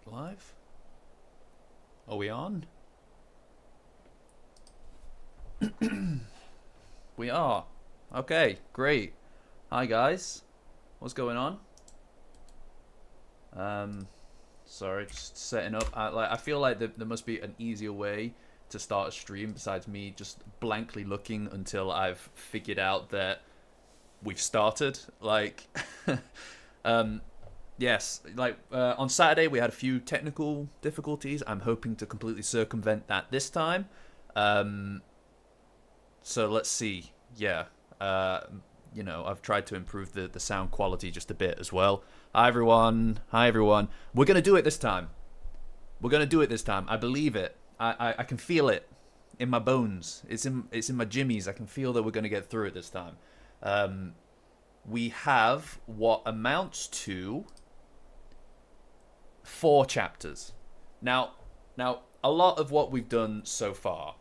Live? Are we on? We are. Okay, great. Hi guys. What's going on? Sorry, just setting up. I feel like there must be an easier way to start a stream besides me just blankly looking until I've figured out that we've started. Like, yes, like on Saturday we had a few technical difficulties. I'm hoping to completely circumvent that this time. So let's see. Yeah. I've tried to improve the sound quality just a bit as well. Hi everyone. Hi everyone. We're gonna do it this time. We're gonna do it this time. I believe it. I can feel it in my bones. It's in my jimmies. I can feel that we're gonna get through it this time. We have what amounts to 4 chapters. Now, a lot of what we've done so far,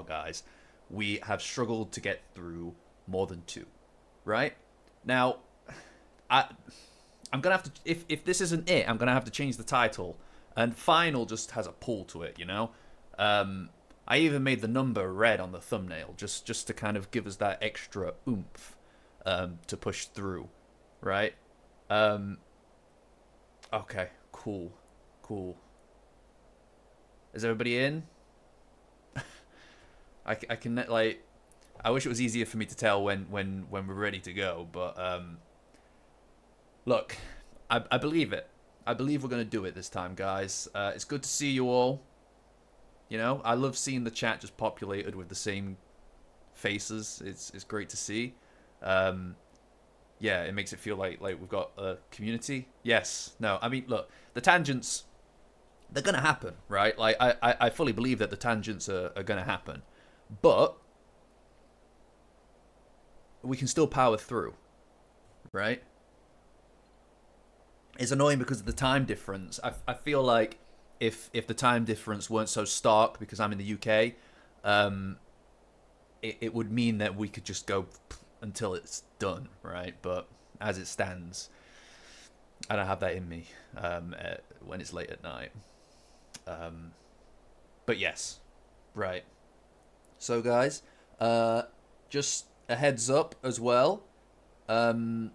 guys, we have struggled to get through more than 2, right? Now, I'm gonna have to, if this isn't it, I'm gonna have to change the title. And final just has a pull to it, you know. I even made the number red on the thumbnail just to kind of give us that extra oomph to push through, right? Okay, cool. Is everybody in? I can, like, I wish it was easier for me to tell when we're ready to go, but look, I believe it. I believe we're gonna do it this time, guys. It's good to see you all. You know, I love seeing the chat just populated with the same faces. It's great to see. Yeah, it makes it feel like we've got a community. Yes. No, I mean, look, the tangents, they're gonna happen, right? Like, I fully believe that the tangents are gonna happen. But we can still power through, right? It's annoying because of the time difference. I feel like if the time difference weren't so stark because I'm in the UK, it would mean that we could just go until it's done, right? But as it stands, I don't have that in me when it's late at night. But yes, right. So guys, just a heads up as well. The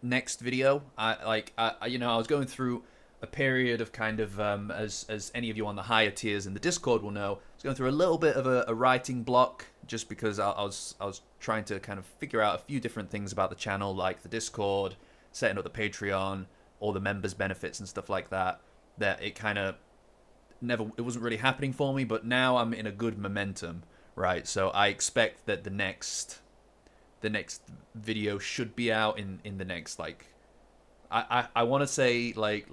next video, I was going through a period of kind of as any of you on the higher tiers in the Discord will know, I was going through a little bit of a writing block just because I was trying to kind of figure out a few different things about the channel, like the Discord, setting up the Patreon, all the members benefits and stuff like that. That it kind of it wasn't really happening for me, but now I'm in a good momentum, right? So I expect that the next video should be out in the next, like, I want to say like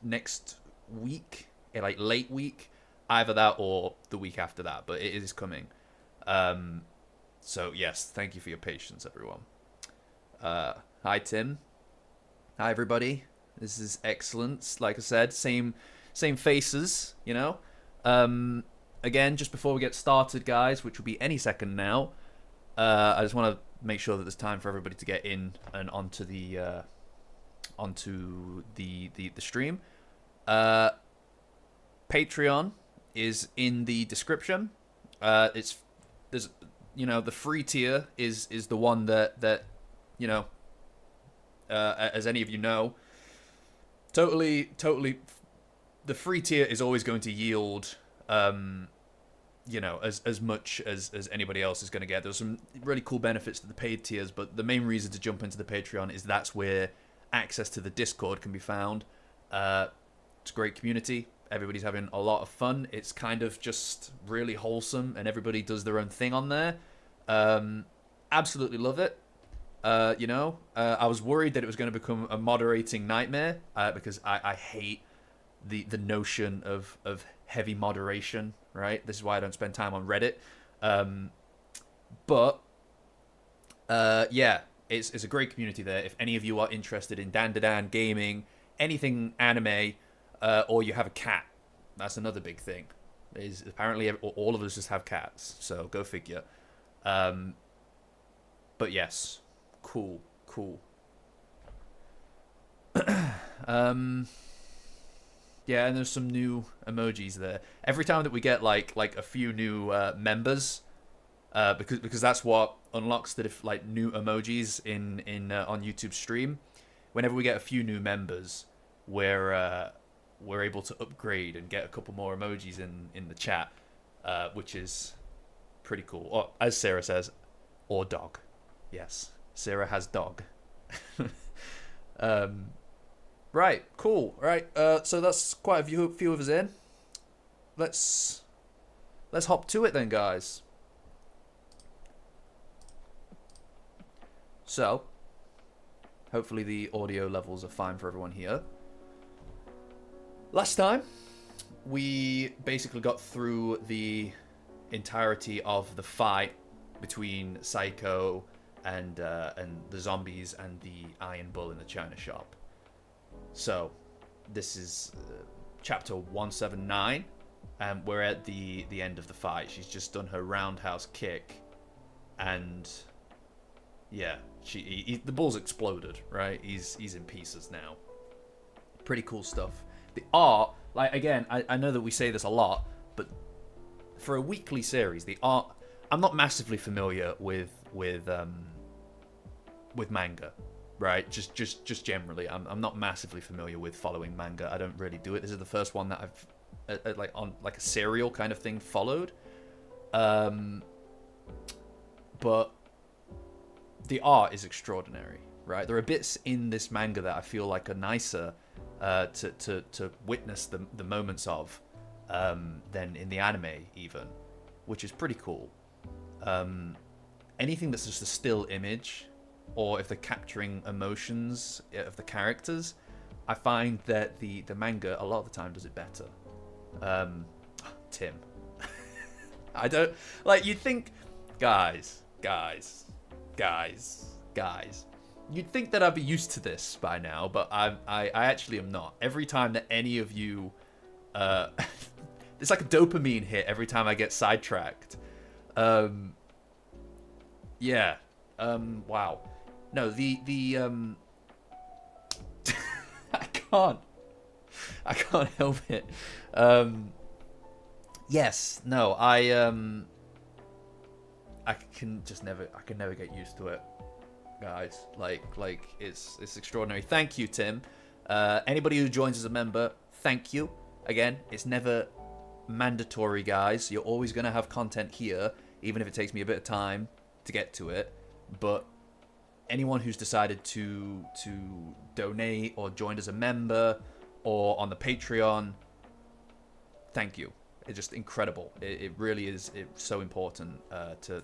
next week, like late week, either that or the week after that, but it is coming. So yes, thank you for your patience, everyone. Hi Tim. Hi everybody. This is excellent. Like I said, same faces, you know. Again, just before we get started, guys, which will be any second now, I just want to make sure that there's time for everybody to get in and onto the stream. Patreon is in the description. There's the free tier is the one that as any of you know, totally the free tier is always going to yield as much as anybody else is going to get. There's some really cool benefits to the paid tiers, but the main reason to jump into the Patreon is that's where access to the Discord can be found. It's a great community. Everybody's having a lot of fun. It's kind of just really wholesome, and everybody does their own thing on there. Absolutely love it. I was worried that it was going to become a moderating nightmare because I hate the notion of heavy moderation, right? This is why I don't spend time on Reddit. Yeah, it's a great community there. If any of you are interested in Dandadan gaming, anything anime, or you have a cat, that's another big thing. Is apparently all of us just have cats, so go figure. But But yes, cool. Yeah, and there's some new emojis there. Every time that we get like a few new members, because that's what unlocks the like new emojis in on YouTube stream. Whenever we get a few new members, we're able to upgrade and get a couple more emojis in the chat, which is pretty cool. Or as Sarah says, or dog. Yes, Sarah has dog. Right, cool. Right, so that's quite a few of us in. Let's hop to it then, guys. So, hopefully the audio levels are fine for everyone here. Last time, we basically got through the entirety of the fight between Psycho and the zombies and the Iron Bull in the China shop. So, this is chapter 179, and we're at the end of the fight. She's just done her roundhouse kick, and yeah, the bull's exploded, right? He's in pieces now. Pretty cool stuff. The art, like, again, I know that we say this a lot, but for a weekly series, the art, I'm not massively familiar with manga. Right, just generally, I'm not massively familiar with following manga. I don't really do it. This is the first one that I've like on like a serial kind of thing followed. But the art is extraordinary, right? There are bits in this manga that I feel like are nicer to witness the moments of than in the anime even, which is pretty cool. Anything that's just a still image, or if they're capturing emotions of the characters, I find that the manga a lot of the time does it better. Tim. I don't... Like, you'd think... Guys. You'd think that I'd be used to this by now, but I actually am not. Every time that any of you... it's like a dopamine hit every time I get sidetracked. Yeah. Wow. No, the I can't help it. Yes, no, I can never get used to it, guys. Like it's extraordinary. Thank you, Tim. Anybody who joins as a member, thank you. Again, it's never mandatory, guys. You're always gonna have content here, even if it takes me a bit of time to get to it. But anyone who's decided to donate or joined as a member or on the Patreon, thank you. It's just incredible. It really is. It's so important to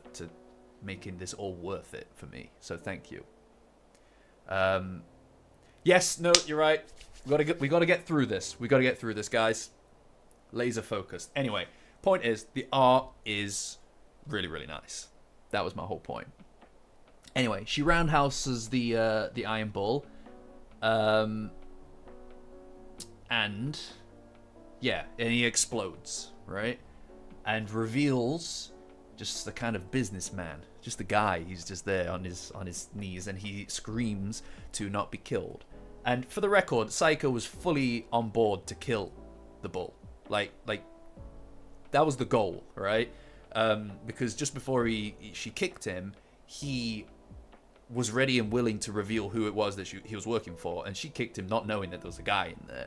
making this all worth it for me. So thank you. Yes, no, you're right. We gotta get through this. We gotta get through this, guys. Laser focused. Anyway, point is the art is really, really nice. That was my whole point. Anyway, she roundhouses the Iron Bull, and yeah, and he explodes, right? And reveals just the kind of businessman, just the guy. He's just there on his knees, and he screams to not be killed. And for the record, Psycho was fully on board to kill the bull. Like that was the goal, right? Because just before she kicked him, he was ready and willing to reveal who it was that he was working for, and she kicked him not knowing that there was a guy in there.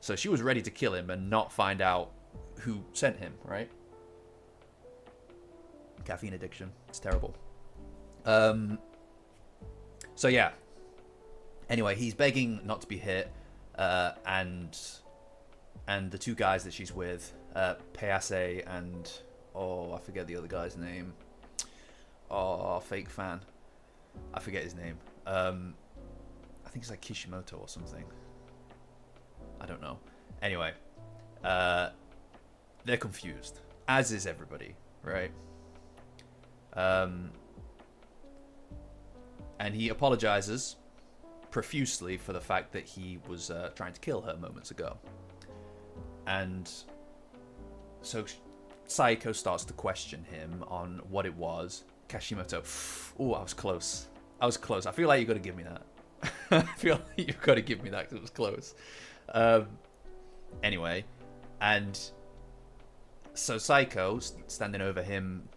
So she was ready to kill him and not find out who sent him, right? Caffeine addiction. It's terrible. So yeah. Anyway, he's begging not to be hit, and the two guys that she's with, Payase and... Oh, I forget the other guy's name. Oh, fake fan. I forget his name. I think it's like Kishimoto or something. I don't know. Anyway, they're confused, as is everybody, right? And he apologizes profusely for the fact that he was trying to kill her moments ago. And so Psycho starts to question him on what it was, Kashimoto. Oh, I was close. I was close. I feel like you got to give me that. I feel like you've got to give me that because it was close. Anyway, and so Psycho, standing over him,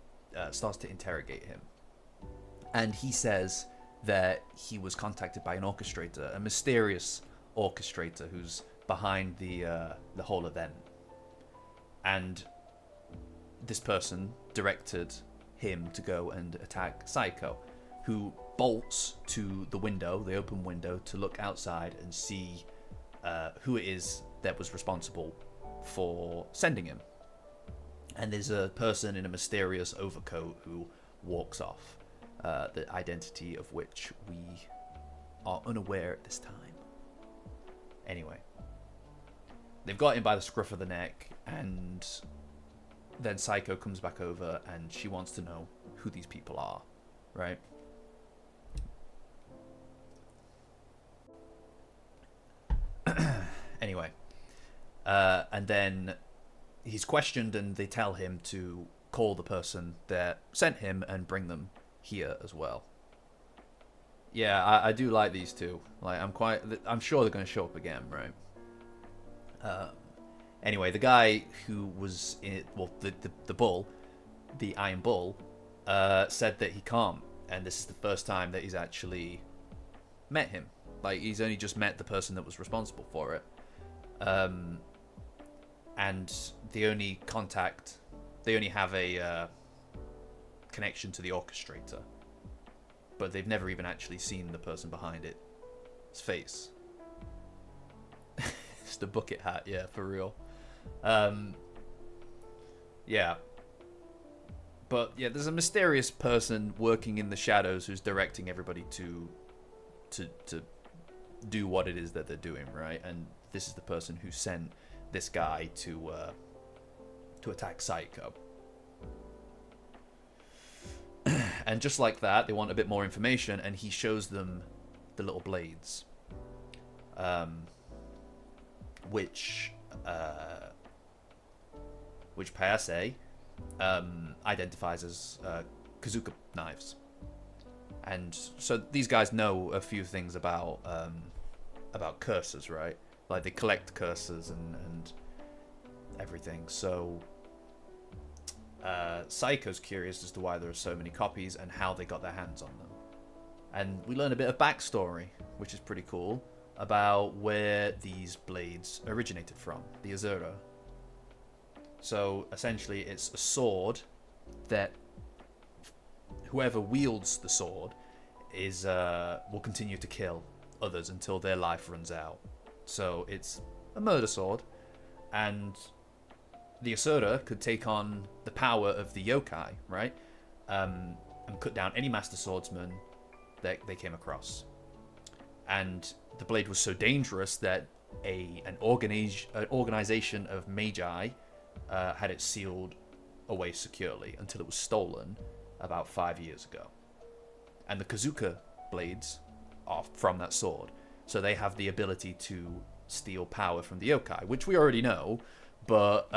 starts to interrogate him. And he says that he was contacted by an orchestrator, a mysterious orchestrator who's behind the whole event. And this person directed him to go and attack Psycho, who bolts to the window, the open window, to look outside and see who it is that was responsible for sending him. And there's a person in a mysterious overcoat who walks off, the identity of which we are unaware at this time. Anyway, they've got him by the scruff of the neck, and then Psycho comes back over and she wants to know who these people are, right? Anyway, and then he's questioned and they tell him to call the person that sent him and bring them here as well. Yeah, I do like these two. Like, I'm sure they're going to show up again, right? Anyway, the guy who was in it, well, the bull, the Iron Bull, said that he can't, and this is the first time that he's actually met him. Like, he's only just met the person that was responsible for it. And the only contact, they only have a connection to the orchestrator, but they've never even actually seen the person behind its face. It's the bucket hat, yeah, for real. Yeah. But yeah, there's a mysterious person working in the shadows who's directing everybody to do what it is that they're doing, right? And this is the person who sent this guy to attack Psycho. And just like that, they want a bit more information, and he shows them the little blades, which Payase identifies as Kozuka knives. And so these guys know a few things about curses, right? Like, they collect curses and everything. So Psycho's curious as to why there are so many copies and how they got their hands on them. And we learn a bit of backstory, which is pretty cool, about where these blades originated from, the Azura. So essentially it's a sword that whoever wields the sword is will continue to kill others until their life runs out. So it's a murder sword, and the Asura could take on the power of the yokai, right? And cut down any master swordsman that they came across. And the blade was so dangerous that an organization of magi had it sealed away securely until it was stolen about 5 years ago. And the Kozuka blades are from that sword, so they have the ability to steal power from the yokai, which we already know. But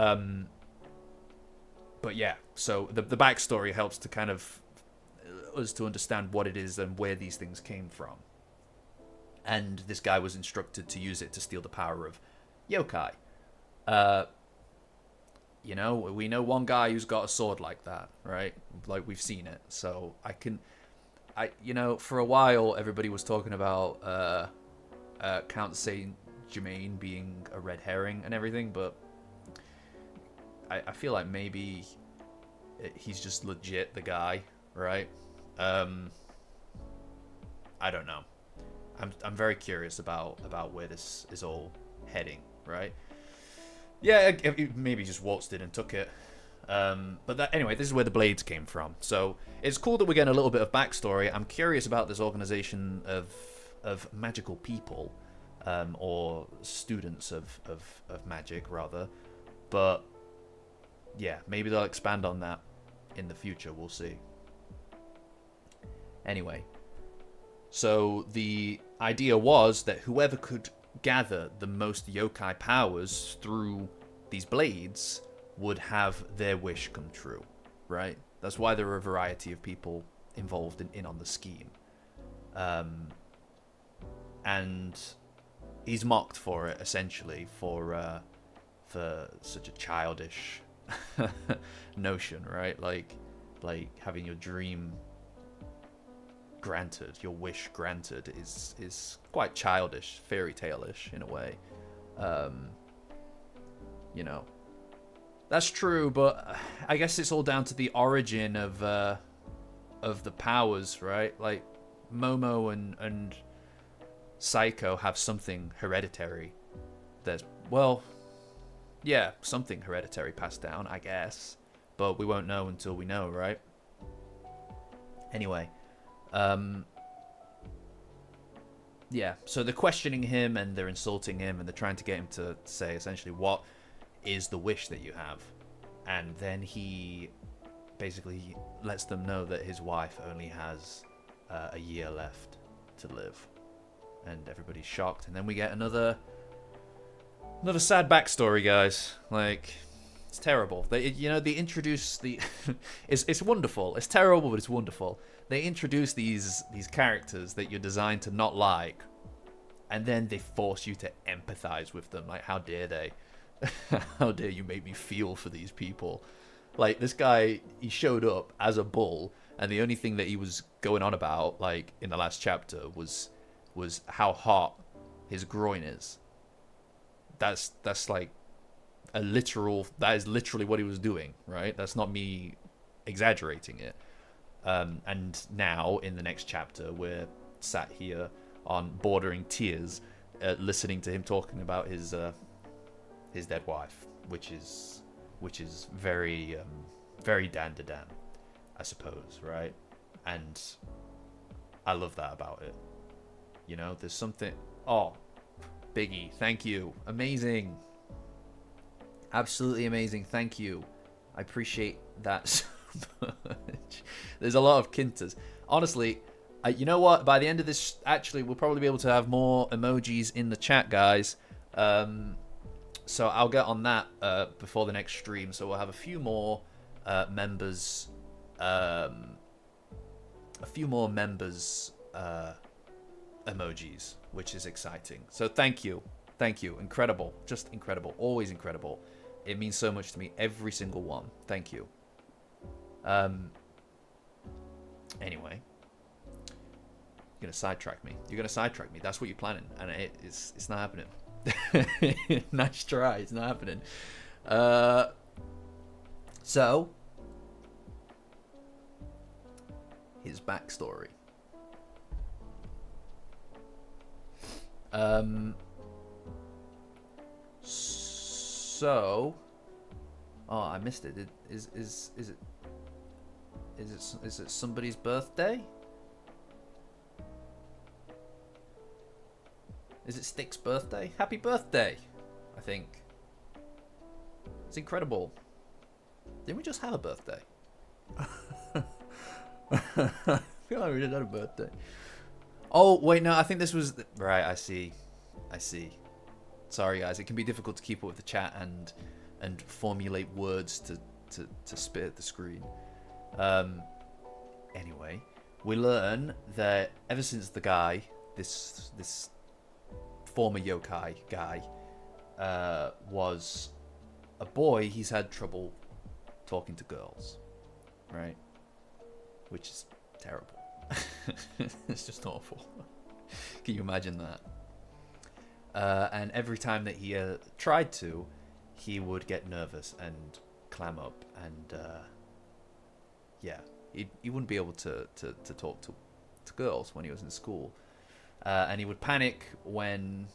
yeah, so the backstory helps to kind of us to understand what it is and where these things came from. And this guy was instructed to use it to steal the power of yokai. You know, we know one guy who's got a sword like that, right? Like, we've seen it. So you know, for a while everybody was talking about Count Saint Germain being a red herring and everything, but I feel like maybe he's just legit the guy, right? I don't know. I'm very curious about where this is all heading, right? Yeah, maybe just waltzed in and took it. But anyway, this is where the blades came from. So it's cool that we're getting a little bit of backstory. I'm curious about this organization of magical people, or students of magic, rather. But yeah, maybe they'll expand on that in the future. We'll see. Anyway, so the idea was that whoever could gather the most yokai powers through these blades would have their wish come true, right? That's why there are a variety of people involved in on the scheme. And he's mocked for it, essentially, for such a childish notion, right? Like having your dream granted, your wish granted, is quite childish, fairy tale-ish in a way. You know, that's true, but I guess it's all down to the origin of the powers, right? Like Momo and Psycho have something hereditary. There's, well, yeah, something hereditary passed down, I guess, but we won't know until we know, right? Anyway, yeah, so they're questioning him and they're insulting him and they're trying to get him to say essentially, what is the wish that you have? And then he basically lets them know that his wife only has a year left to live, and everybody's shocked. And then we get another sad backstory, guys. Like, it's terrible. They introduce the it's wonderful. It's terrible, but it's wonderful. They introduce these characters that you're designed to not like, and then they force you to empathize with them. Like, how dare they? How dare you make me feel for these people? Like, this guy, he showed up as a bull, and the only thing that he was going on about, like, in the last chapter was how hot his groin is. That's like that is literally what he was doing, right? That's not me exaggerating it. And now in the next chapter, we're sat here on bordering tears, listening to him talking about his dead wife, which is very Dandadan, I suppose, right? And I love that about it. You know, there's something. Oh, Biggie, thank you. Amazing. Absolutely amazing. Thank you. I appreciate that so much. There's a lot of kintas. Honestly, you know what? By the end of this, actually, we'll probably be able to have more emojis in the chat, guys. So I'll get on that before the next stream. So we'll have a few more members. Emojis, which is exciting. So thank you. Incredible. Just incredible. Always incredible. It means so much to me. Every single one. Thank you. Anyway. You're going to sidetrack me. That's what you're planning. And it's not happening. Nice try. It's not happening. So. His backstory. So, oh, I missed it. Is it somebody's birthday? Is it Stick's birthday? Happy birthday! I think. It's incredible. Didn't we just have a birthday? I feel like we just had a birthday. Oh, wait, no, I think this was... Right, I see. Sorry, guys. It can be difficult to keep up with the chat and formulate words to spit at the screen. Anyway, we learn that ever since the guy, this former yokai guy, was a boy, he's had trouble talking to girls, right? Which is terrible. It's just awful. Can you imagine that? And every time that he tried to, he would get nervous and clam up, and yeah, he wouldn't be able to talk to girls when he was in school, and he would panic when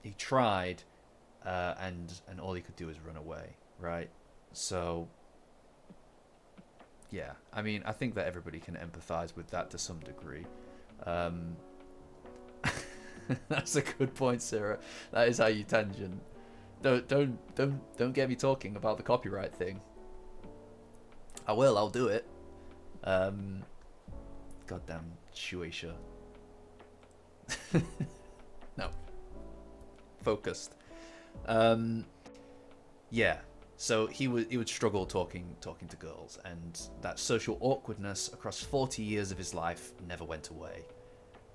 he tried, and all he could do is run away, right? So yeah, I mean, I think that everybody can empathize with that to some degree. That's a good point, Sarah. That is how you tangent. Don't get me talking about the copyright thing. I'll do it. Goddamn Shueisha. No. Focused. Yeah. So he would struggle talking to girls, and that social awkwardness across 40 years of his life never went away.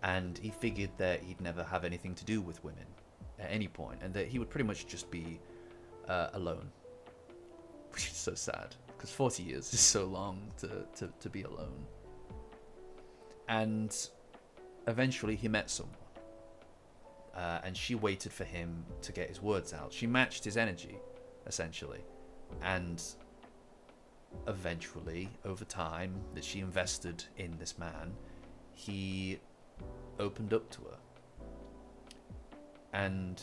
And he figured that he'd never have anything to do with women at any point, and that he would pretty much just be alone, which is so sad because 40 years is so long to be alone. And eventually he met someone, and she waited for him to get his words out. She matched his energy, essentially, and eventually, over time that she invested in this man, he opened up to her, and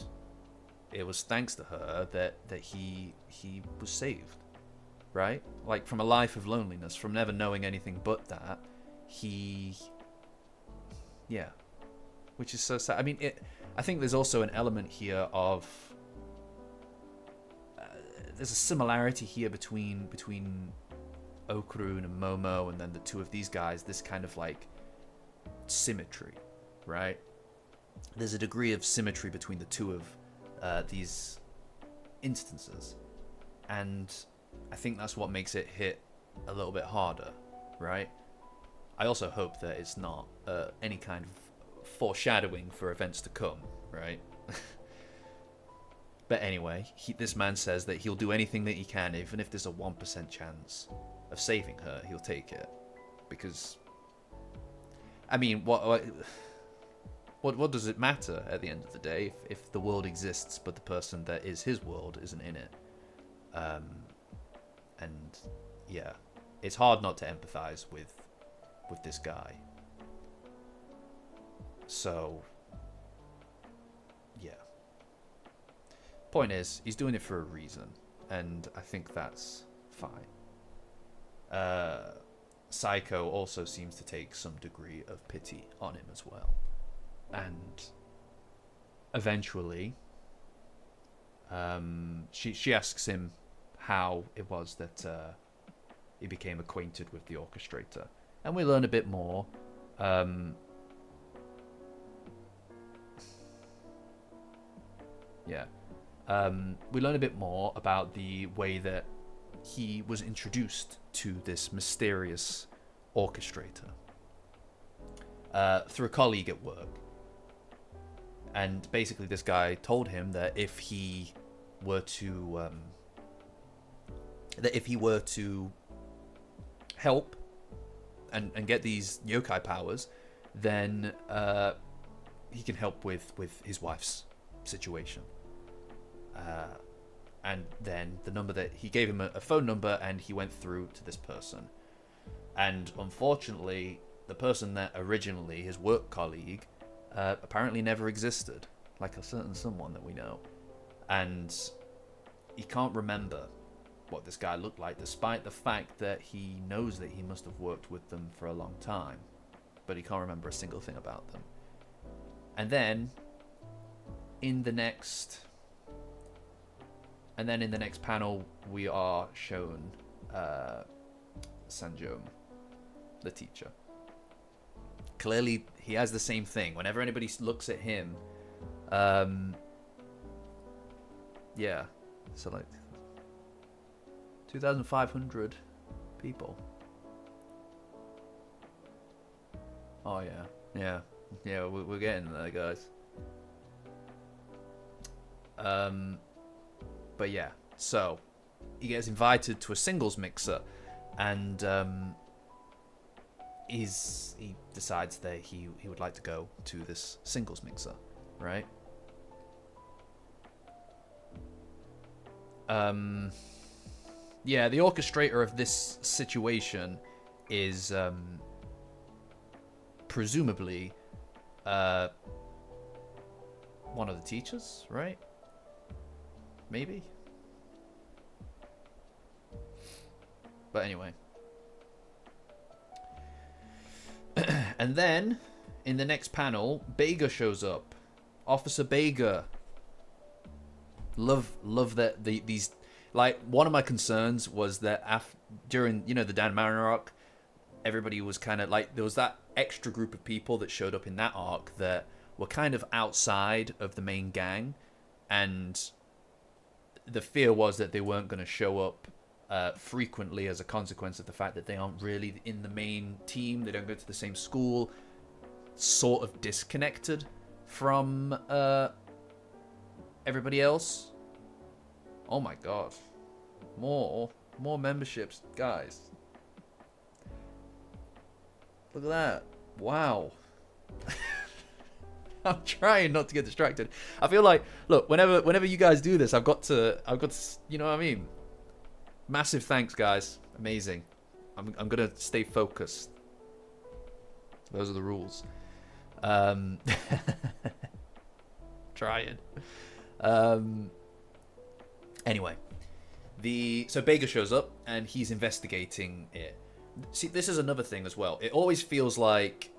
it was thanks to her that he was saved, right? Like, from a life of loneliness, from never knowing anything but that, which is so sad. I mean, I think there's also an element here of there's a similarity here between Okurun and Momo, and then the two of these guys. This kind of like symmetry, right? There's a degree of symmetry between the two of these instances, and I think that's what makes it hit a little bit harder, right? I also hope that it's not any kind of foreshadowing for events to come, right? But anyway, this man says that he'll do anything that he can, even if there's a 1% chance of saving her, he'll take it. Because, I mean, what does it matter at the end of the day if the world exists but the person that is his world isn't in it? And yeah, it's hard not to empathize with this guy. So yeah, point is, he's doing it for a reason, and I think that's fine. Psycho also seems to take some degree of pity on him as well, and eventually she asks him how it was that he became acquainted with the orchestrator, and we learn a bit more. We learn a bit more about the way that he was introduced to this mysterious orchestrator through a colleague at work. And basically this guy told him that if he were to help and get these yokai powers, then he can help with his wife's situation. And then the number that he gave him a phone number, and he went through to this person. And unfortunately, the person that originally his work colleague apparently never existed, like a certain someone that we know. And he can't remember what this guy looked like, despite the fact that he knows that he must have worked with them for a long time, but he can't remember a single thing about them. And then in the next panel, we are shown Sanjom, the teacher. Clearly, he has the same thing. Whenever anybody looks at him, so like 2,500 people. Oh yeah, we're getting there, guys. But yeah, so he gets invited to a singles mixer, and he decides that he would like to go to this singles mixer, right? The orchestrator of this situation is presumably one of the teachers, right? Maybe. But anyway. And then, in the next panel, Bega shows up. Officer Bega. Love that these... Like, one of my concerns was that during, the Dan Mariner arc, everybody was kind of like... There was that extra group of people that showed up in that arc that were kind of outside of the main gang. And the fear was that they weren't going to show up frequently as a consequence of the fact that they aren't really in the main team. They don't go to the same school. Sort of disconnected from everybody else. Oh my god. More memberships, guys. Look at that. Wow. I'm trying not to get distracted. I feel like, look, whenever you guys do this, I've got to, you know what I mean? Massive thanks, guys. Amazing. I'm gonna stay focused. Those are the rules. Trying. Anyway, so Bega shows up and he's investigating it. See, this is another thing as well. It always feels like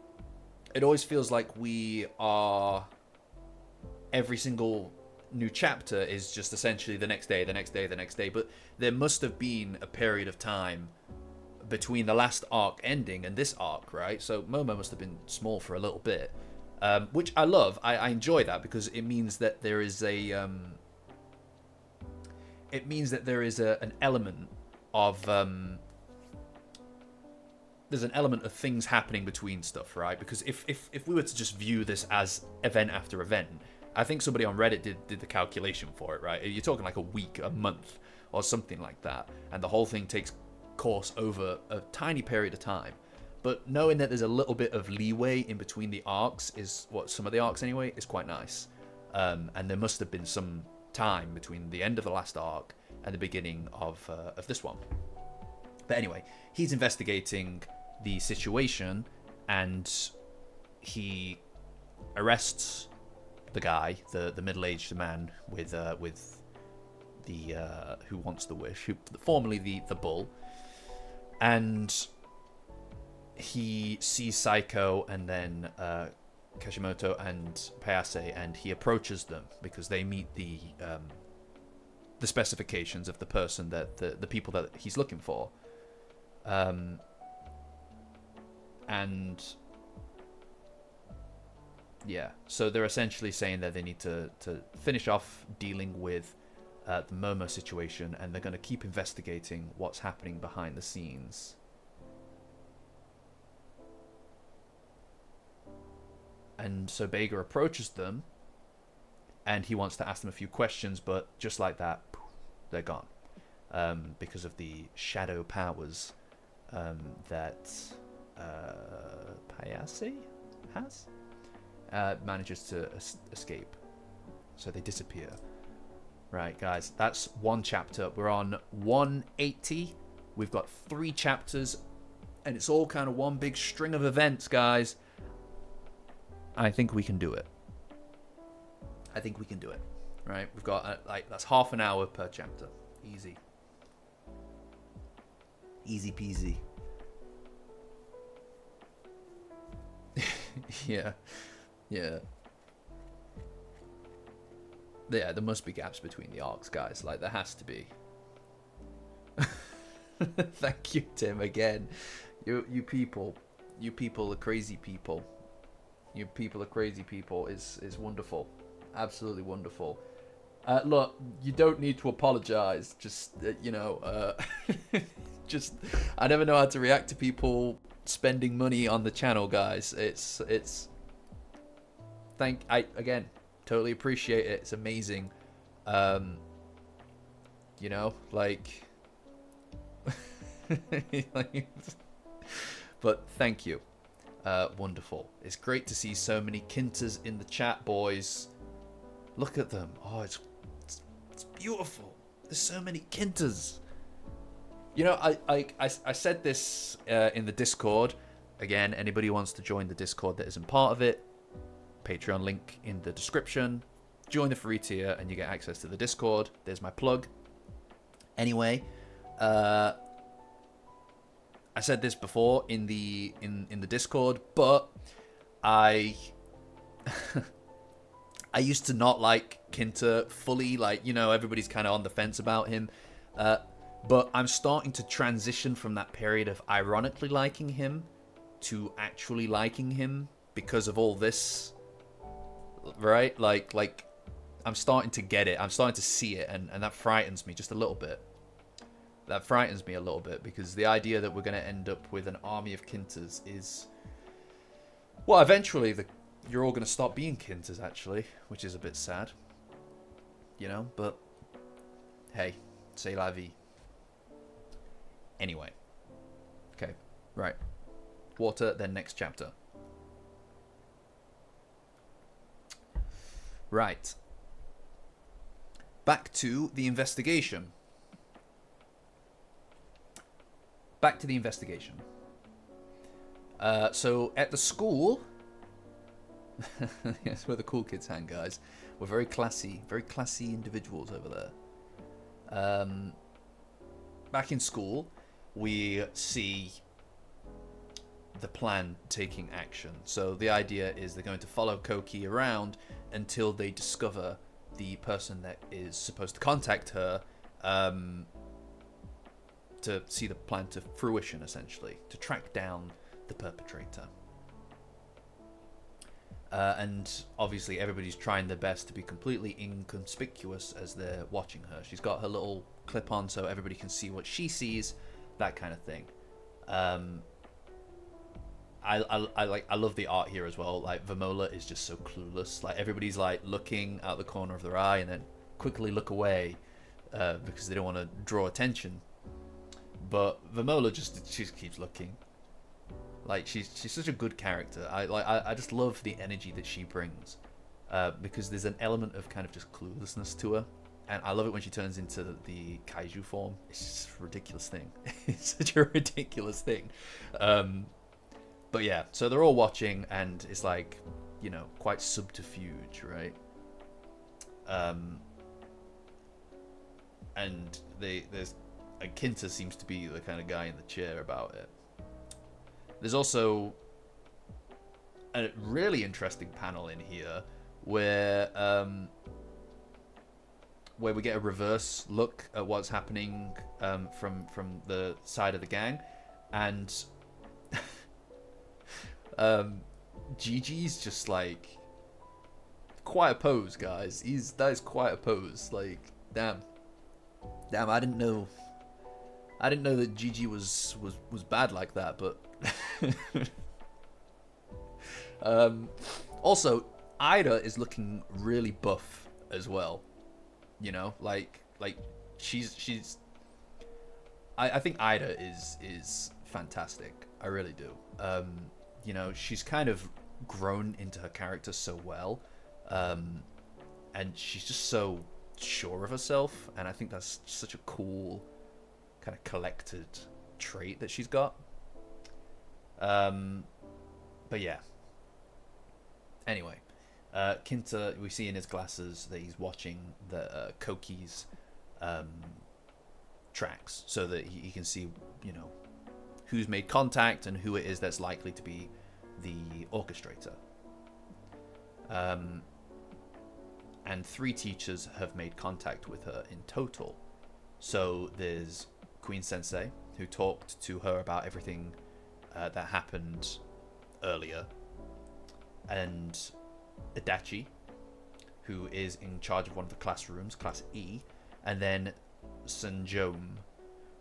we are, every single new chapter is just essentially the next day, the next day, the next day. But there must have been a period of time between the last arc ending and this arc, right? So Momo must have been small for a little bit, which I love. I enjoy that because it means that there is an element of there's an element of things happening between stuff, right? Because if we were to just view this as event after event, I think somebody on Reddit did the calculation for it, right? You're talking like a week, a month, or something like that, and the whole thing takes course over a tiny period of time. But knowing that there's a little bit of leeway in between the arcs some of the arcs anyway, is quite nice. And there must have been some time between the end of the last arc and the beginning of this one. But anyway, he's investigating the situation and he arrests the guy, the middle-aged man with the who wants the wish, formerly the bull, and he sees Saiko and then Kashimoto and Payase, and he approaches them because they meet the specifications of the person that the people that he's looking for. And yeah, so they're essentially saying that they need to finish off dealing with the Momo situation, and they're going to keep investigating what's happening behind the scenes. And so Bega approaches them, and he wants to ask them a few questions, but just like that, they're gone. Because of the shadow powers that Payase has. Manages to escape. So they disappear. Right, guys, that's one chapter. We're on 180. We've got 3 chapters, and it's all kind of one big string of events, guys. I think we can do it. I think we can do it. Right, we've got that's half an hour per chapter. Easy. Easy peasy. Yeah. Yeah, there must be gaps between the arcs, guys. Like, there has to be. Thank you, Tim, again. You people are crazy people. You people are crazy people is wonderful. Absolutely wonderful. Look, you don't need to apologize. Just, just, I never know how to react to people spending money on the channel, guys. Again, totally appreciate it. It's amazing. But thank you. Wonderful. It's great to see so many Kintas in the chat, boys. Look at them. Oh, it's beautiful. There's so many Kintas. I said this in the Discord. Again, anybody who wants to join the Discord that isn't part of it, Patreon link in the description. Join the free tier and you get access to the Discord. There's my plug. Anyway, I said this before in the Discord, but I used to not like Kinta fully. Everybody's kind of on the fence about him. But I'm starting to transition from that period of ironically liking him to actually liking him because of all this. Right? I'm starting to get it. I'm starting to see it, and that frightens me just a little bit. That frightens me a little bit, because the idea that we're going to end up with an army of Kintas is... Well, eventually you're all going to stop being Kintas, actually, which is a bit sad. You know, but... Hey, c'est la vie. Anyway. Okay, right. Water, then next chapter. Right. Back to the investigation. So at the school, that's where the cool kids hang, guys. We're very classy individuals over there. Back in school, we see the plan taking action. So the idea is they're going to follow Koki around until they discover the person that is supposed to contact her, to see the plan to fruition, essentially, to track down the perpetrator. And obviously everybody's trying their best to be completely inconspicuous as they're watching her. She's got her little clip on so everybody can see what she sees, that kind of thing. I love the art here as well. Like, Vamola is just so clueless. Like, everybody's like looking out the corner of their eye and then quickly look away because they don't want to draw attention. But Vamola she just keeps looking. Like, she's such a good character. I just love the energy that she brings, because there's an element of kind of just cluelessness to her, and I love it when she turns into the kaiju form. It's just a ridiculous thing. It's such a ridiculous thing. But yeah, so they're all watching, and it's like, you know, quite subterfuge, right? And Kinta seems to be the kind of guy in the chair about it. There's also a really interesting panel in here where we get a reverse look at what's happening from the side of the gang, and Gigi's just like quite a pose, guys. That is quite a pose. Like, damn, I didn't know that Gigi was bad like that, but also Ida is looking really buff as well, you know, like she's I think Ida is fantastic. I really do. You know, she's kind of grown into her character so well, and she's just so sure of herself, and I think that's such a cool kind of collected trait that she's got. But yeah. Anyway, Kinta, we see in his glasses that he's watching the Koki's tracks, so that he can see, you know, who's made contact and who it is that's likely to be the orchestrator. And 3 teachers have made contact with her in total. So there's Queen Sensei, who talked to her about everything that happened earlier, and Adachi, who is in charge of one of the classrooms, Class E, and then Sanjome,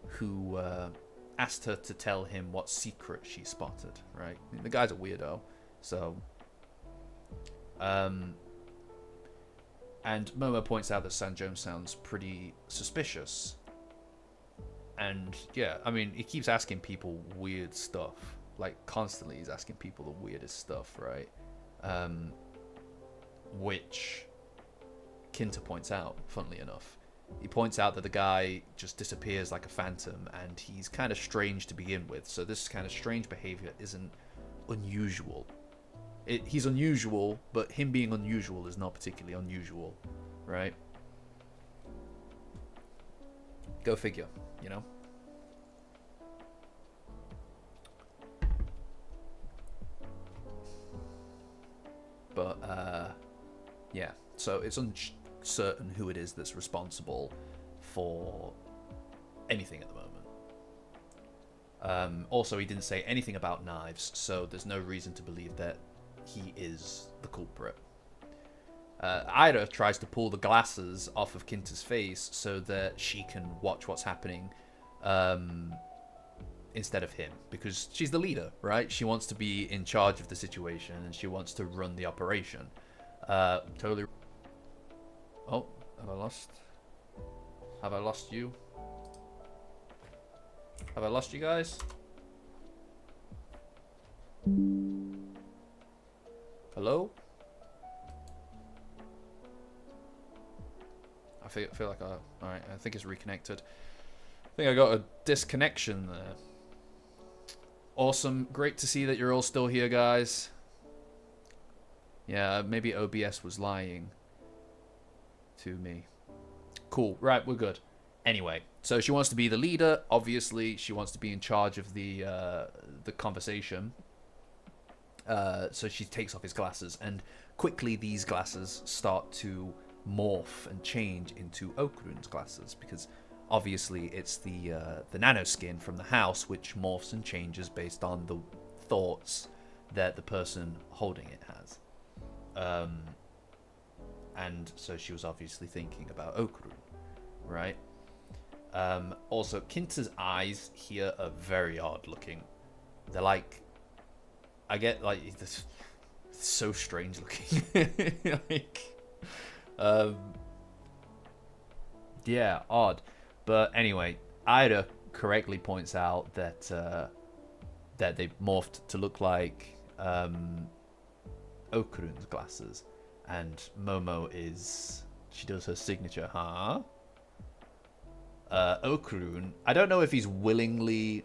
who asked her to tell him what secret she spotted, right? I mean, the guy's a weirdo, so... And Momo points out that Sanjome sounds pretty suspicious. And yeah, I mean, he keeps asking people weird stuff. Like, constantly he's asking people the weirdest stuff, right? Which Kinta points out, funnily enough. He points out that the guy just disappears like a phantom, and he's kind of strange to begin with. So this kind of strange behavior isn't unusual. He's unusual, but him being unusual is not particularly unusual, right? Go figure, you know? But, yeah. So it's uncertain who it is that's responsible for anything at the moment. Also, he didn't say anything about knives, so there's no reason to believe that he is the culprit. Ida tries to pull the glasses off of Kinta's face so that she can watch what's happening instead of him, because she's the leader, right? She wants to be in charge of the situation and she wants to run the operation. Totally. Oh, have I lost? Have I lost you? Have I lost you guys? Hello? I feel like alright, I think it's reconnected. I think I got a disconnection there. Awesome. Great to see that you're all still here, guys. Yeah, maybe OBS was lying to me. Cool. Right, we're good. Anyway, so she wants to be the leader. Obviously, she wants to be in charge of the conversation. So she takes off his glasses, and quickly these glasses start to morph and change into Okurun's glasses, because obviously it's the nanoskin from the house which morphs and changes based on the thoughts that the person holding it has. And so she was obviously thinking about Okurun, right? Also, Kinta's eyes here are very odd looking. They're like, I get like this so strange looking. Like, yeah, odd. But anyway, Ida correctly points out that that they've morphed to look like Okurun's glasses, and Momo she does her signature, huh? Okurun, I don't know if he's willingly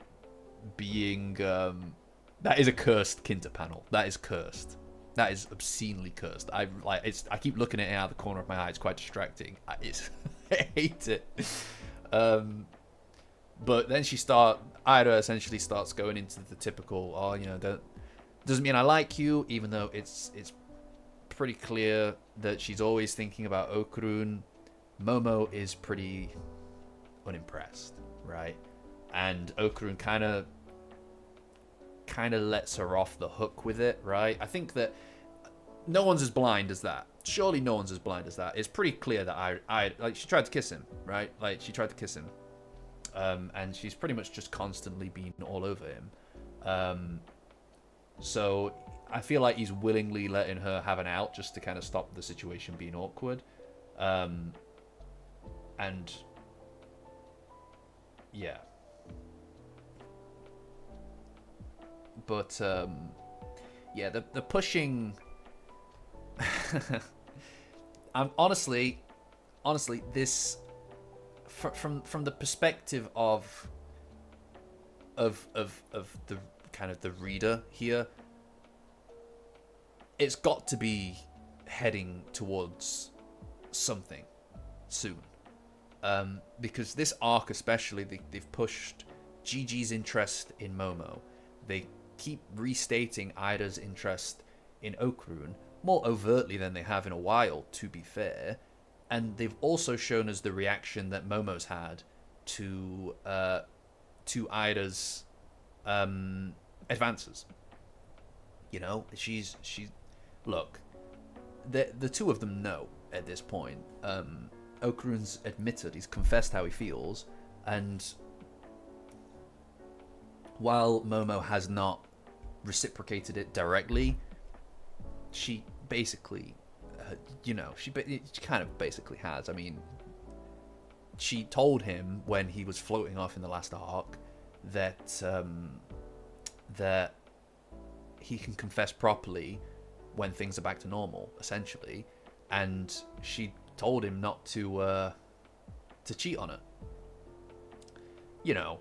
being that is a cursed Kinta panel. That is cursed. That is obscenely cursed. I keep looking at it out of the corner of my eye. It's quite distracting. I hate it. But then Ida essentially starts going into the typical, oh, you know, that doesn't mean I like you, even though it's pretty clear that she's always thinking about Okurun. Momo is pretty unimpressed, right? And Okurun kind of lets her off the hook with it, right? I think that no one's as blind as that. Surely no one's as blind as that. It's pretty clear that I like, she tried to kiss him, right? Like, she tried to kiss him. And she's pretty much just constantly been all over him. So I feel like he's willingly letting her have an out just to kind of stop the situation being awkward. And yeah. But yeah, the pushing. I'm honestly, this from the perspective of the kind of the reader here, it's got to be heading towards something soon, because this arc especially, they've pushed Gigi's interest in Momo. They keep restating Ida's interest in Okurun more overtly than they have in a while, to be fair. And they've also shown us the reaction that Momo's had to Ida's advances. You know, she's look, the two of them know at this point. Okurun's admitted, he's confessed how he feels, and while Momo has not reciprocated it directly, she basically, you know, she kind of basically has. I mean, she told him when he was floating off in the last arc that that he can confess properly when things are back to normal, essentially, and she told him not to cheat on her. You know,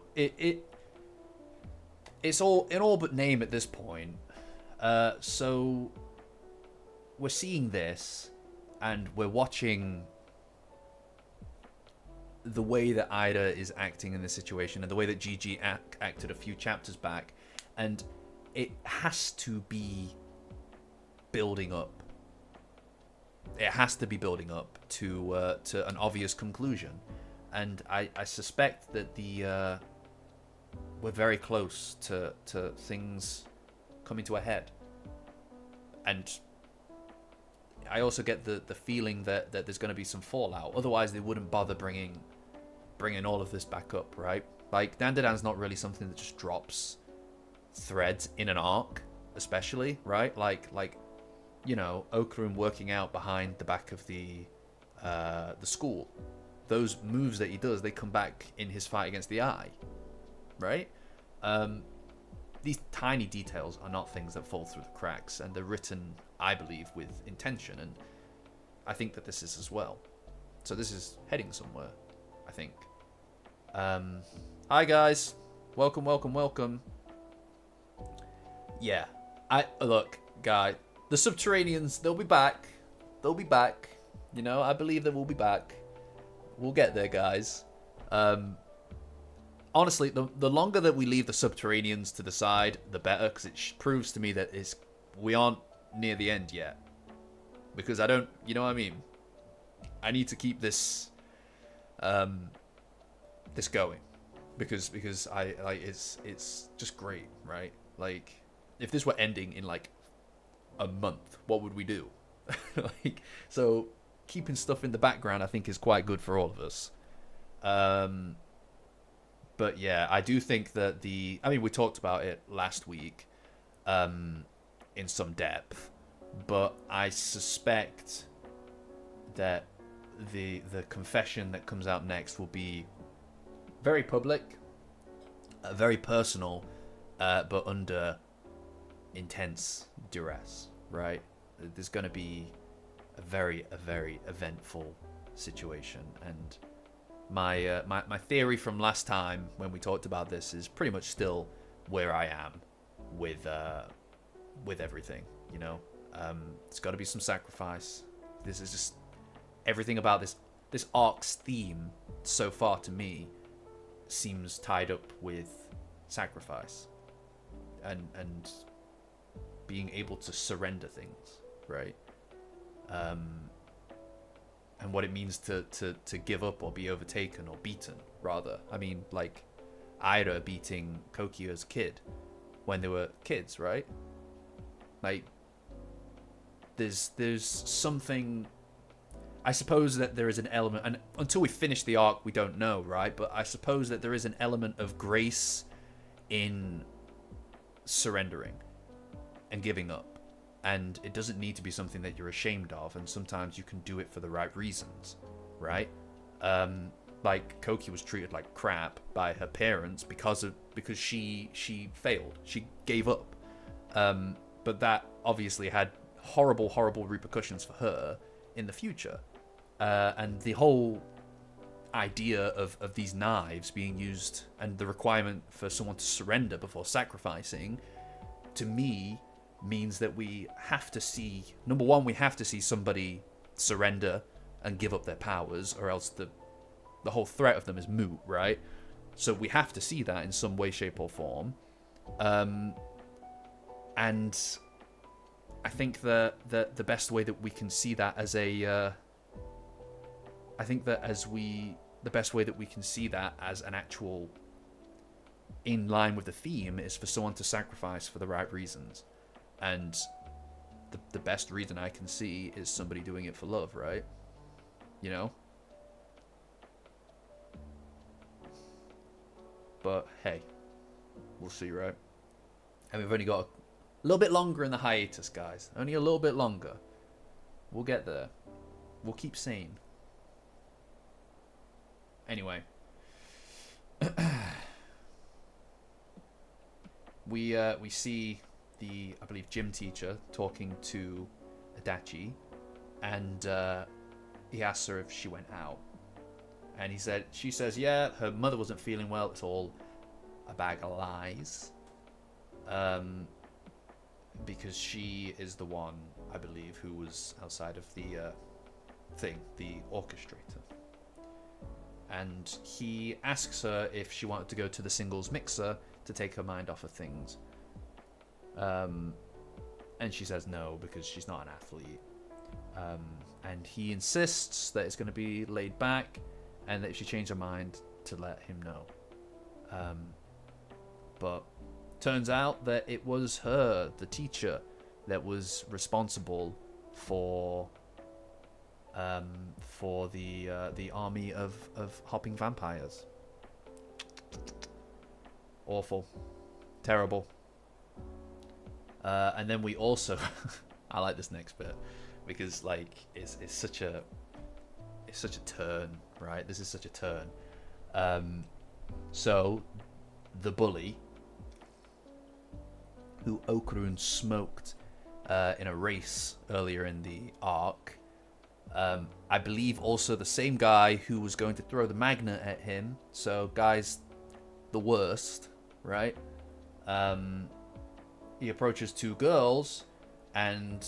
it's all in all but name at this point. So we're seeing this, and we're watching the way that Ida is acting in this situation, and the way that Gigi acted a few chapters back, and it has to be building up. It has to be building up to an obvious conclusion, and I suspect that we're very close to things coming to a head. And I also get the feeling that there's going to be some fallout. Otherwise, they wouldn't bother bringing all of this back up, right? Like, Dandadan's not really something that just drops threads in an arc, especially, right? Like you know, Okarun working out behind the back of the school. Those moves that he does, they come back in his fight against the Eye, right? These tiny details are not things that fall through the cracks, and they're written, I believe, with intention, and I think that this is as well. So this is heading somewhere, I think. Hi guys, welcome. Yeah, look, guy, the Subterraneans, they'll be back. You know, I believe they will be back. We'll get there, guys. Honestly, the longer that we leave the Subterraneans to the side, the better, because it proves to me that we aren't near the end yet. Because I don't, you know what I mean? I need to keep this this going, because I like it's just great, right? Like, if this were ending in like a month, what would we do? Like, so keeping stuff in the background, I think, is quite good for all of us. But yeah, I do think that I mean, we talked about it last week in some depth, but I suspect that the confession that comes out next will be very public, very personal, but under intense duress, right? There's going to be a very eventful situation, and my theory from last time when we talked about this is pretty much still where I am with everything, you know. It's got to be some sacrifice. This is just everything about this arc's theme so far, to me, seems tied up with sacrifice and being able to surrender things, right? And what it means to give up or be overtaken or beaten, rather. I mean, like Aira beating Kokyu as a kid when they were kids, right? Like, there's something. I suppose that there is an element, and until we finish the arc, we don't know, right? But I suppose that there is an element of grace in surrendering and giving up. And it doesn't need to be something that you're ashamed of, and sometimes you can do it for the right reasons, right? Like, Koki was treated like crap by her parents because she failed. She gave up. But that obviously had horrible repercussions for her in the future. And the whole idea of these knives being used and the requirement for someone to surrender before sacrificing, to me, means that we have to see, number one, we have to see somebody surrender and give up their powers, or else the whole threat of them is moot, right? So we have to see that in some way, shape, or form. And I think that the best way that we can see that as the best way that we can see that as an actual in line with the theme is for someone to sacrifice for the right reasons. And the best reason I can see is somebody doing it for love, right? You know? But hey, we'll see, right? And we've only got a little bit longer in the hiatus, guys. Only a little bit longer. We'll get there. We'll keep sane. Anyway. We see the, I believe, gym teacher talking to Adachi, and he asks her if she went out, and she says, yeah, her mother wasn't feeling well, it's all a bag of lies, because she is the one, I believe, who was outside of the the orchestrator, and he asks her if she wanted to go to the singles mixer to take her mind off of things. And she says no, because she's not an athlete. And he insists that it's going to be laid back, and that if she changed her mind, to let him know. But turns out that it was her, the teacher, that was responsible for for the army of hopping vampires. Awful, terrible. And then we also, I like this next bit because like it's such a turn, right? This is such a turn. So the bully who Okurun smoked in a race earlier in the arc, I believe also the same guy who was going to throw the magnet at him. So guy's the worst, right? He approaches two girls and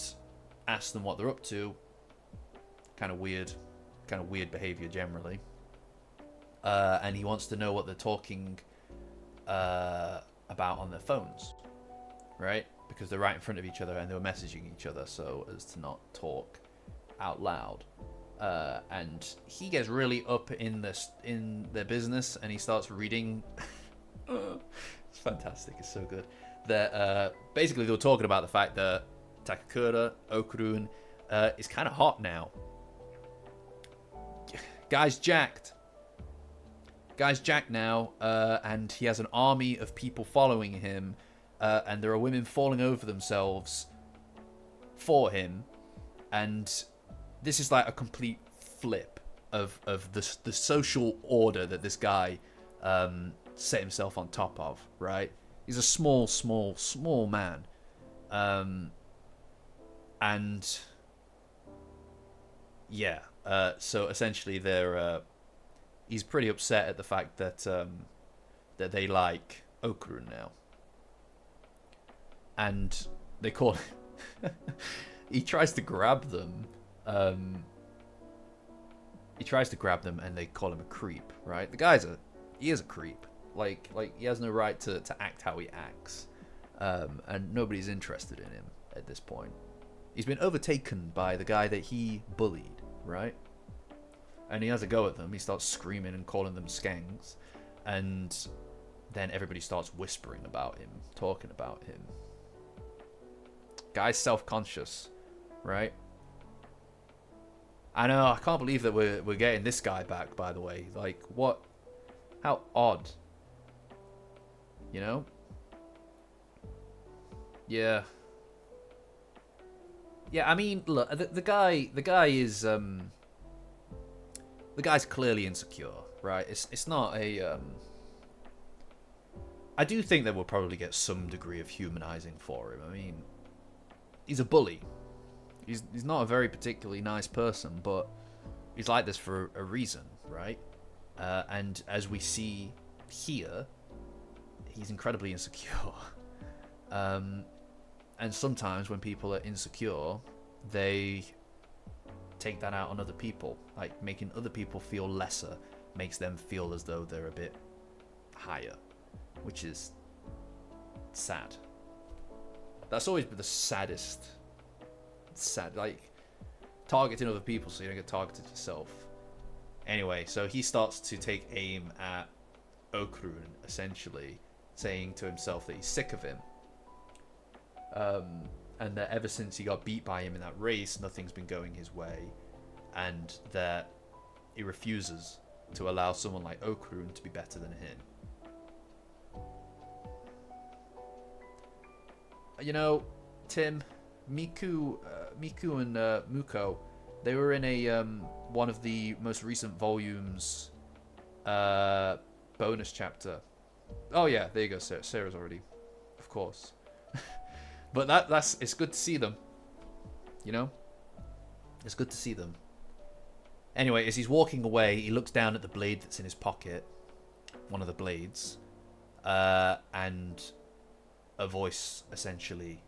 asks them what they're up to. Kind of weird behavior generally. And he wants to know what they're talking about on their phones, right? Because they're right in front of each other and they were messaging each other so as to not talk out loud. And he gets really up in their business and he starts reading. It's fantastic. It's so good. That basically they were talking about the fact that Takakura Okurun is kind of hot now. Guy's jacked now, and he has an army of people following him, and there are women falling over themselves for him, and this is like a complete flip of the social order that this guy set himself on top of, right? He's a small man, and yeah. So essentially, he's pretty upset at the fact that that they like Okurun now, and they call. He tries to grab them. He tries to grab them, and they call him a creep. Right? He is a creep. Like he has no right to act how he acts, and nobody's interested in him at this point. He's been overtaken by the guy that he bullied, right? And he has a go at them. He starts screaming and calling them skanks, and then everybody starts whispering about him, talking about him. Guy's self-conscious, right? I know. I can't believe that we're getting this guy back. By the way, like what? How odd. You know? Yeah. Yeah, I mean, look, the guy is the guy's clearly insecure, right? It's not a I do think that we'll probably get some degree of humanizing for him. I mean, he's a bully. He's not a very particularly nice person, but he's like this for a reason, right? And as we see here, he's incredibly insecure. And sometimes when people are insecure, they take that out on other people. Like, making other people feel lesser makes them feel as though they're a bit higher, which is sad. That's always been the saddest. Sad, like, targeting other people so you don't get targeted yourself. Anyway, so he starts to take aim at Okurun, essentially, saying to himself that he's sick of him. And that ever since he got beat by him in that race, nothing's been going his way. And that he refuses to allow someone like Okurun to be better than him. You know, Tim, Miku and Muko, they were in a one of the most recent volumes bonus chapter. Oh yeah, there you go. Sarah's already, of course. But that's it's good to see them. You know, it's good to see them. Anyway, as he's walking away, he looks down at the blade that's in his pocket, one of the blades, and a voice essentially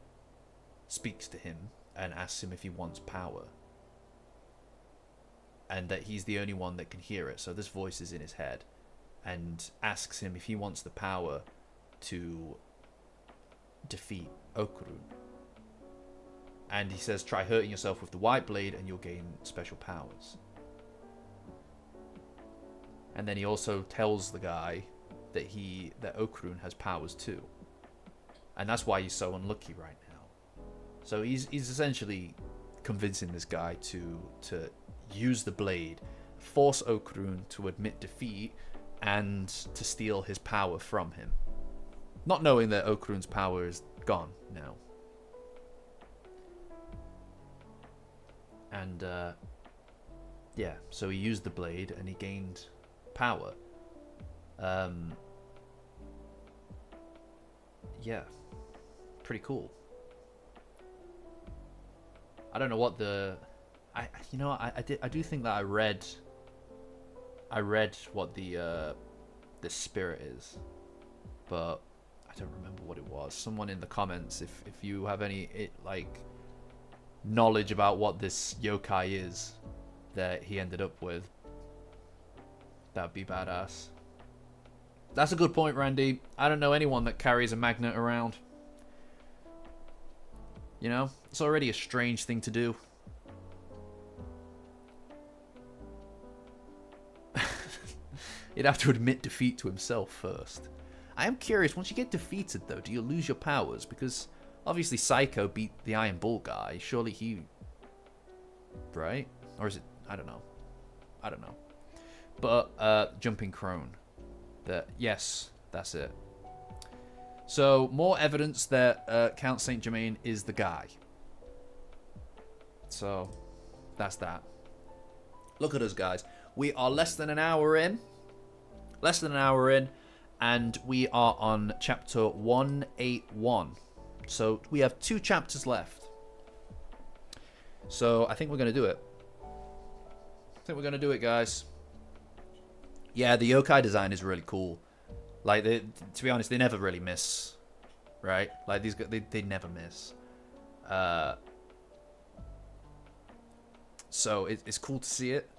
speaks to him and asks him if he wants power, and that he's the only one that can hear it. So this voice is in his head and asks him if he wants the power to defeat Okurun. And he says, try hurting yourself with the white blade and you'll gain special powers. And then he also tells the guy that Okurun has powers too. And that's why he's so unlucky right now. So he's essentially convincing this guy to use the blade, force Okurun to admit defeat, and to steal his power from him. Not knowing that Okurun's power is gone now. And, yeah, so he used the blade and he gained power. Yeah, pretty cool. I don't know what the... I do think that I read what the spirit is, but I don't remember what it was. Someone in the comments, if you have any knowledge about what this yokai is that he ended up with, that'd be badass. That's a good point, Randy. I don't know anyone that carries a magnet around. You know, it's already a strange thing to do. He'd have to admit defeat to himself first. I am curious, once you get defeated though, do you lose your powers? Because obviously Psycho beat the Iron Bull guy. Surely he... Right? Or is it... I don't know. But, Jumping Crone. Yes, that's it. So, more evidence that Count Saint Germain is the guy. So, that's that. Look at us, guys. We are less than an hour in. And we are on chapter 181. So, we have 2 chapters left. So, I think we're going to do it. Guys. Yeah, the yokai design is really cool. Like, to be honest, they never really miss, right? Like, these guys, they never miss. So it's cool to see it.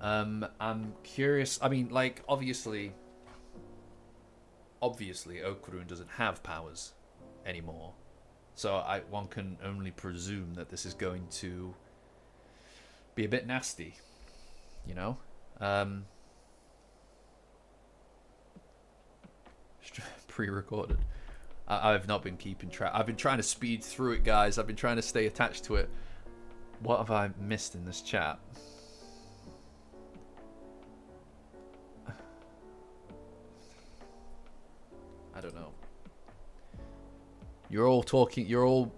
I'm curious. I mean, like, obviously, Okurun doesn't have powers anymore. So one can only presume that this is going to be a bit nasty, you know? Pre-recorded. I've not been keeping track. I've been trying to speed through it, guys. I've been trying to stay attached to it. What have I missed in this chat? I don't know. You're all talking. You're all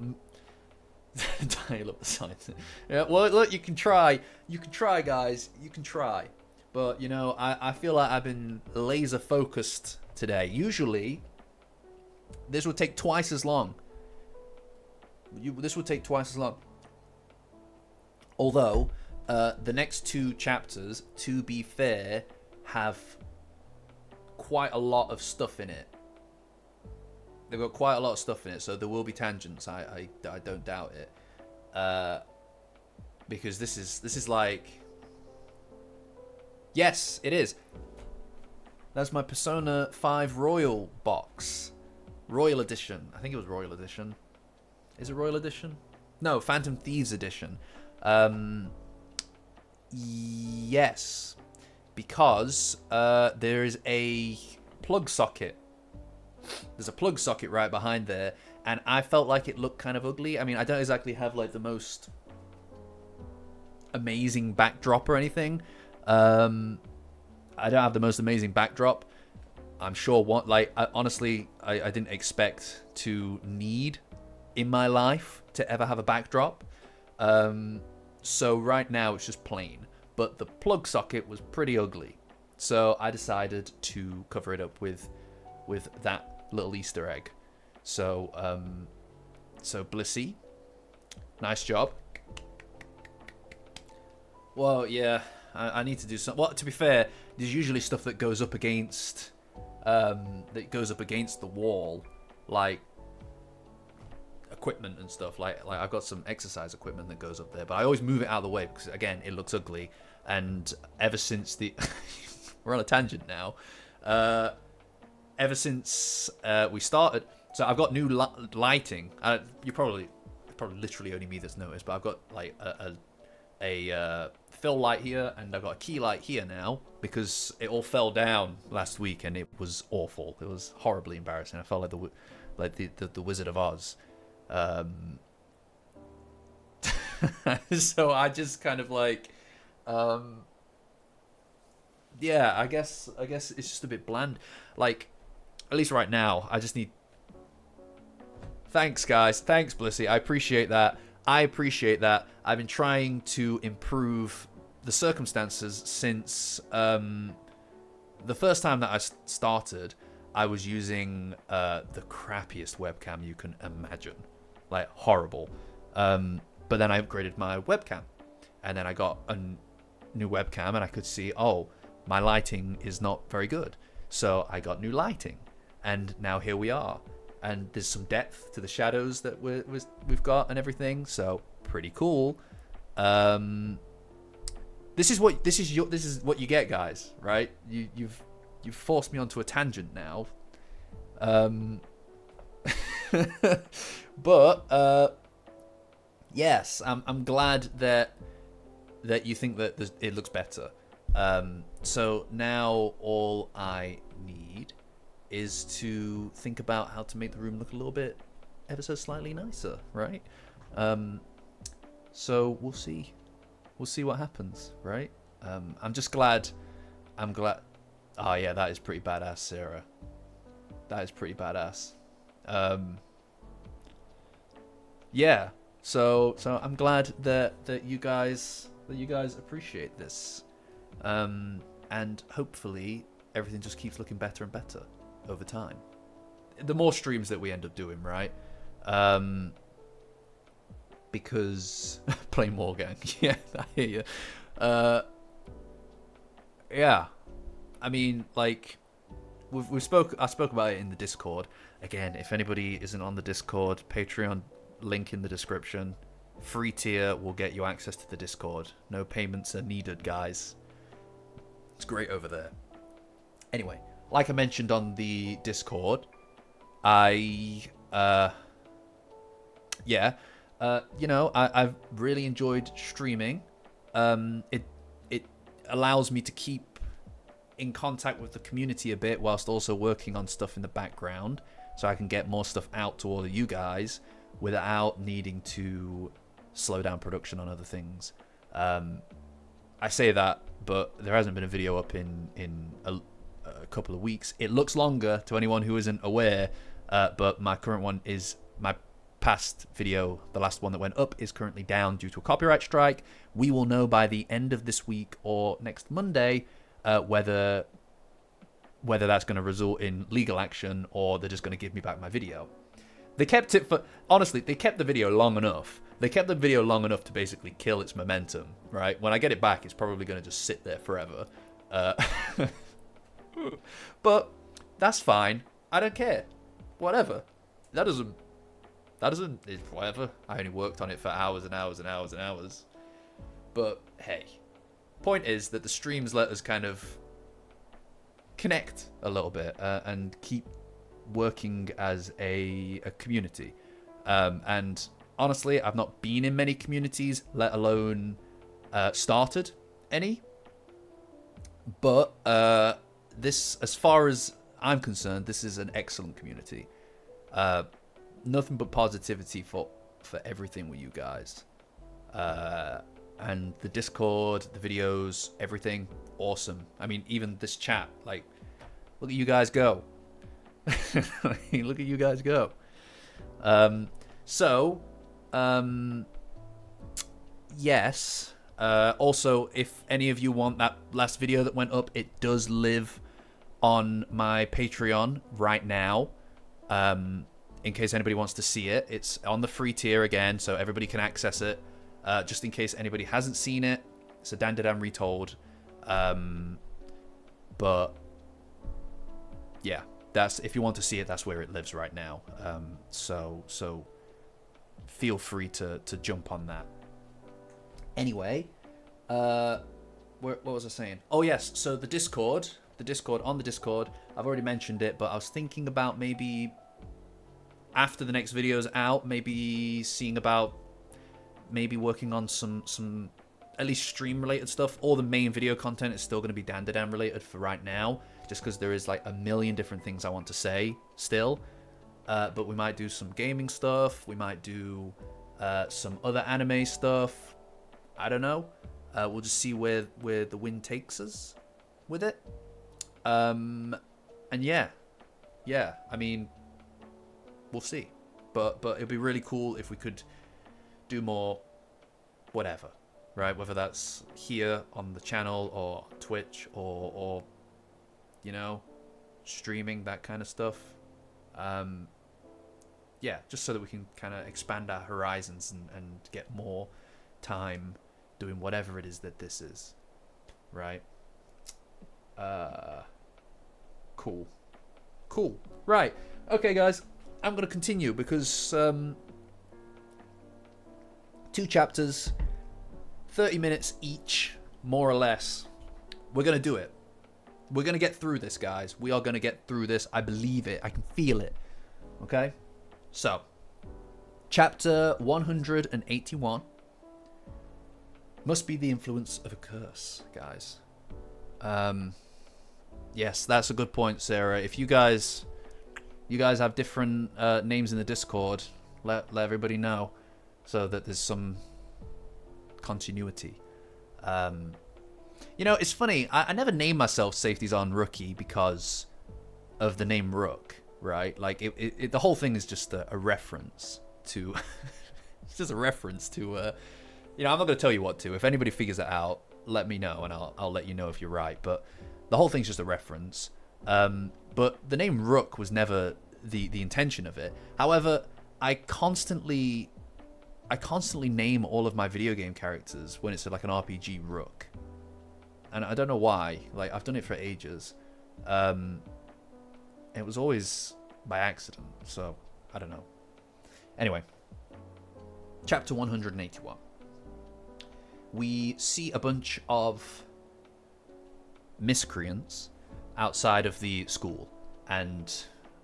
dial up the signs. Yeah. Well, look. You can try. You can try, guys. You can try. But you know, I feel like I've been laser focused today. Usually, this would take twice as long. This would take twice as long. Although, the next 2 chapters, to be fair, have quite a lot of stuff in it. They've got quite a lot of stuff in it, so there will be tangents. I don't doubt it. Because this is like... Yes, it is. That's my Persona 5 Royal box. Royal Edition. I think it was Royal Edition. Is it Royal Edition? No, Phantom Thieves Edition. Yes. Because there is a plug socket. There's a plug socket right behind there. And I felt like it looked kind of ugly. I mean, I don't exactly have like the most amazing backdrop or anything. I don't have the most amazing backdrop. I'm sure honestly, I didn't expect to need in my life to ever have a backdrop. So right now it's just plain, but the plug socket was pretty ugly. So I decided to cover it up with that little Easter egg. So, so Blissey, nice job. Well, yeah, I need to do something. Well, to be fair, there's usually stuff that goes up against the wall, like equipment and stuff. Like I've got some exercise equipment that goes up there, but I always move it out of the way because again, it looks ugly. And ever since the we're on a tangent now. Ever since we started, so I've got new lighting. You probably literally only me that's noticed, but I've got like a fill light here, and I've got a key light here now because it all fell down last week and it was awful. It was horribly embarrassing. I felt like the Wizard of Oz. So I just kind of like Um, yeah, I guess it's just a bit bland. Like, at least right now, I just need. Thanks, guys. Thanks, Blissy. I appreciate that. I've been trying to improve the circumstances since the first time that I started. I was using the crappiest webcam you can imagine, like horrible. But then I upgraded my webcam, and then I got a new webcam, and I could see, oh, my lighting is not very good. So I got new lighting, and now here we are. And there's some depth to the shadows that we've got and everything. So pretty cool. This is what you get, guys. Right? You've forced me onto a tangent now. But yes, I'm glad that you think that it looks better. So now all I need is to think about how to make the room look a little bit ever so slightly nicer, right? So we'll see what happens, right? I'm glad. Oh yeah, that is pretty badass, Sarah. That is pretty badass. Yeah. So I'm glad that you guys appreciate this. And hopefully everything just keeps looking better and better over time. The more streams that we end up doing, right? Because play more, gang. Yeah, I hear you. Yeah, I mean, like I spoke about it in the Discord. Again, if anybody isn't on the Discord, Patreon link in the description. Free tier will get you access to the Discord. No payments are needed, guys. It's great over there. Anyway, like I mentioned on the Discord, I've really enjoyed streaming. It allows me to keep in contact with the community a bit whilst also working on stuff in the background, so I can get more stuff out to all of you guys without needing to slow down production on other things. I say that, but there hasn't been a video up in a couple of weeks. It looks longer to anyone who isn't aware, but my current one is my past video. The last one that went up is currently down due to a copyright strike. We will know by the end of this week or next Monday whether that's going to result in legal action or they're just going to give me back my video. They kept it for, honestly, they kept the video long enough. They kept the video long enough to basically kill its momentum, right? When I get it back, it's probably going to just sit there forever. But that's fine. I don't care. Whatever. That doesn't, it's whatever. I only worked on it for hours and hours and hours and hours. But hey, point is that the streams let us kind of connect a little bit and keep working as a community. And honestly, I've not been in many communities, let alone started any. But this, as far as I'm concerned, this is an excellent community. Nothing but positivity for everything with you guys. And the Discord, the videos, everything, awesome. I mean, even this chat, like, look at you guys go. Look at you guys go. Yes. Also, if any of you want that last video that went up, it does live on my Patreon right now. In case anybody wants to see it, it's on the free tier again, so everybody can access it. Just in case anybody hasn't seen it, it's a Dandadan Retold. But yeah, that's, if you want to see it, that's where it lives right now. So feel free to jump on that. Anyway, what was I saying? Oh yes, so the Discord, on the Discord, I've already mentioned it, but I was thinking about maybe after the next video's out, maybe seeing about maybe working on some at least stream related stuff. All the main video content is still going to be Dandadan related for right now, just because there is like a million different things I want to say still. But we might do some gaming stuff. We might do some other anime stuff. I don't know. We'll just see where the wind takes us with it. And yeah, I mean, we'll see. But it'd be really cool if we could do more, whatever, right? Whether that's here on the channel or Twitch or you know, streaming, that kind of stuff. Yeah, just so that we can kind of expand our horizons and get more time doing whatever it is that this is, right? Cool. Right. Okay, guys, I'm gonna continue because 2 chapters, 30 minutes each, more or less. We're gonna do it. We're gonna get through this, guys. We are gonna get through this. I believe it. I can feel it. Okay? So, chapter 181 must be the influence of a curse, guys. Yes, that's a good point, Sarah. If you guys have different names in the Discord, let everybody know so that there's some continuity. You know, it's funny. I never named myself Safety's on Rookie because of the name Rook, right? Like, the whole thing is just a reference to... it's just a reference to... you know, I'm not going to tell you what to. If anybody figures it out, let me know, and I'll let you know if you're right. But the whole thing's just a reference. But the name Rook was never the intention of it. However, I constantly name all of my video game characters when it's like an RPG Rook. And I don't know why. Like, I've done it for ages. It was always by accident, so I don't know. Anyway, chapter 181. We see a bunch of miscreants outside of the school, and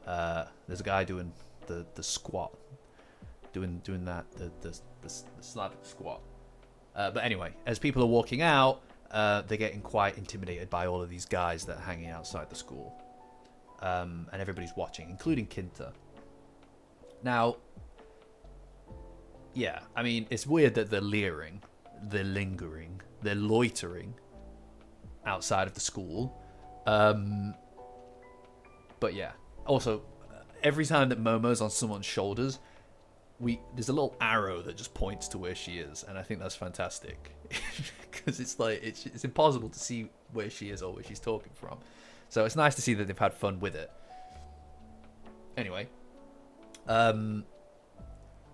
there's a guy doing the squat, doing that the Slavic squat. But anyway, as people are walking out, they're getting quite intimidated by all of these guys that are hanging outside the school, and everybody's watching, including Kinta. Now, yeah, I mean, it's weird that they're leering, they're lingering, they're loitering outside of the school. But yeah, also, every time that Momo's on someone's shoulders, there's a little arrow that just points to where she is, and I think that's fantastic. Because it's like, it's impossible to see where she is or where she's talking from. So it's nice to see that they've had fun with it. Anyway,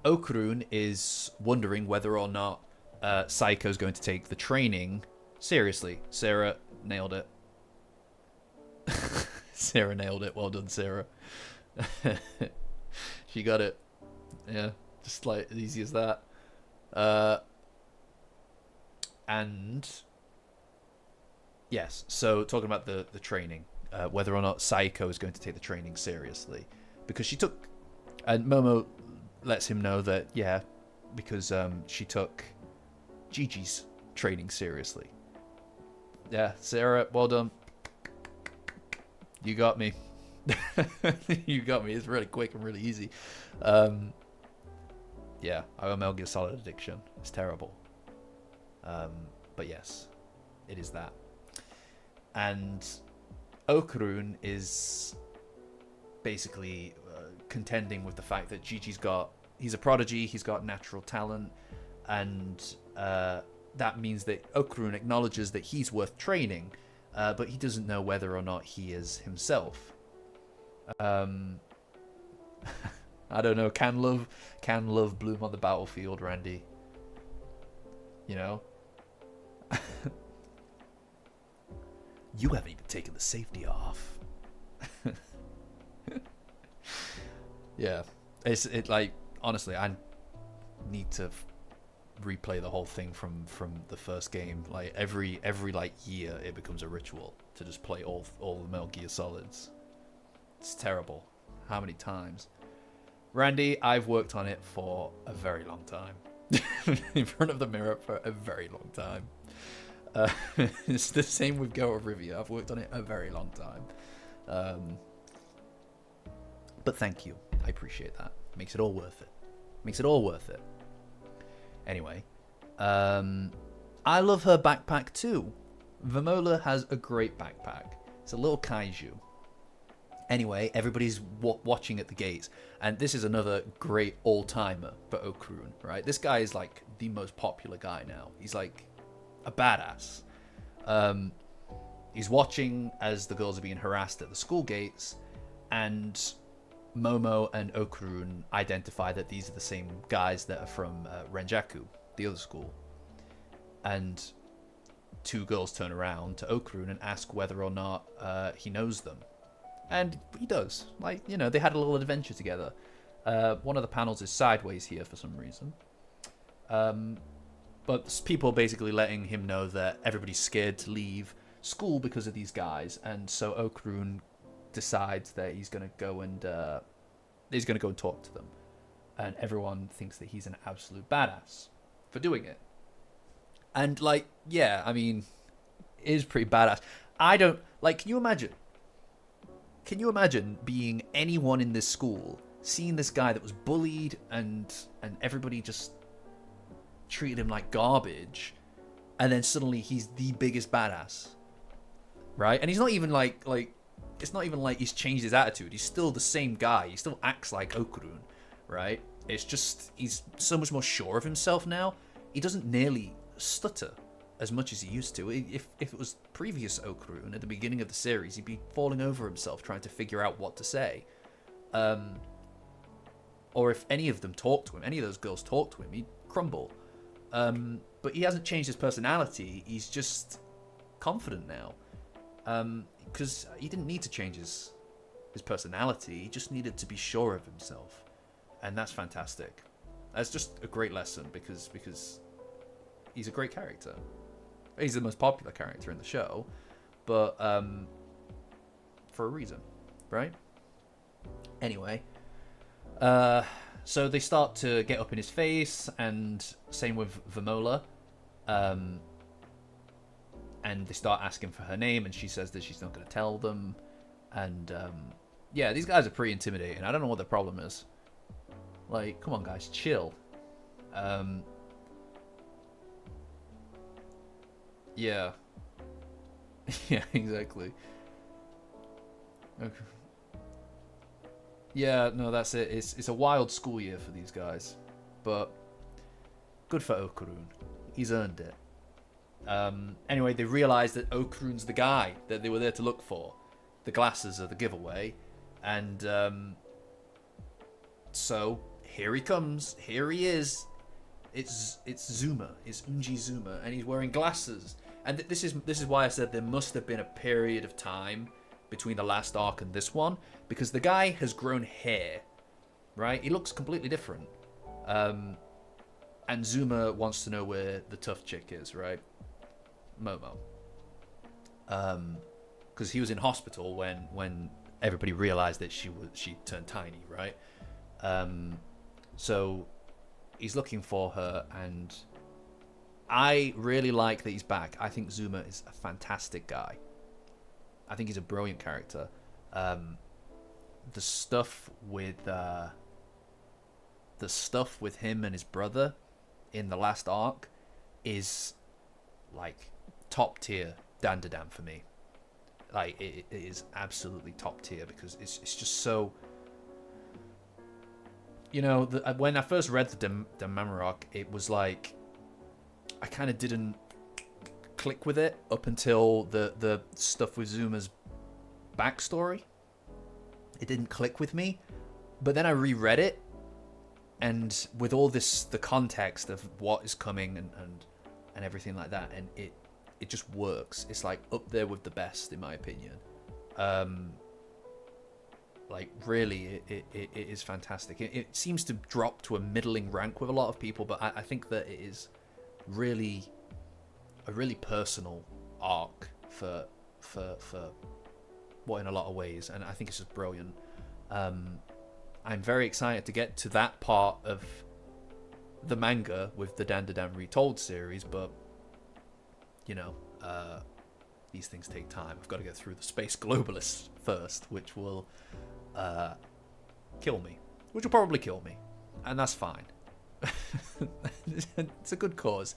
Okurun is wondering whether or not Saiko's going to take the training seriously. Sarah nailed it. Sarah nailed it. Well done, Sarah. She got it. Yeah, just like as easy as that. And yes, so talking about the training, whether or not Saiko is going to take the training seriously, because she took, and Momo lets him know that, yeah, because she took Gigi's training seriously. Yeah, Sarah, well done. You got me. You got me. It's really quick and really easy. Yeah, I have Metal Gear Solid addiction. It's terrible. But yes, it is that. And Okurun is basically contending with the fact that he's a prodigy, he's got natural talent, and that means that Okurun acknowledges that he's worth training, but he doesn't know whether or not he is himself. I don't know, can love bloom on the battlefield, Randy? You know? You haven't even taken the safety off. Yeah, it's like, honestly, I need to replay the whole thing from the first game. Like every like year, it becomes a ritual to just play all the Metal Gear Solids. It's terrible. How many times? Randy, I've worked on it for a very long time. In front of the mirror for a very long time. It's the same with Go of Rivia. I've worked on it a very long time. But thank you. I appreciate that. Makes it all worth it. Makes it all worth it. Anyway, I'm I love her backpack too. Vamola has a great backpack. It's a little kaiju. Anyway, everybody's watching at the gates, and this is another great all-timer for Okurun, right? This guy is like the most popular guy now. He's like a badass. He's watching as the girls are being harassed at the school gates, and Momo and Okurun identify that these are the same guys that are from Renjaku, the other school. And two girls turn around to Okurun and ask whether or not he knows them. And he does. Like, you know, they had a little adventure together. One of the panels is sideways here for some reason. But people basically letting him know that everybody's scared to leave school because of these guys. And so Okurun decides that he's going to go and talk to them. And everyone thinks that he's an absolute badass for doing it. And, like, yeah, I mean, it is pretty badass. I don't... Like, can you imagine? Can you imagine being anyone in this school, seeing this guy that was bullied and everybody just treated him like garbage, and then suddenly he's the biggest badass, right? And he's not even like it's not even like he's changed his attitude. He's still the same guy. He still acts like Okurun, right? It's just he's so much more sure of himself now. He doesn't nearly stutter as much as he used to. If it was previous Okurun at the beginning of the series, he'd be falling over himself trying to figure out what to say. Or if any of them talked to him, any of those girls talked to him, he'd crumble. But he hasn't changed his personality. He's just confident now. Because he didn't need to change his personality. He just needed to be sure of himself. And that's fantastic. That's just a great lesson because he's a great character. He's the most popular character in the show, but for a reason, right? Anyway, so they start to get up in his face, and same with Vamola. And they start asking for her name, and she says that she's not going to tell them. And yeah, these guys are pretty intimidating. I don't know what the problem is. Like, come on, guys, chill. Yeah. Yeah, exactly. Okay. Yeah, no, that's it. It's a wild school year for these guys. But good for Okurun. He's earned it. Anyway, they realize that Okurun's the guy that they were there to look for. The glasses are the giveaway. And so here he comes. Here he is. It's Zuma. It's Unji Zuma, and he's wearing glasses. And this is why I said there must have been a period of time between the last arc and this one, because the guy has grown hair, right? He looks completely different. And Zuma wants to know where the tough chick is, right? Momo. Because he was in hospital when everybody realized that she turned tiny, right? So he's looking for her, and I really like that he's back. I think Zuma is a fantastic guy. I think he's a brilliant character. The stuff with him and his brother in the last arc is like top tier Dandadan for me. Like it is absolutely top tier because it's just so. You know, when I first read the Dandadan arc, it was like I kind of didn't click with it up until the stuff with Zuma's backstory. It didn't click with me, but then I reread it, and with all the context of what is coming and everything like that, and it just works. It's like up there with the best in my opinion. Like really, it is fantastic. It seems to drop to a middling rank with a lot of people, but I think that it is really a really personal arc for in a lot of ways, and I think it's just brilliant. I'm very excited to get to that part of the manga with the Dandadan Retold series, but you know, these things take time. I've got to get through the Space Globalists first, which will kill me, which will probably kill me, and that's fine. It's a good cause,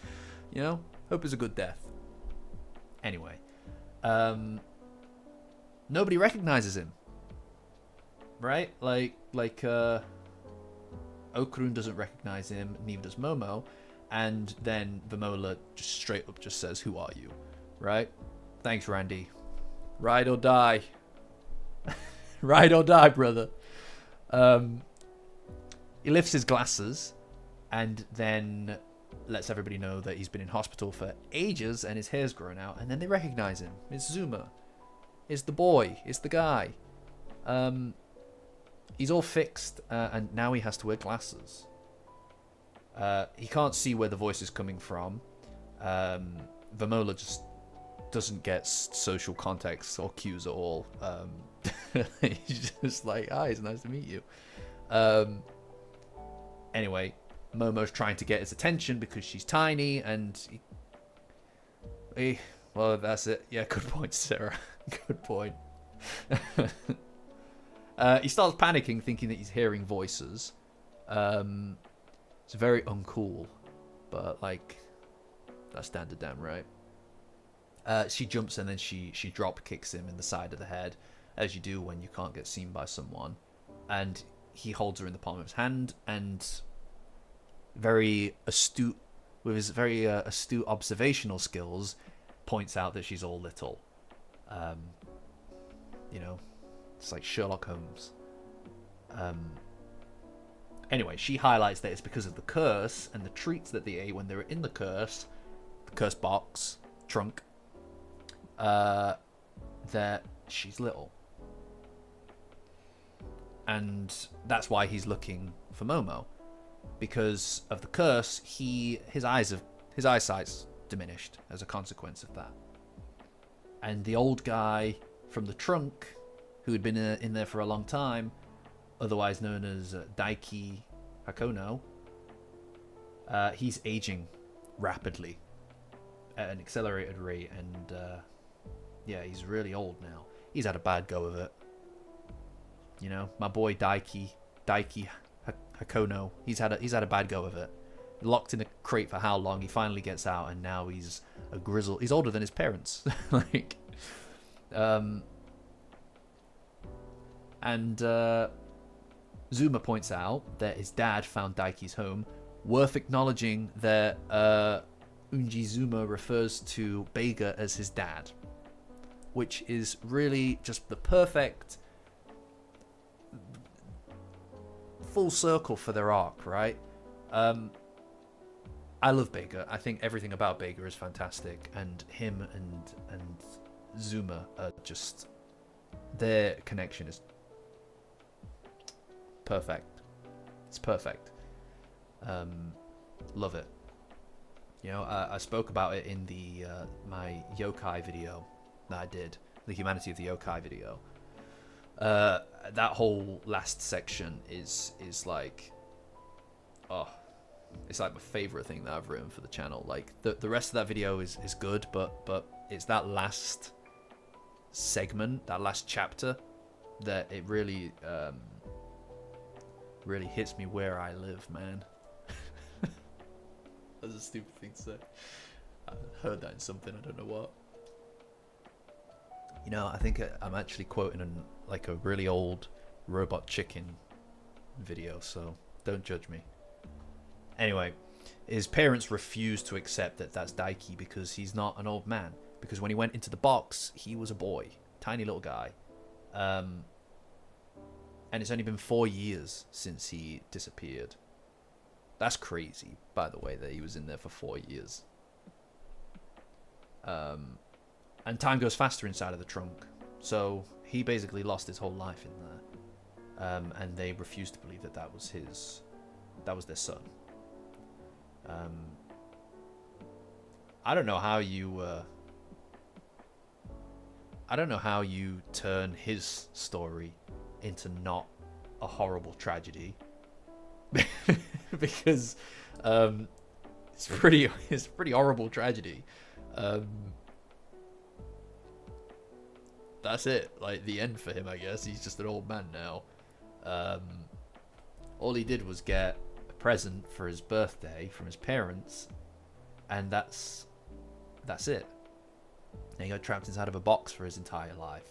you know. Hope it's a good death. Anyway, nobody recognizes him, right? Like Okarun doesn't recognize him, neither does Momo, and then Vamola just straight up just says, "Who are you?" Right? Thanks, Randy. Ride or die. Ride or die, brother. He lifts his glasses and then lets everybody know that he's been in hospital for ages and his hair's grown out, and then they recognize him. It's Zuma. It's the boy. It's the guy. He's all fixed, and now he has to wear glasses. He can't see where the voice is coming from. Vamola just doesn't get social context or cues at all. He's just like, "Hi, it's nice to meet you." Anyway, Momo's trying to get his attention because she's tiny, and well, that's it. Yeah, good point, Sarah. Good point. He starts panicking, thinking that he's hearing voices. It's very uncool, but like, that's Dandadan, right? She jumps and then she drop kicks him in the side of the head, as you do when you can't get seen by someone. And he holds her in the palm of his hand, and very astute, with his very astute observational skills, points out that she's all little. You know, it's like Sherlock Holmes. Anyway, she highlights that it's because of the curse and the treats that they ate when they were in the curse box, trunk, that she's little. And that's why he's looking for Momo. Because of the curse, his eyesight's diminished as a consequence of that. And the old guy from the trunk, who had been in there for a long time, otherwise known as Daiki Hakono, he's aging rapidly at an accelerated rate, and yeah, he's really old now. He's had a bad go of it. You know, my boy Daiki Hakono, he's had a bad go of it. Locked in a crate for how long? He finally gets out, and now he's a grizzle. He's older than his parents. Like, Zuma points out that his dad found Daiki's home. Worth acknowledging that Unji Zuma refers to Beiga as his dad, which is really just the perfect full circle for their arc, right? I love Beiga. I think everything about Beiga is fantastic, and him and Zuma are just, their connection is perfect. It's perfect. Love it. You know, I spoke about it in the my yokai video that I did, the Humanity of the Yokai video. That whole last section is like, oh, it's like my favorite thing that I've written for the channel. Like, the rest of that video is good, but it's that last segment, that last chapter, that it really really hits me where I live, man. That's a stupid thing to say. I heard that in something, I don't know what. You know, I think I'm actually quoting like a really old Robot Chicken video, so don't judge me. Anyway, his parents refuse to accept that that's Daiki because he's not an old man. Because when he went into the box, he was a boy, tiny little guy. And it's only been 4 years since he disappeared. That's crazy, by the way, that he was in there for 4 years. And time goes faster inside of the trunk. So he basically lost his whole life in there. And they refused to believe that that was their son. I don't know how you turn his story into not a horrible tragedy. Because it's pretty horrible tragedy. That's it, like the end for him, I guess. He's just an old man now. All he did was get a present for his birthday from his parents, and that's that's it. And he got trapped inside of a box for his entire life.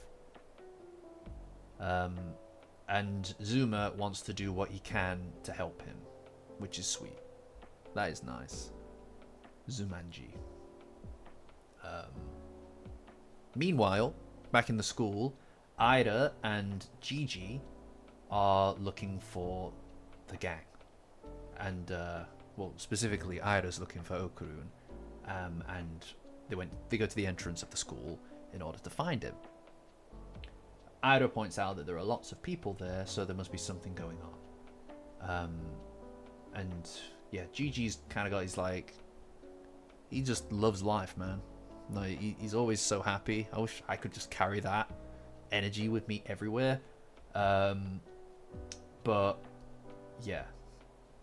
And Zuma wants to do what he can to help him, which is sweet. That is nice. Zumanji. Meanwhile, back in the school, Ida and Gigi are looking for the gang. And, well, specifically, Ida's looking for Okurun. And they go to the entrance of the school in order to find him. Ida points out that there are lots of people there, so there must be something going on. And yeah, Gigi's kind of got his like, he just loves life, man. Like, he's always so happy. I wish I could just carry that energy with me everywhere. But yeah,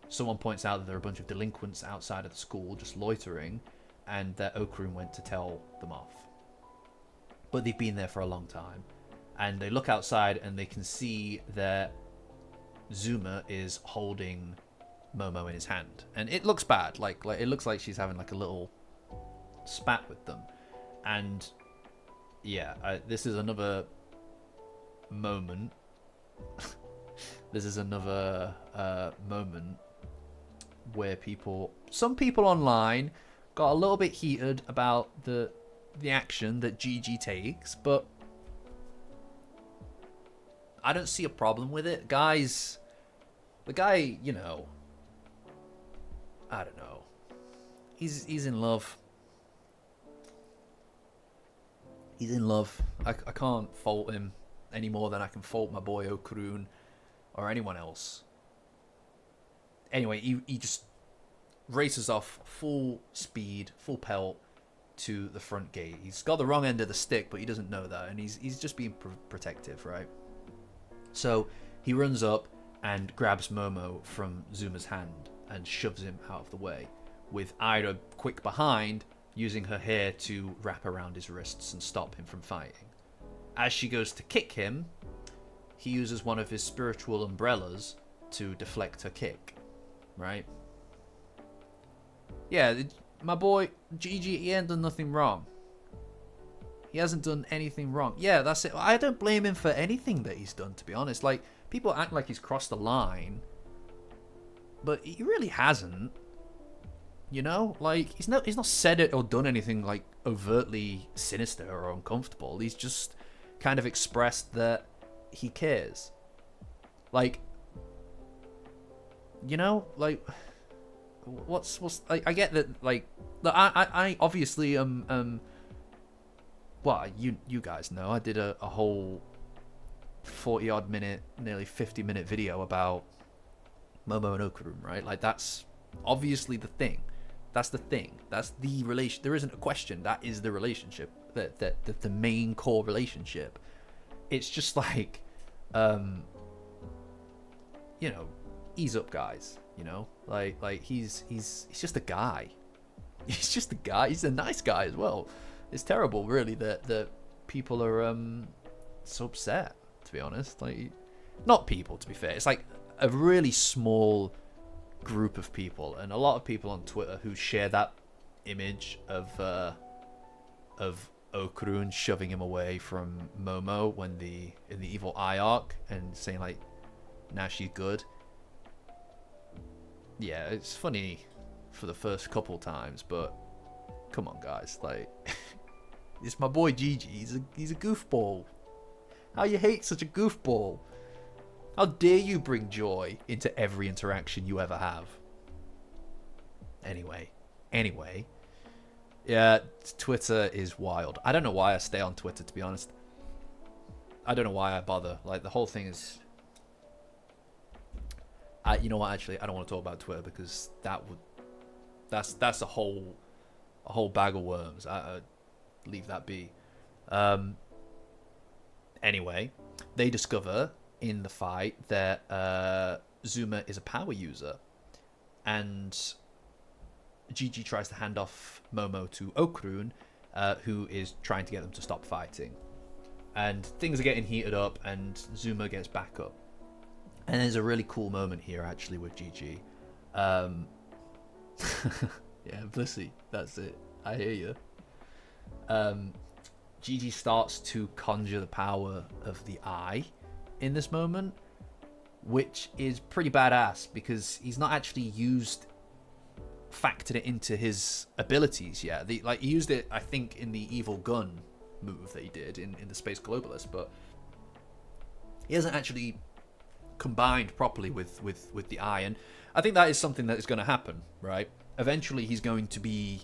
someone points out that there are a bunch of delinquents outside of the school just loitering, and that Okurun went to tell them off. But they've been there for a long time. And they look outside and they can see that Zuma is holding Momo in his hand. And it looks bad. Like it looks like she's having like a little spat with them. And yeah, this is another moment. This is another moment where some people online got a little bit heated about the action that Gigi takes, but I don't see a problem with it. Guys, the guy, you know, I don't know. He's in love. He's in love. I can't fault him any more than I can fault my boy Okurun or anyone else. Anyway, he just races off full speed, full pelt to the front gate. He's got the wrong end of the stick, but he doesn't know that, and he's just being protective, right? So he runs up and grabs Momo from Zuma's hand and shoves him out of the way, with Ida quick behind, using her hair to wrap around his wrists and stop him from fighting. As she goes to kick him, he uses one of his spiritual umbrellas to deflect her kick, right? Yeah, my boy Gigi, he ain't done nothing wrong. He hasn't done anything wrong. Yeah, that's it. I don't blame him for anything that he's done, to be honest. Like, people act like he's crossed the line, but he really hasn't. You know, like, he's not said it or done anything like overtly sinister or uncomfortable. He's just kind of expressed that he cares. Like, you know, like, what's I get that, like, I obviously well, you guys know I did a whole 40 odd minute, nearly 50-minute video about Momo and Okurun, right? Like, that's obviously the thing. That's the thing. That's the relation. There isn't a question. That is the relationship. That the main core relationship. It's just like, you know, ease up, guys. You know, like he's just a guy. He's just a guy. He's a nice guy as well. It's terrible, really, that people are so upset. To be honest, like, not people. To be fair, it's like a really small group of people, and a lot of people on Twitter who share that image of Okurun shoving him away from Momo in the Evil Eye arc and saying like, now she's good. Yeah, it's funny for the first couple times, but come on, guys, like, it's my boy Gigi. He's a goofball. How you hate such a goofball? How dare you bring joy into every interaction you ever have? Anyway, yeah, Twitter is wild. I don't know why I stay on Twitter, to be honest. I don't know why I bother. Like, the whole thing is, you know what? Actually, I don't want to talk about Twitter because that's a whole bag of worms. I leave that be. Anyway, they discover in the fight that Zuma is a power user, and Gigi tries to hand off Momo to Okurun, who is trying to get them to stop fighting. And things are getting heated up, and Zuma gets back up. And there's a really cool moment here, actually, with Gigi. Yeah, Blissy, that's it. I hear you. Gigi starts to conjure the power of the eye in this moment, which is pretty badass because he's not actually factored it into his abilities yet. He used it, I think, in the evil gun move that he did in the Space Globalist, but he hasn't actually combined properly with the eye, and I think that is something that is going to happen, right? Eventually he's going to be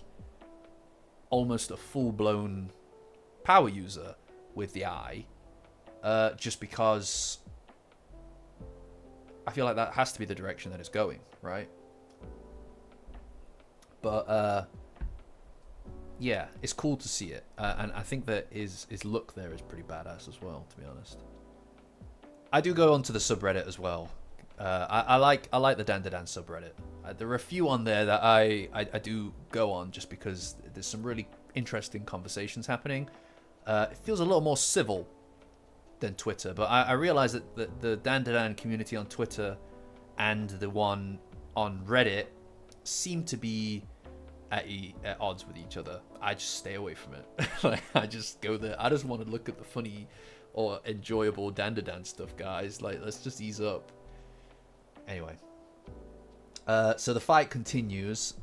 almost a full-blown power user with the eye, just because I feel like that has to be the direction that it's going, right? But yeah, it's cool to see it, and I think that his look there is pretty badass as well, to be honest. I do go onto the subreddit as well. I like the Dandadan subreddit. There are a few on there that I do go on just because there's some really interesting conversations happening. It feels a little more civil than Twitter, but I realize that the Dandadan community on Twitter and the one on Reddit seem to be at odds with each other. I just stay away from it. Like, I just go there. I just want to look at the funny or enjoyable Dandadan stuff, guys. Like, let's just ease up. Anyway, so the fight continues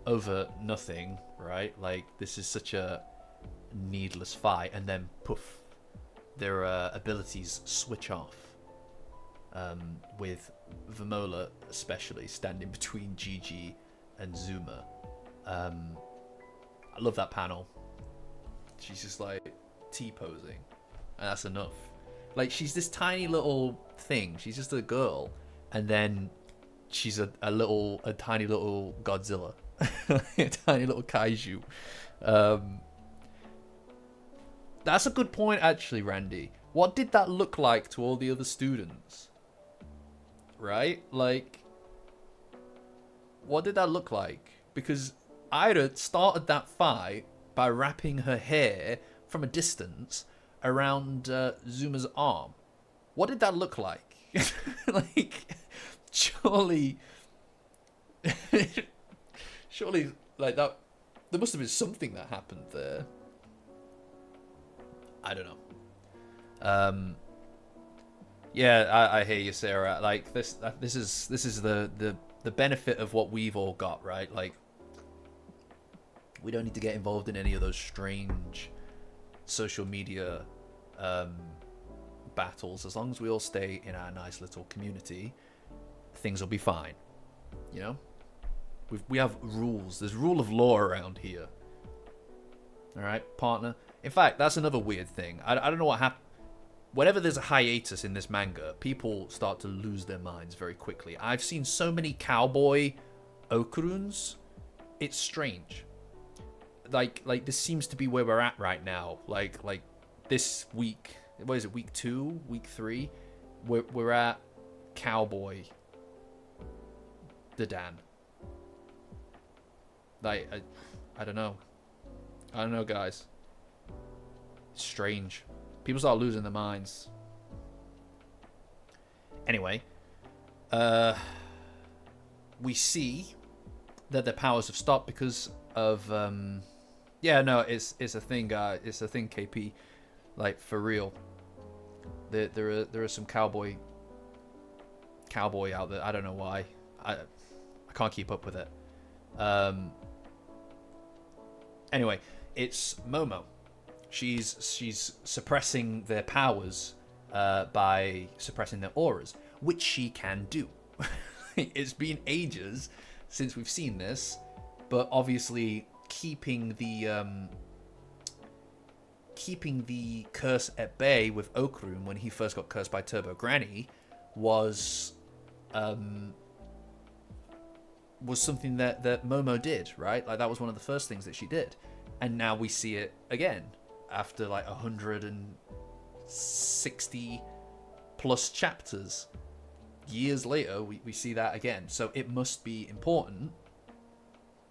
over nothing, right? Like, this is such a needless fight, and then poof, their abilities switch off, with Vamola especially standing between Gigi and Zuma. I love that panel. She's just like T-posing, and that's enough. Like, she's this tiny little thing. She's just a girl, and then she's a tiny little Godzilla, a tiny little kaiju. That's a good point, actually, Randy. What did that look like to all the other students? Right? Like, what did that look like? Because Ida started that fight by wrapping her hair from a distance around Zuma's arm. What did that look like? Like, surely, like that. There must have been something that happened there. I don't know. Yeah, I hear you, Sarah. Like, this is the benefit of what we've all got, right? Like, we don't need to get involved in any of those strange social media battles. As long as we all stay in our nice little community, things will be fine. You know, we have rules. There's rule of law around here. All right, partner. In fact, that's another weird thing. I don't know what happened. Whenever there's a hiatus in this manga, people start to lose their minds very quickly. I've seen so many cowboy okuruns. It's strange. Like this seems to be where we're at right now. Like this week, what is it? Week 2, week 3. We're at cowboy Dadan. Like, I don't know. I don't know, guys. It's strange. People start losing their minds. Anyway, we see that their powers have stopped because of yeah, no, it's a thing, guys. It's a thing, KP. Like, for real. There are some cowboy out there. I don't know why. I can't keep up with it. Anyway, it's Momo. She's suppressing their powers by suppressing their auras, which she can do. It's been ages since we've seen this, but obviously keeping the curse at bay with Okurun when he first got cursed by Turbo Granny was something that Momo did, right? Like, that was one of the first things that she did, and now we see it again after like 160 plus chapters. Years later, we see that again. So it must be important,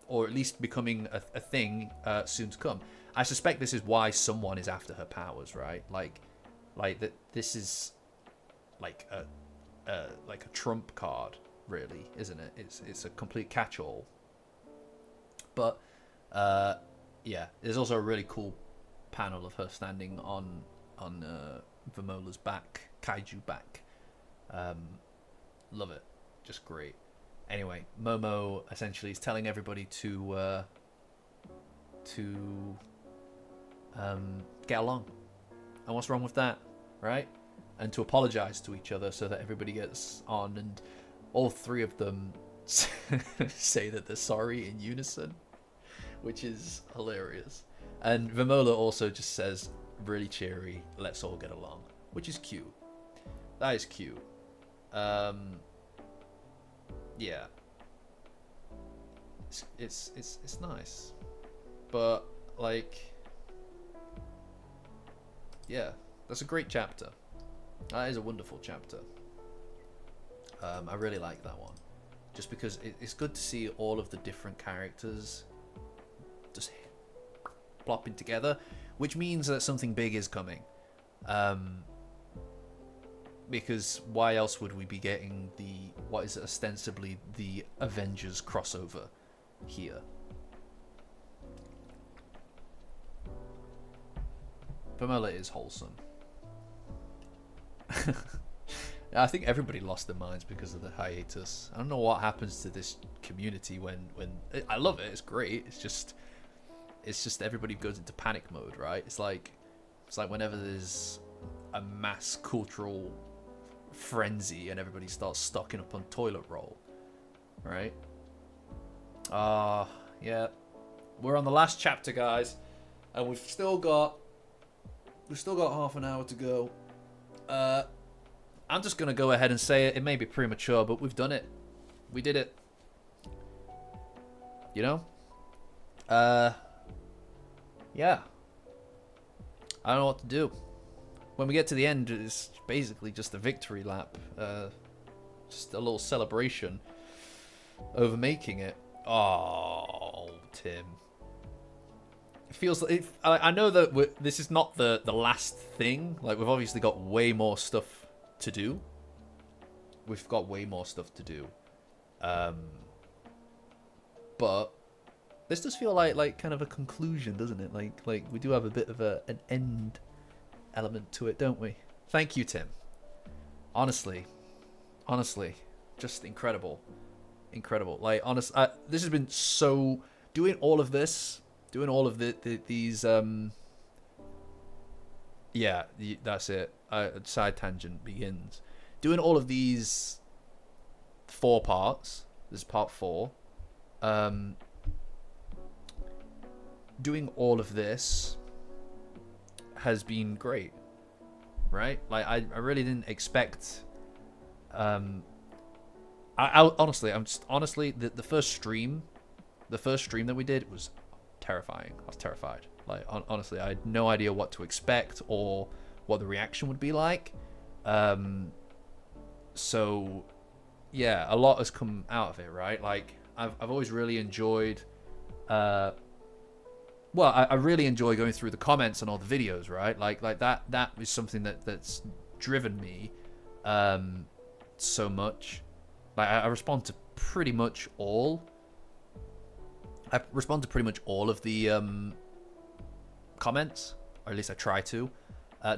or at least becoming a thing soon to come. I suspect this is why someone is after her powers, right? Like that. This is like a trump card, really, isn't it? It's a complete catch-all. But yeah, there's also a really cool panel of her standing on Vimola's back, kaiju back. Love it, just great. Anyway, Momo essentially is telling everybody to get along. And what's wrong with that, right? And to apologize to each other so that everybody gets on. And all three of them say that they're sorry in unison, which is hilarious. And Vimola also just says, really cheery, let's all get along, which is cute. That is cute. Yeah. It's nice. But, like, yeah, that's a great chapter. That is a wonderful chapter. I really like that one. Just because it's good to see all of the different characters just plopping together, which means that something big is coming. Because why else would we be getting what is ostensibly the Avengers crossover here? Pamela is wholesome. I think everybody lost their minds because of the hiatus. I don't know what happens to this community when I love it. It's great. It's just everybody goes into panic mode, right? It's like whenever there's a mass cultural frenzy and everybody starts stocking up on toilet roll, right? Yeah. We're on the last chapter, guys, and we've still got half an hour to go. I'm just gonna go ahead and say it. It may be premature, but we've done it. We did it. You know? Yeah. I don't know what to do. When we get to the end, it's basically just a victory lap. Just a little celebration over making it. Oh, Tim. It feels like... I know that this is not the last thing. Like, we've obviously got way more stuff to do. We've got way more stuff to do. But this does feel like kind of a conclusion, doesn't it? Like we do have a bit of an end element to it, don't we? Thank you, Tim. Honestly, just incredible. Like, this has been so... Doing all of these... Yeah, that's it. Side tangent begins. Doing all of these 4 parts. This is part 4. Doing all of this has been great, right? Like, I really didn't expect. Honestly, the first stream that we did was terrifying. I was terrified. Like, honestly, I had no idea what to expect or what the reaction would be like. So, yeah, a lot has come out of it, right? Like, I've always really enjoyed... I really enjoy going through the comments on all the videos, right? Like that is something that's driven me so much. Like, I respond to pretty much all... I respond to pretty much all of the comments, or at least I try to.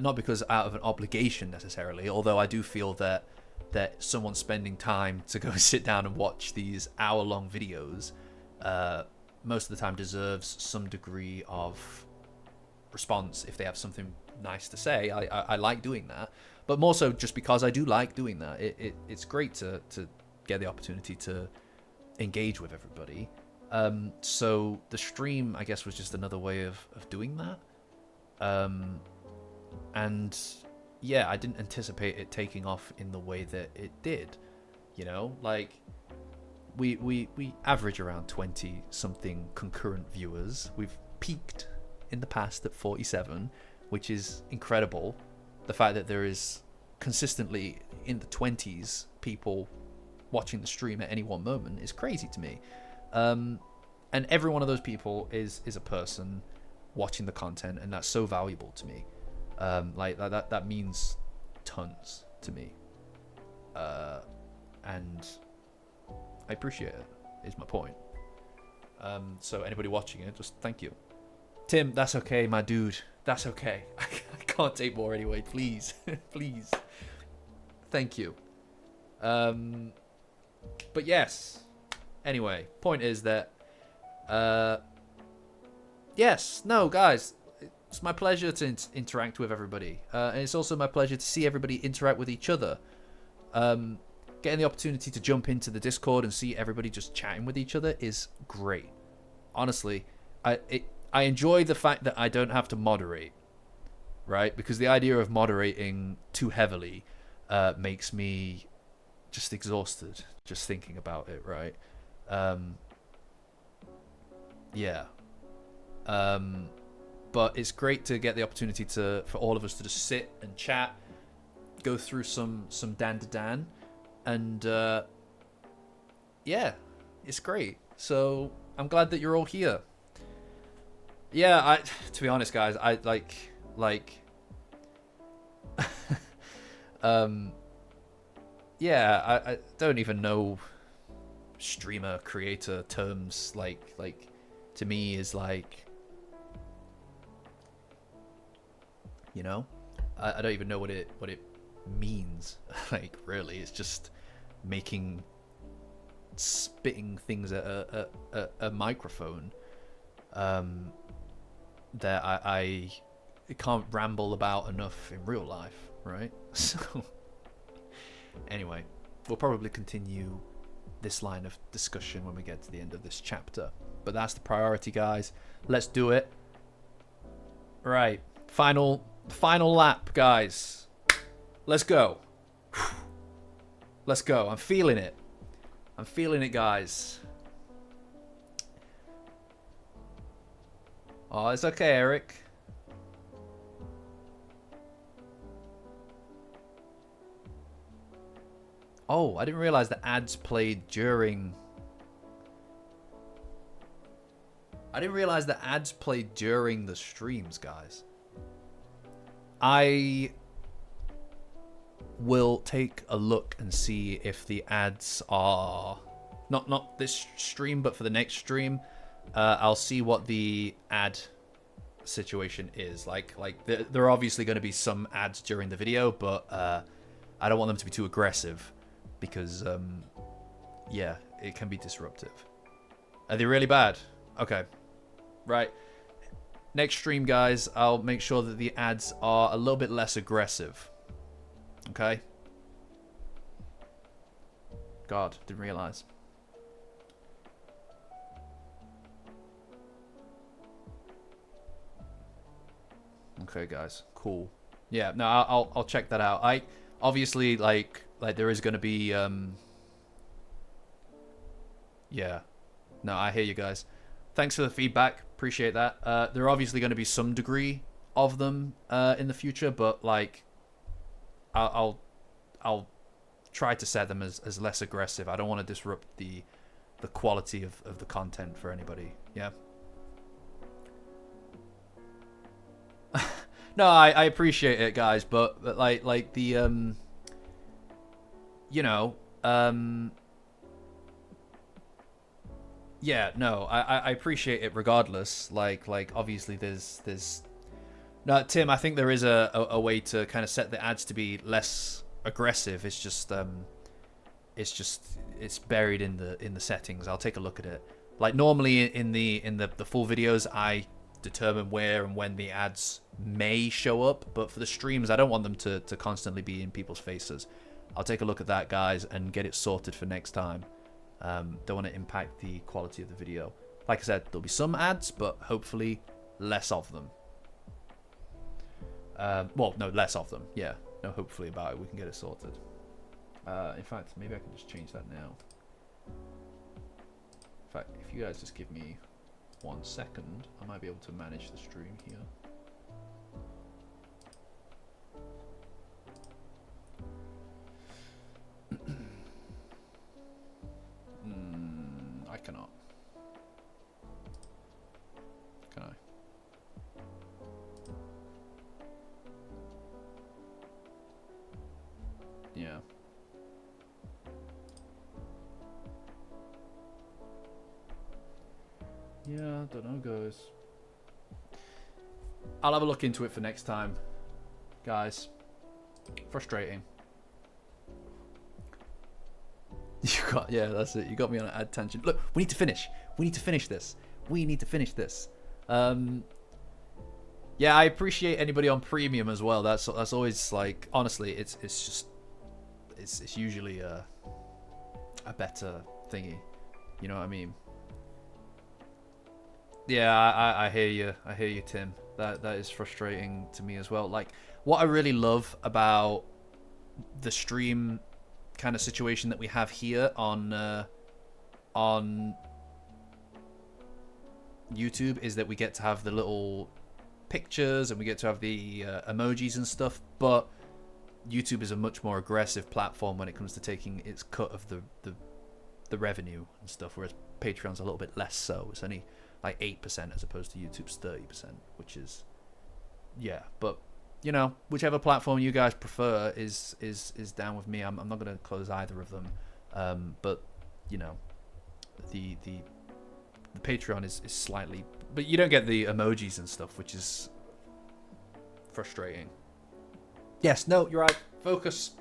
Not because out of an obligation necessarily, although I do feel that someone spending time to go sit down and watch these hour-long videos most of the time deserves some degree of response if they have something nice to say. I like doing that, but more so just because I do like doing that. It's great to get the opportunity to engage with everybody. So the stream, I guess, was just another way of doing that. And yeah, I didn't anticipate it taking off in the way that it did. You know, like, we average around 20 something concurrent viewers. We've peaked in the past at 47, which is incredible. The fact that there is consistently in the 20s people watching the stream at any one moment is crazy to me. And every one of those people is a person watching the content, and that's so valuable to me. Like, that means tons to me. And I appreciate it, is my point. So anybody watching it, just thank you. Tim, that's okay, my dude. That's okay. I can't take more anyway. Please. Please. Thank you. But yes. Anyway, point is that... yes. No, guys. It's my pleasure to interact with everybody. And it's also my pleasure to see everybody interact with each other. Getting the opportunity to jump into the Discord and see everybody just chatting with each other is great. Honestly, I enjoy the fact that I don't have to moderate, right? Because the idea of moderating too heavily makes me just exhausted just thinking about it, right? Yeah. But it's great to get the opportunity for all of us to just sit and chat, go through some Dandadan, and yeah, it's great. So I'm glad that you're all here. Yeah, to be honest, guys, I like yeah, I don't even know streamer creator terms. Like to me is like, you know, I don't even know what it means. Like, really, it's just spitting things at a microphone that I can't ramble about enough in real life, right? So anyway, we'll probably continue this line of discussion when we get to the end of this chapter, but that's the priority, guys. Let's do it. Right, final lap, guys. Let's go. Let's go. I'm feeling it. I'm feeling it, guys. Oh, it's okay, Eric. Oh, I didn't realize the ads played during... I didn't realize the ads played during the streams, guys. I will take a look and see if the ads are... Not this stream, but for the next stream. I'll see what the ad situation is. Like there are obviously going to be some ads during the video, but I don't want them to be too aggressive because, yeah, it can be disruptive. Are they really bad? Okay. Right. Next stream, guys, I'll make sure that the ads are a little bit less aggressive. Okay? God, didn't realize. Okay, guys, cool. Yeah, no, I'll check that out. I obviously like there is gonna be yeah. No, I hear you guys. Thanks for the feedback. Appreciate that. There are obviously going to be some degree of them in the future, but like I'll try to set them as less aggressive. I don't want to disrupt the quality of the content for anybody. Yeah. No, I appreciate it, guys, but like the you know, yeah, no, I appreciate it regardless. Like obviously there's no, Tim, I think there is a way to kind of set the ads to be less aggressive. It's just it's buried in the settings. I'll take a look at it. Like normally in the full videos, I determine where and when the ads may show up, but for the streams, I don't want them to constantly be in people's faces. I'll take a look at that, guys, and get it sorted for next time. Don't want to impact the quality of the video. Like I said, there'll be some ads, but hopefully less of them. Well, no, less of them. Yeah, no, hopefully about it. We can get it sorted. In fact, maybe I can just change that now. In fact, if you guys just give me 1 second, I might be able to manage the stream here. I cannot. Can I? Yeah. Yeah, I don't know, guys. I'll have a look into it for next time, guys. Frustrating. Yeah, that's it. You got me on an ad tangent. Look, we need to finish. We need to finish this. Yeah, I appreciate anybody on premium as well. That's always like, honestly, it's usually a better thingy. You know what I mean? Yeah, I hear you. I hear you, Tim. That is frustrating to me as well. Like, what I really love about the stream kind of situation that we have here on YouTube is that we get to have the little pictures and we get to have the emojis and stuff, but YouTube is a much more aggressive platform when it comes to taking its cut of the revenue and stuff, whereas Patreon's a little bit less so. It's only like 8% as opposed to YouTube's 30%, which is, yeah. But you know, whichever platform you guys prefer is down with me. I'm not going to close either of them, but you know, the Patreon is slightly, but you don't get the emojis and stuff, which is frustrating. Yes, no, you're right. Focus.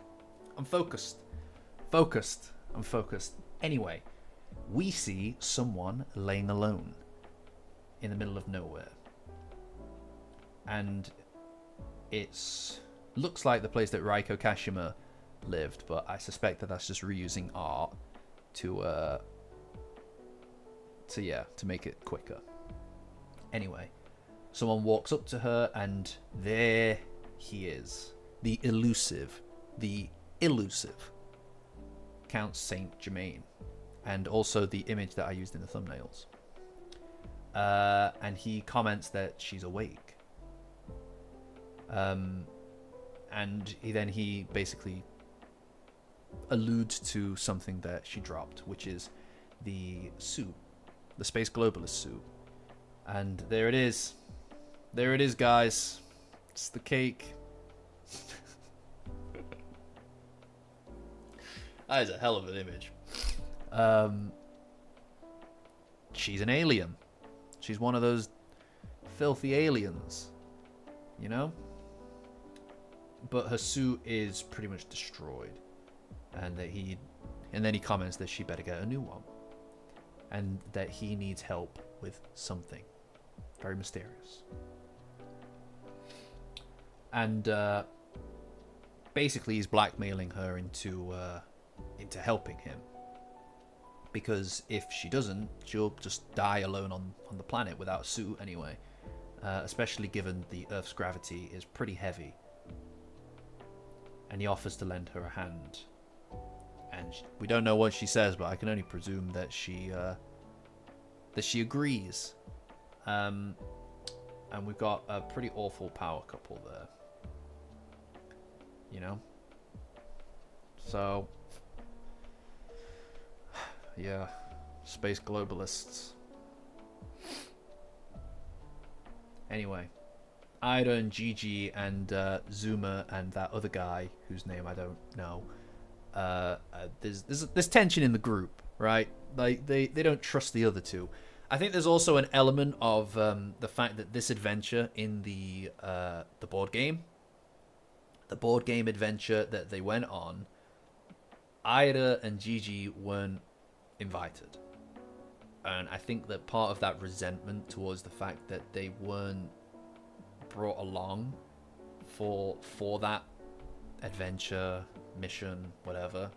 I'm focused. I'm focused. Anyway, we see someone laying alone in the middle of nowhere, and it's looks like the place that Raiko Kashima lived, but I suspect that that's just reusing art to make it quicker. Anyway, someone walks up to her, and there he is, the elusive Count Saint Germain, and also the image that I used in the thumbnails. And he comments that she's awake. And he basically alludes to something that she dropped, which is the suit, the Space Globalist suit. And there it is. There it is, guys. It's the cake. That is a hell of an image. She's an alien. She's one of those filthy aliens, you know? But her suit is pretty much destroyed. And then he comments that she better get a new one. And that he needs help with something. Very mysterious. And basically he's blackmailing her into helping him. Because if she doesn't, she'll just die alone on the planet without a suit anyway. Especially given the Earth's gravity is pretty heavy. And he offers to lend her a hand. And we don't know what she says, but I can only presume that she agrees. And we've got a pretty awful power couple there. You know? So, yeah, space globalists. Anyway, Ida and Gigi and Zuma and that other guy whose name I don't know. There's tension in the group, right? Like they don't trust the other two. I think there's also an element of the fact that this adventure in the board game adventure that they went on, Ida and Gigi weren't invited. And I think that part of that resentment towards the fact that they weren't brought along for that adventure, mission, whatever,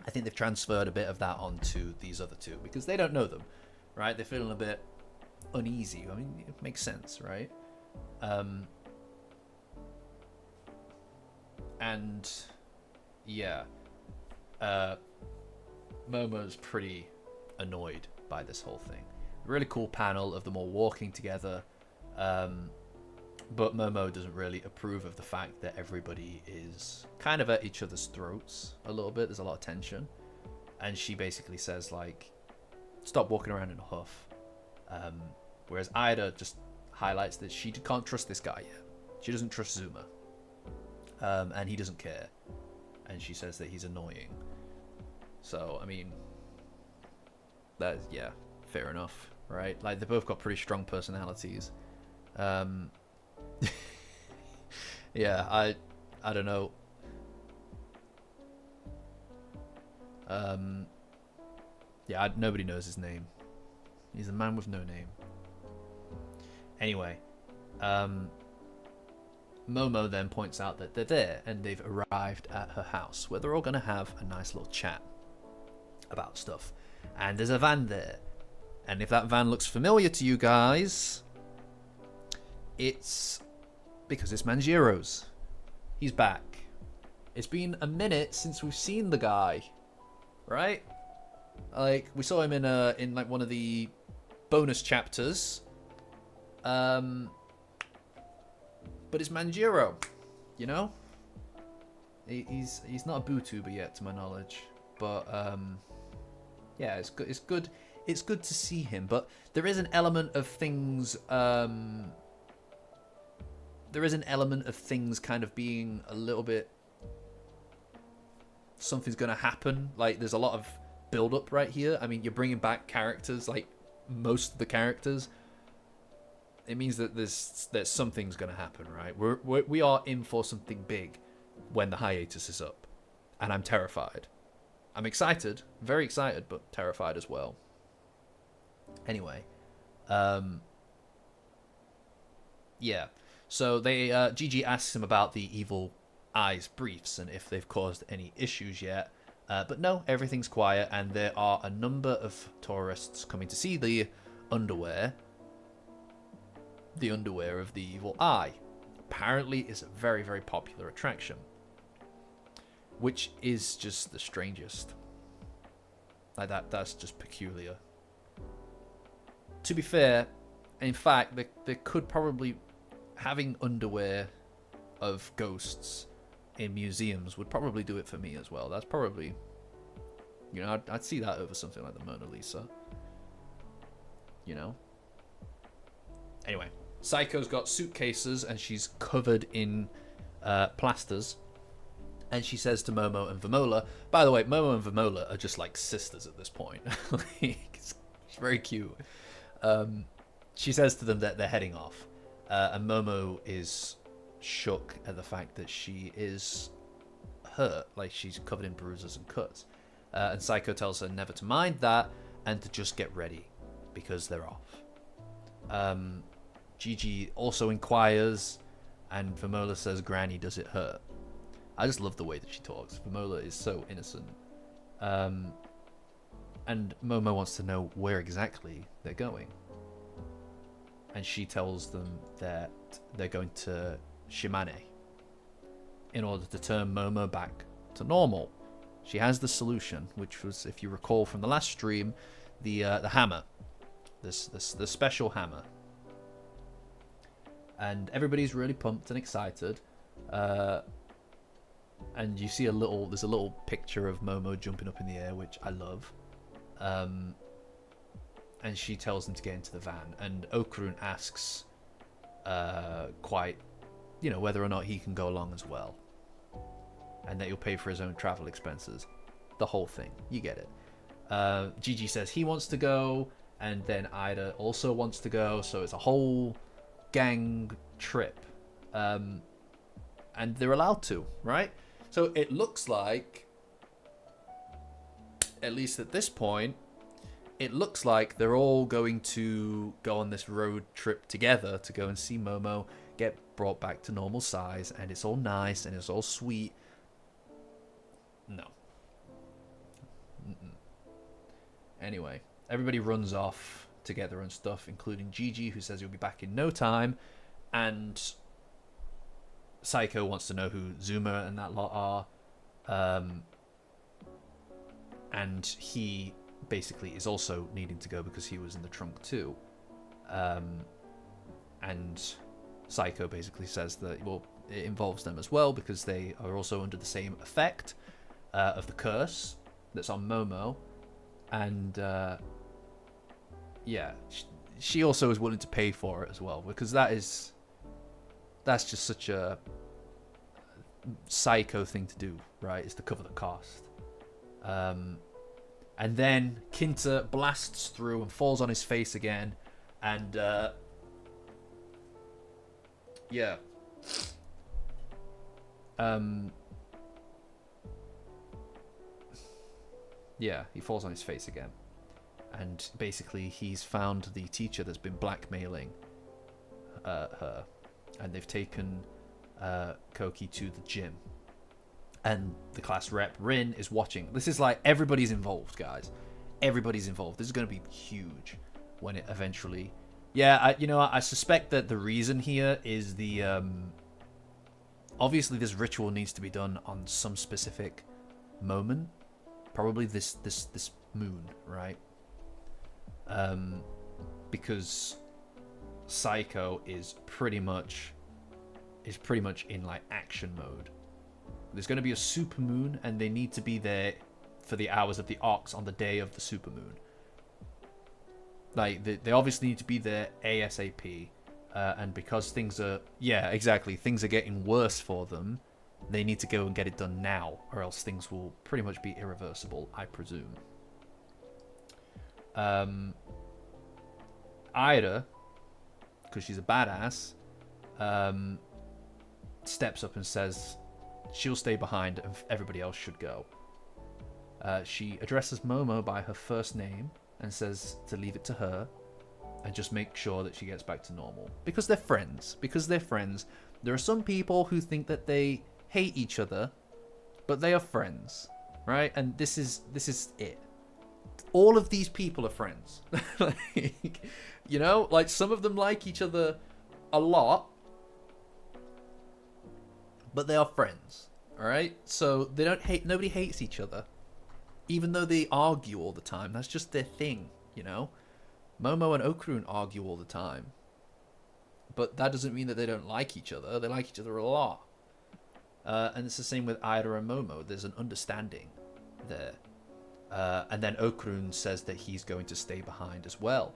I think they've transferred a bit of that onto these other two because they don't know them, right? They're feeling a bit uneasy. I mean, it makes sense, right? And yeah, Momo's pretty annoyed by this whole thing. Really cool panel of them all walking together, but Momo doesn't really approve of the fact that everybody is kind of at each other's throats a little bit. There's a lot of tension, and she basically says like, stop walking around in a huff. Whereas Ida just highlights that she can't trust this guy yet. She doesn't trust Zuma, and he doesn't care, and she says that he's annoying. So I mean, that, yeah, fair enough, right? Like they both got pretty strong personalities, Um, yeah, I don't know. Yeah, nobody knows his name. He's a man with no name. Anyway, Momo then points out that they're there and they've arrived at her house where they're all going to have a nice little chat about stuff. And there's a van there. And if that van looks familiar to you guys, it's because it's Manjiro's. He's back. It's been a minute since we've seen the guy, right? Like, we saw him in like one of the bonus chapters. But it's Manjiro, you know? He's not a bootuber yet, to my knowledge. But yeah, it's good. It's good to see him, but there is an element of things. There is an element of things kind of being a little bit. Something's going to happen. Like, there's a lot of build up right here. I mean, you're bringing back characters, like most of the characters. It means that there's something's going to happen, right? We are in for something big when the hiatus is up, and I'm terrified. I'm excited, very excited, but terrified as well. Anyway, yeah. So Gigi asks him about the evil eyes briefs and if they've caused any issues yet. But no, everything's quiet, and there are a number of tourists coming to see the underwear. The underwear of the evil eye. Apparently is a very, very popular attraction. Which is just the strangest. Like, that's just peculiar. To be fair, in fact, they could probably... Having underwear of ghosts in museums would probably do it for me as well. That's probably... You know, I'd see that over something like the Mona Lisa. You know? Anyway, Psycho's got suitcases and she's covered in plasters. And she says to Momo and Vamola... By the way, Momo and Vamola are just like sisters at this point. It's very cute. She says to them that they're heading off. And Momo is shook at the fact that she is hurt. Like, she's covered in bruises and cuts. And Psycho tells her never to mind that and to just get ready because they're off. Gigi also inquires, and Vamola says, "Granny, does it hurt?" I just love the way that she talks. Vamola is so innocent. And Momo wants to know where exactly they're going. And she tells them that they're going to Shimane in order to turn Momo back to normal. She has the solution, which was, if you recall from the last stream, the hammer, the special hammer. And everybody's really pumped and excited. And you see there's a little picture of Momo jumping up in the air, which I love. And she tells them to get into the van. And Okurun asks quite, you know, whether or not he can go along as well. And that he'll pay for his own travel expenses. The whole thing. You get it. Gigi says he wants to go. And then Ida also wants to go. So it's a whole gang trip. And they're allowed to, right? So it looks like, at least at this point, it looks like they're all going to go on this road trip together to go and see Momo get brought back to normal size, and it's all nice and it's all sweet. No. Anyway, everybody runs off to get their own stuff, including Gigi, who says he'll be back in no time, and Psycho wants to know who Zuma and that lot are. And he basically is also needing to go because he was in the trunk too. And Psycho basically says that, well, it involves them as well because they are also under the same effect of the curse that's on Momo. And yeah, she also is willing to pay for it as well, because that's just such a Psycho thing to do, right? Is to cover the cost. And then Kinta blasts through and falls on his face again, and Yeah. Yeah, he falls on his face again. And basically he's found the teacher that's been blackmailing her. And they've taken Koki to the gym. And the class rep, Rin, is watching. This is like, everybody's involved, guys. Everybody's involved. This is going to be huge when it eventually... Yeah, I suspect that the reason here is the... Obviously, this ritual needs to be done on some specific moment. Probably this moon, right? Because Psycho is pretty much in like action mode. There's going to be a supermoon, and they need to be there for the hours of the Ox on the day of the supermoon. Like, they obviously need to be there ASAP. And because things are... Yeah, exactly. Things are getting worse for them. They need to go and get it done now, or else things will pretty much be irreversible, I presume. Ida, because she's a badass, steps up and says she'll stay behind and everybody else should go. She addresses Momo by her first name and says to leave it to her and just make sure that she gets back to normal. Because they're friends. There are some people who think that they hate each other, but they are friends, right? And this is it. All of these people are friends. Like, you know, like some of them like each other a lot, but they are friends, all right? So they don't hate. Nobody hates each other, even though they argue all the time. That's just their thing, you know. Momo and Okurun argue all the time, but that doesn't mean that they don't like each other. They like each other a lot. And it's the same with Ida and Momo. There's an understanding there. And then Okurun says that he's going to stay behind as well,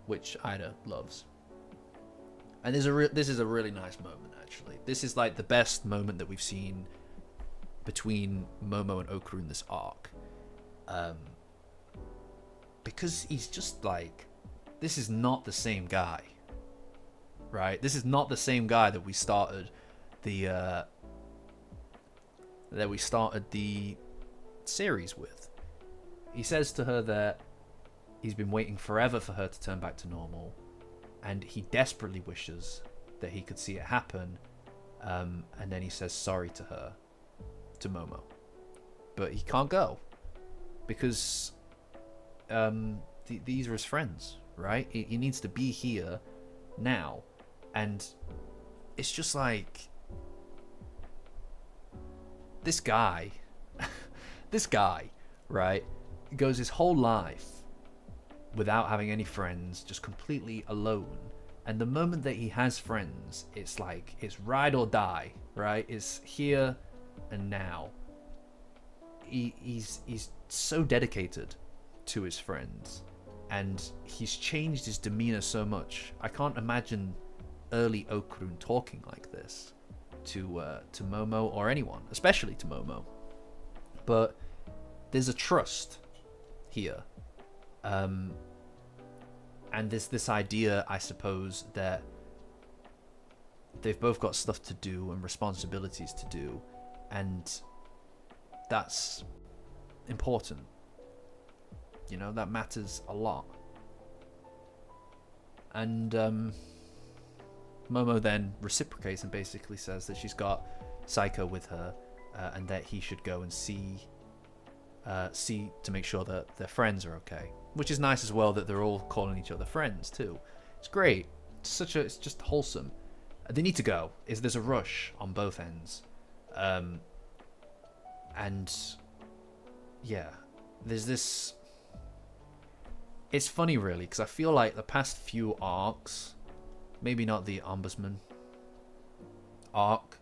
which Ida loves. And this is a really nice moment, actually. This is like the best moment that we've seen between Momo and Okurun this arc. Because he's just like... This is not the same guy. Right? This is not the same guy that we started the... series with. He says to her that he's been waiting forever for her to turn back to normal, and he desperately wishes that he could see it happen, and then he says sorry to her, to Momo, but he can't go because these are his friends, right? He needs to be here now, and it's just like this guy, right, goes his whole life without having any friends, just completely alone. And the moment that he has friends, it's like, it's ride or die, right? It's here and now. He's so dedicated to his friends, and he's changed his demeanor so much. I can't imagine early Okurun talking like this to Momo or anyone, especially to Momo. But there's a trust here. And there's this idea, I suppose, that they've both got stuff to do and responsibilities to do, and that's important. You know, that matters a lot. And Momo then reciprocates and basically says that she's got Psycho with her, and that he should go and see to make sure that their friends are okay. Which is nice as well, that they're all calling each other friends too. It's great. It's just wholesome. They need to go. There's a rush on both ends, and yeah, there's this. It's funny, really, because I feel like the past few arcs, maybe not the Ombudsman arc,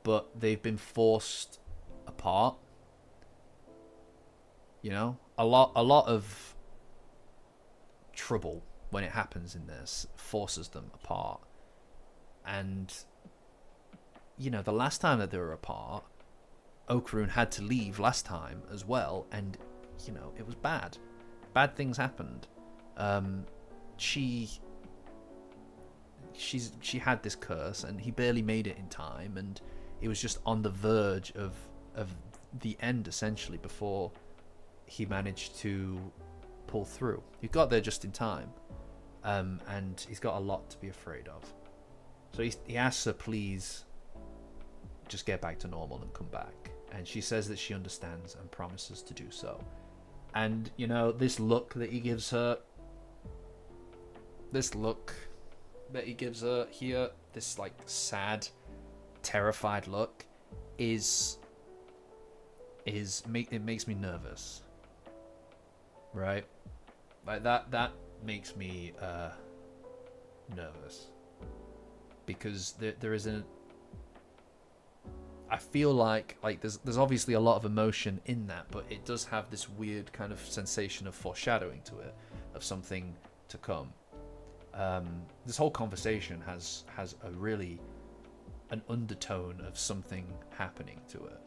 but they've been forced apart. You know, a lot of trouble when it happens in this forces them apart. And you know, the last time that they were apart, Okurun had to leave last time as well, and you know, it was bad. Bad things happened. She she had this curse, and he barely made it in time, and he was just on the verge of the end essentially before he managed to pull through. He got there just in time, and he's got a lot to be afraid of. So he asks her, please just get back to normal and come back. And she says that she understands and promises to do so. And, you know, this look that he gives her, here, this like sad, terrified look, it makes me nervous, right? Like that makes me nervous, because there isn't. I feel like there's obviously a lot of emotion in that, but it does have this weird kind of sensation of foreshadowing to it, of something to come. This whole conversation has an undertone of something happening to it.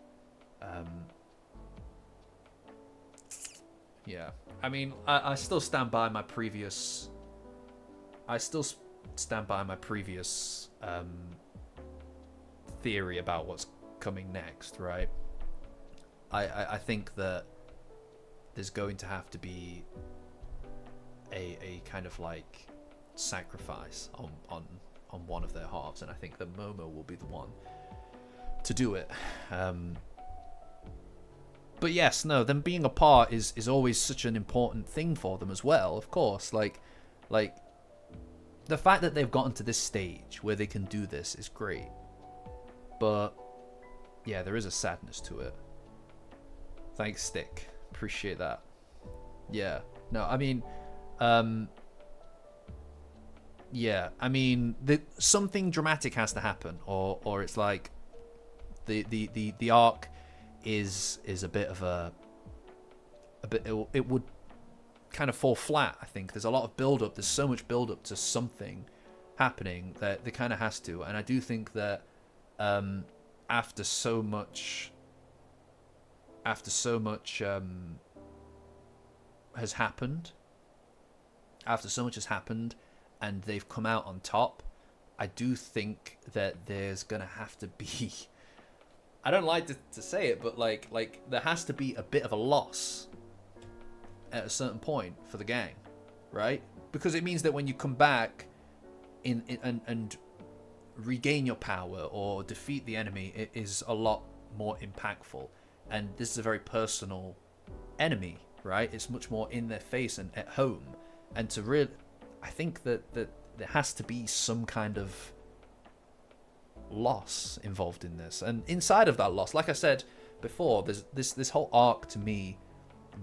Yeah, I mean, I still stand by my previous. Theory about what's coming next, right? I think that there's going to have to be a kind of like sacrifice on one of their halves, and I think that Momo will be the one to do it. But yes, no, them being apart is always such an important thing for them as well, of course. Like the fact that they've gotten to this stage where they can do this is great. But yeah, there is a sadness to it. Thanks, Stick. Appreciate that. Yeah. No, I mean, yeah, I mean, something dramatic has to happen, or it's like the arc is a bit of it would kind of fall flat. I think there's a lot of build up. There's so much build up to something happening that it kind of has to, and I do think that after so much has happened, and they've come out on top, I do think that there's gonna have to be, I don't like to say it, but like there has to be a bit of a loss at a certain point for the gang, right? Because it means that when you come back and regain your power or defeat the enemy, it is a lot more impactful. And this is a very personal enemy, right? It's much more in their face and at home. And to really, I think that there has to be some kind of loss involved in this. And inside of that loss, like I said before, there's this whole arc to me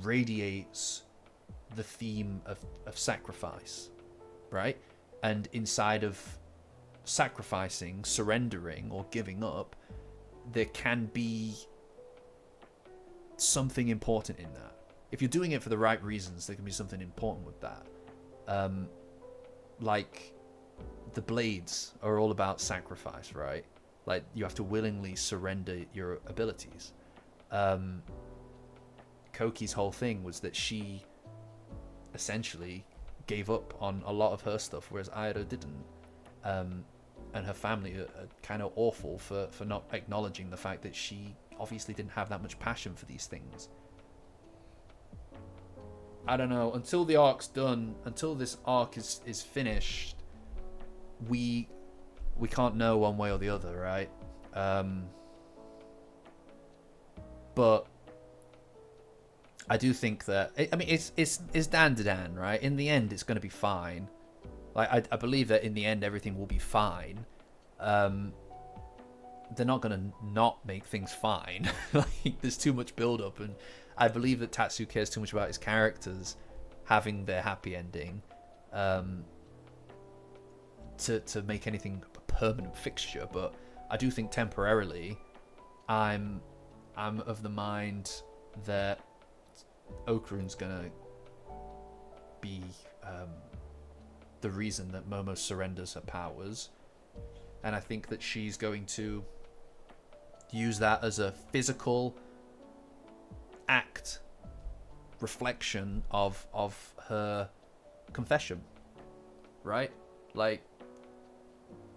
radiates the theme of sacrifice, right? And inside of sacrificing, surrendering, or giving up, there can be something important in that. If you're doing it for the right reasons, there can be something important with that. Like the blades are all about sacrifice, right? Like you have to willingly surrender your abilities. Koki's whole thing was that she essentially gave up on a lot of her stuff, whereas Airo didn't. And her family are kind of awful for not acknowledging the fact that she obviously didn't have that much passion for these things. I don't know, until the arc's done, until this arc is finished, we can't know one way or the other, right? But I do think that, I mean, it's Dandadan, right? In the end, it's going to be fine. Like, I believe that in the end, everything will be fine. They're not going to not make things fine. Like, there's too much build-up, and I believe that Tatsu cares too much about his characters having their happy ending to make anything a permanent fixture. But I do think temporarily, I'm of the mind that Okarun's gonna be the reason that Momo surrenders her powers, and I think that she's going to use that as a physical act, reflection of her confession, right? Like,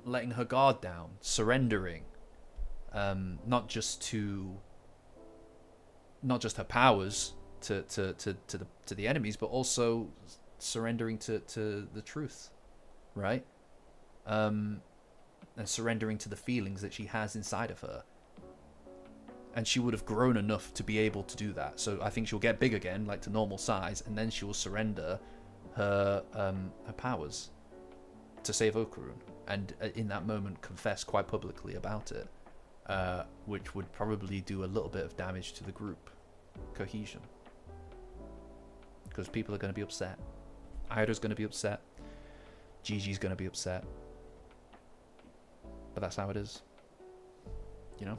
letting her guard down, surrendering, not just her powers to the enemies, but also surrendering to the truth, right? And surrendering to the feelings that she has inside of her. And she would have grown enough to be able to do that. So I think she'll get big again, like to normal size, and then she will surrender her powers to save Okurun, and in that moment confess quite publicly about it, which would probably do a little bit of damage to the group cohesion, because people are going to be upset. Ida's going to be upset. Gigi's going to be upset. But that's how it is. You know?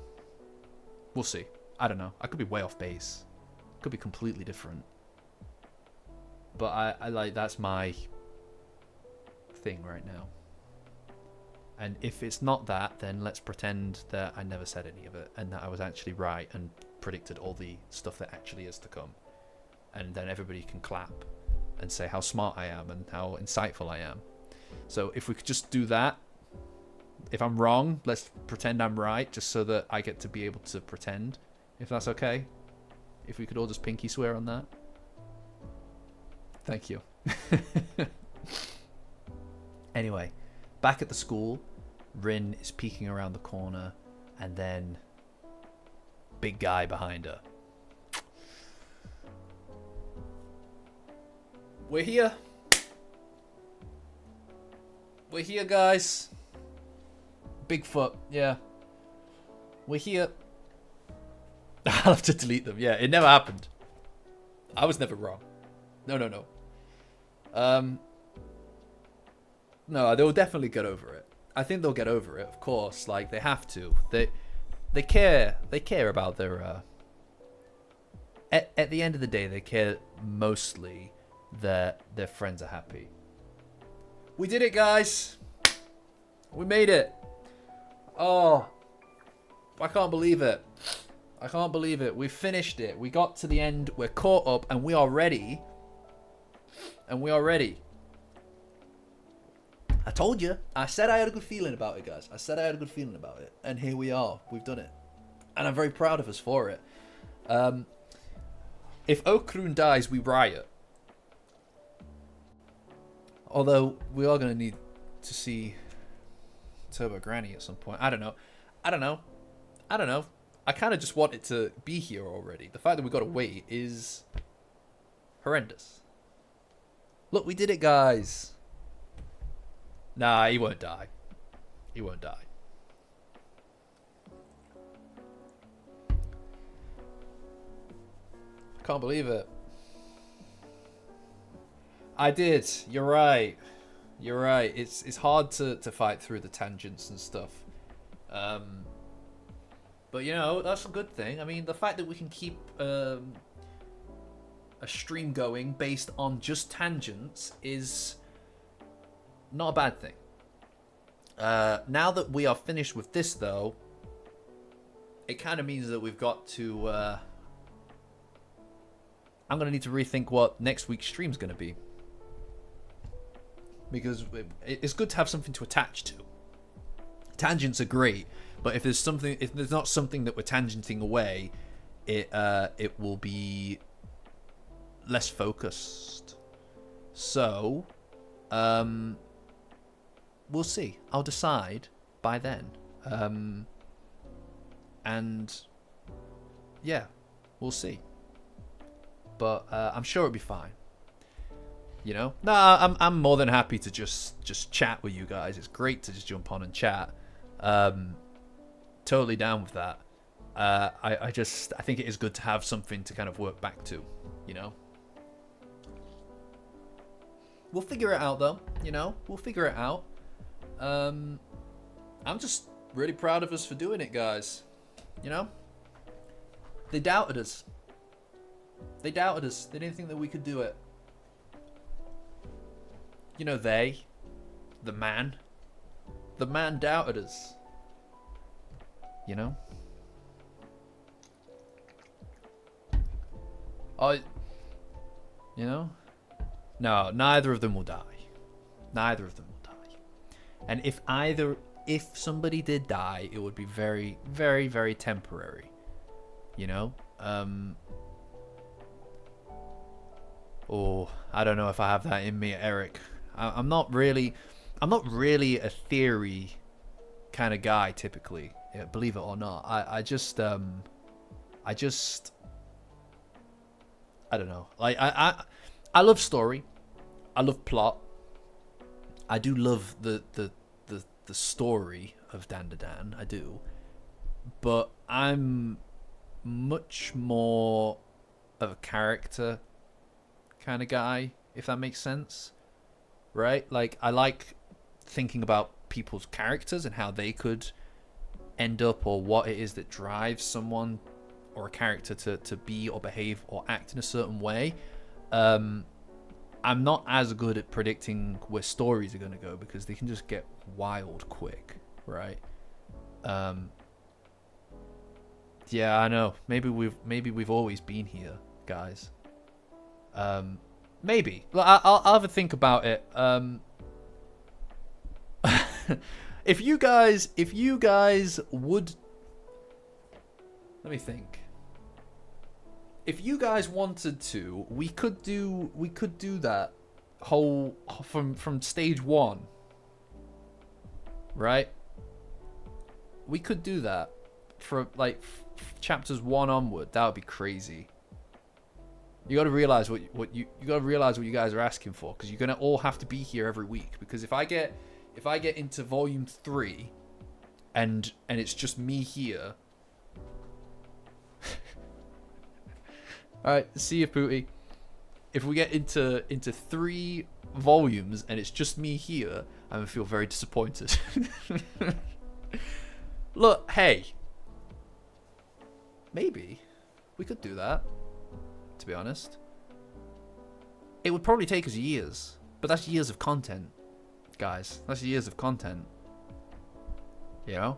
We'll see. I don't know. I could be way off base. Could be completely different. But I like, that's my thing right now. And if it's not that, then let's pretend that I never said any of it, and that I was actually right and predicted all the stuff that actually is to come. And then everybody can clap and say how smart I am and how insightful I am. So if we could just do that, if I'm wrong, let's pretend I'm right, just so that I get to be able to pretend, if that's okay. If we could all just pinky swear on that. Thank you. Anyway, back at the school, Rin is peeking around the corner, and then big guy behind her. We're here. We're here, guys. Bigfoot, yeah. We're here. I'll have to delete them. Yeah, it never happened. I was never wrong. No. No, they'll definitely get over it. I think they'll get over it, of course. Like, they have to. They care. They care about their... At the end of the day, they care mostly that their friends are happy. We did it, guys. We made it. Oh, I can't believe it. I can't believe it. We finished it. We got to the end. We're caught up, and we are ready. And we are ready. I told you. I said I had a good feeling about it, guys. I said I had a good feeling about it. And here we are. We've done it. And I'm very proud of us for it. If Okurun dies, we riot. Although, we are going to need to see Turbo Granny at some point. I don't know. I kind of just want it to be here already. The fact that we've got to wait is horrendous. Look, we did it, guys. Nah, he won't die. He won't die. I can't believe it. I did. You're right. You're right. It's hard to fight through the tangents and stuff. But, you know, that's a good thing. I mean, the fact that we can keep a stream going based on just tangents is not a bad thing. Now that we are finished with this, though, it kind of means that we've got to... I'm going to need to rethink what next week's stream's going to be. Because it's good to have something to attach to. Tangents are great, but if there's not something that we're tangenting away, it will be less focused. So, we'll see. I'll decide by then. And yeah, we'll see. But I'm sure it'll be fine. You know? No, I'm more than happy to just chat with you guys. It's great to just jump on and chat. Totally down with that. I think it is good to have something to kind of work back to, you know? We'll figure it out, though, you know? We'll figure it out. I'm just really proud of us for doing it, guys. You know? They doubted us. They doubted us. They didn't think that we could do it. You know, the man doubted us. You know? You know? No, neither of them will die. Neither of them will die. And if if somebody did die, it would be very, very, very temporary. You know? Oh, I don't know if I have that in me, Eric. I'm not really a theory kind of guy typically, believe it or not. I just I don't know. Like I love story. I love plot. I do love the story of Dandadan. I do. But I'm much more of a character kind of guy, if that makes sense. Right? Like, I like thinking about people's characters and how they could end up, or what it is that drives someone or a character to be or behave or act in a certain way. I'm not as good at predicting where stories are going to go because they can just get wild quick, right? Yeah, I know. Maybe we've always been here, guys. Maybe. I'll have a think about it. If you guys would, let me think. If you guys wanted to, we could do that whole from stage 1. Right? We could do that for like chapters 1 onward. That would be crazy. You got to realize what you guys are asking for, because you're gonna all have to be here every week. Because if I get into volume 3, and it's just me here. All right, see you, Pooty. If we get into 3 volumes and it's just me here, I'm gonna feel very disappointed. Look, hey, maybe we could do that. To be honest, it would probably take us years, but that's years of content, guys. That's years of content. You know?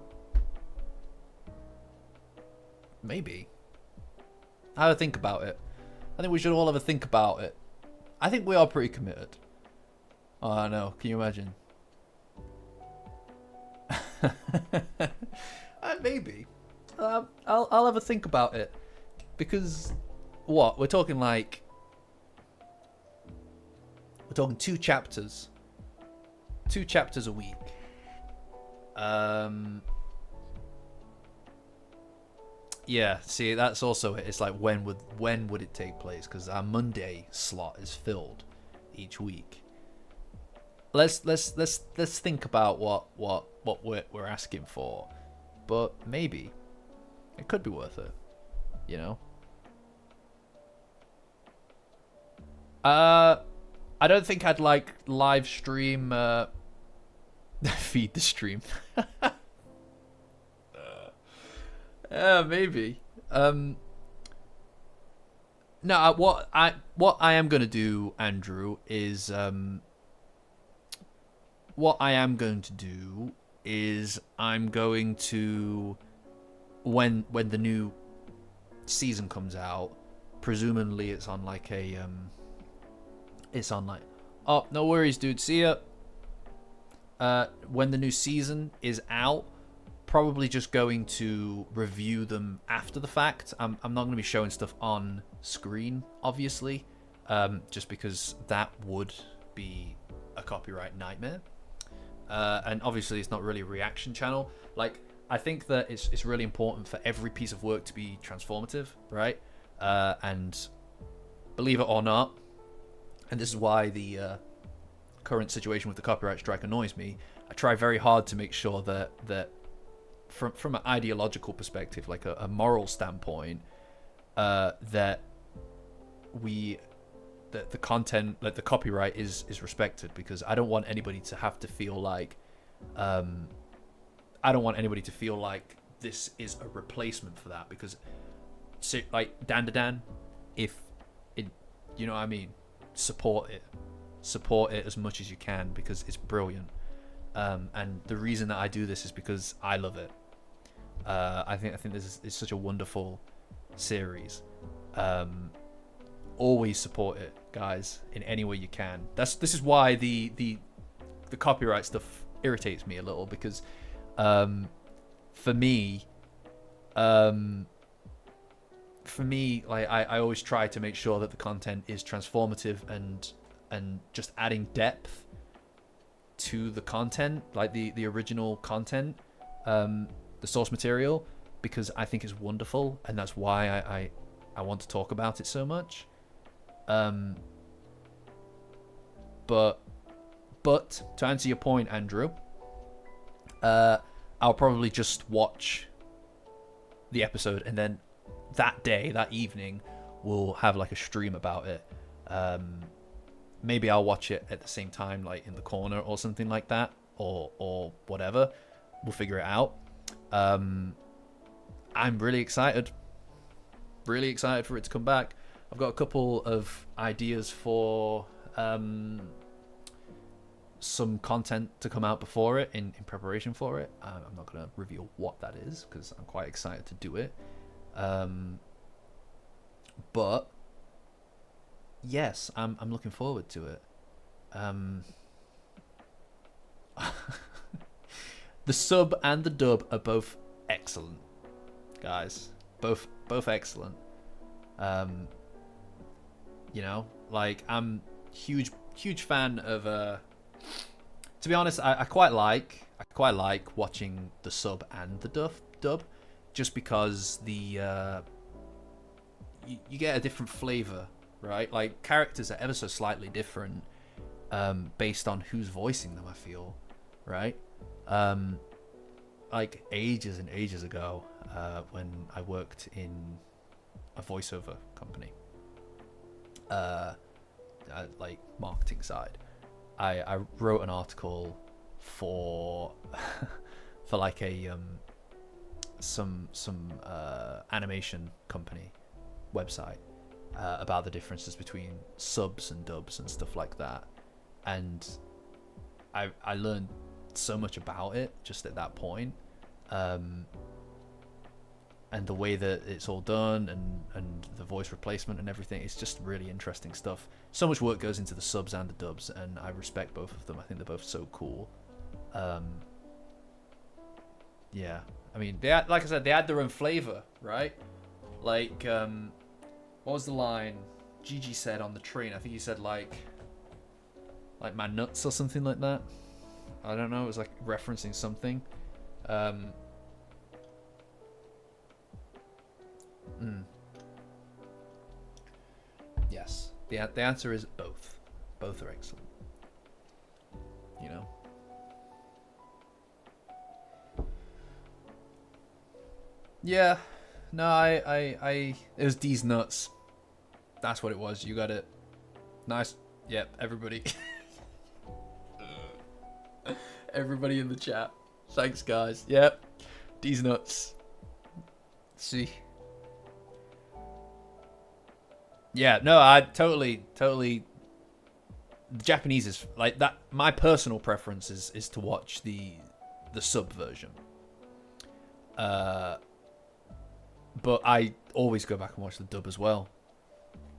Maybe. Have a think about it. I think we should all have a think about it. I think we are pretty committed. Oh, I know. Can you imagine? Maybe. I'll have a think about it. Because, what? We're talking 2 chapters. 2 chapters a week. Yeah, see, that's also it. It's like, when would it take place? Because our Monday slot is filled each week. Let's think about what we're asking for, but maybe it could be worth it. You know. I don't think I'd like live stream. Feed the stream. Maybe. No, what I am gonna do, Andrew, is I'm going to, when the new season comes out, presumably it's on like a oh, no worries, dude, see ya. When the new season is out, probably just going to review them after the fact. I'm not going to be showing stuff on screen, obviously, just because that would be a copyright nightmare. And obviously it's not really a reaction channel. Like, I think that it's really important for every piece of work to be transformative, right? And believe it or not, and this is why the current situation with the copyright strike annoys me, I try very hard to make sure that from an ideological perspective, like a moral standpoint, that the content, like the copyright is respected, because I don't want anybody to have to feel like this is a replacement for that, because like Dandadan, if it, you know what I mean, support it as much as you can, because it's brilliant. And the reason that I do this is because I love it. I think this is such a wonderful series. Always support it, guys, in any way you can. This is why the copyright stuff irritates me a little, because For me, um, like I always try to make sure that the content is transformative and just adding depth to the content, like the original content, the source material, because I think it's wonderful, and that's why I want to talk about it so much. But to answer your point, Andrew, I'll probably just watch the episode, and then that day, that evening, we'll have like a stream about it. Maybe I'll watch it at the same time, like in the corner or something like that, or whatever. We'll figure it out. I'm really excited for it to come back. I've got a couple of ideas for some content to come out before it, in preparation for it. I'm not going to reveal what that is because I'm quite excited to do it. But yes, I'm looking forward to it. The sub and the dub are both excellent, guys. Both excellent. You know, like I'm huge fan of. To be honest, I quite like watching the sub and the dub, just because the you get a different flavor, right? Like characters are ever so slightly different based on who's voicing them, I feel, right? Like ages and ages ago, when I worked in a voiceover company, like marketing side, I wrote an article for for like a some animation company website about the differences between subs and dubs and stuff like that, and I learned so much about it just at that point, and the way that it's all done, and the voice replacement and everything. It's just really interesting stuff. So much work goes into the subs and the dubs, and I respect both of them. I think they're both so cool. Yeah, I mean, like I said, they add their own flavor, right? Like, what was the line Gigi said on the train? I think he said like my nuts or something like that. I don't know. It was like referencing something. Yes, the answer is both. Both are excellent. You know. Yeah. No, I it was D's nuts. That's what it was. You got it. Nice. Yep, everybody. Everybody in the chat. Thanks, guys. Yep. D's nuts. See. Yeah, no, I totally. The Japanese is like that. My personal preference is to watch the sub version. But I always go back and watch the dub as well.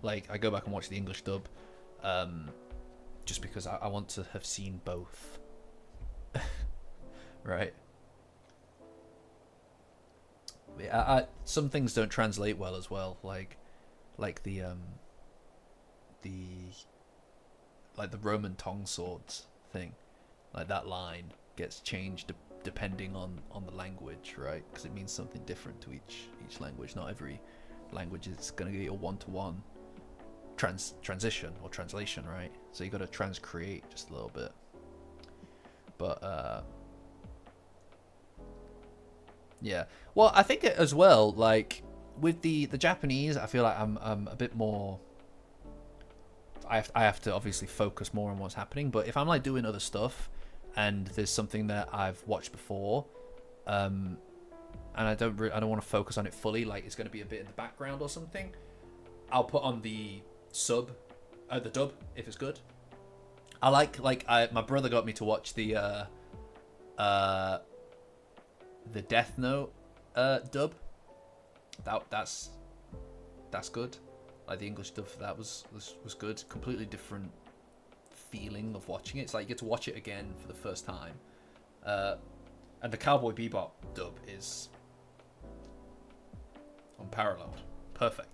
Like I go back and watch the English dub, just because I want to have seen both. Right. Yeah, some things don't translate well as well. Like the Roman tongue swords thing, like that line gets changed depending on the language, right? Because it means something different to each language. Not every language is going to get a one-to-one transition or translation, right? So you got to transcreate just a little bit. But yeah, well, I think it as well, like with the Japanese, I feel like I'm a bit more. I have to obviously focus more on what's happening. But if I'm like doing other stuff, and there's something that I've watched before, and I don't want to focus on it fully, like it's going to be a bit in the background or something, I'll put on the dub if it's good. I like my brother got me to watch the Death Note dub. That's good. Like the English dub for that was good. Completely different feeling of watching it. It's like you get to watch it again for the first time. And the Cowboy Bebop dub is unparalleled. Perfect.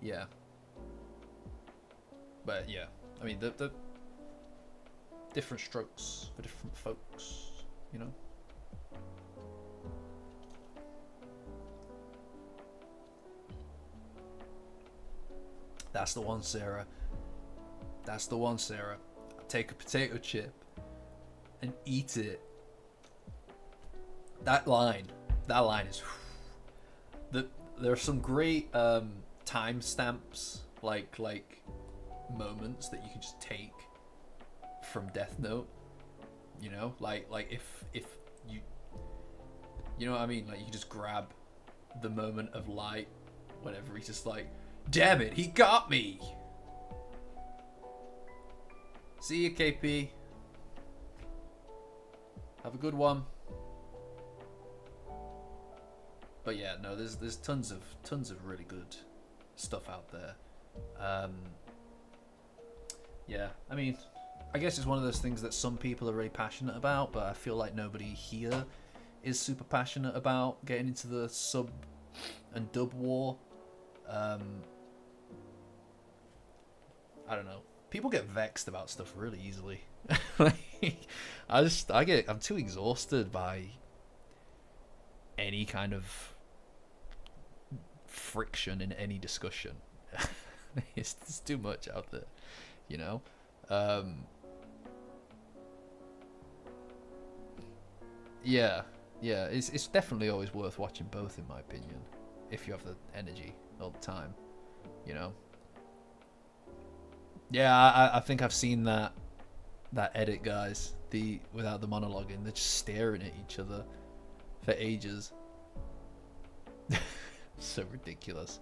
Yeah. But yeah, I mean the different strokes for different folks, you know. That's the one, Sarah. That's the one, Sarah. Take a potato chip and eat it. That line is. There are some great timestamps, like moments that you can just take from Death Note. You know, like if you know what I mean, like you can just grab the moment of light, whenever he's just like, damn it, he got me. See you, KP. Have a good one. But yeah, no, there's tons of really good stuff out there. Yeah, I mean, I guess it's one of those things that some people are really passionate about, but I feel like nobody here is super passionate about getting into the sub and dub war. I don't know. People get vexed about stuff really easily. I'm too exhausted by any kind of friction in any discussion. It's too much out there, you know. Yeah, it's definitely always worth watching both, in my opinion, if you have the energy all the time, you know. Yeah, I think I've seen that edit, guys. Without the monologuing, they're just staring at each other for ages. So ridiculous.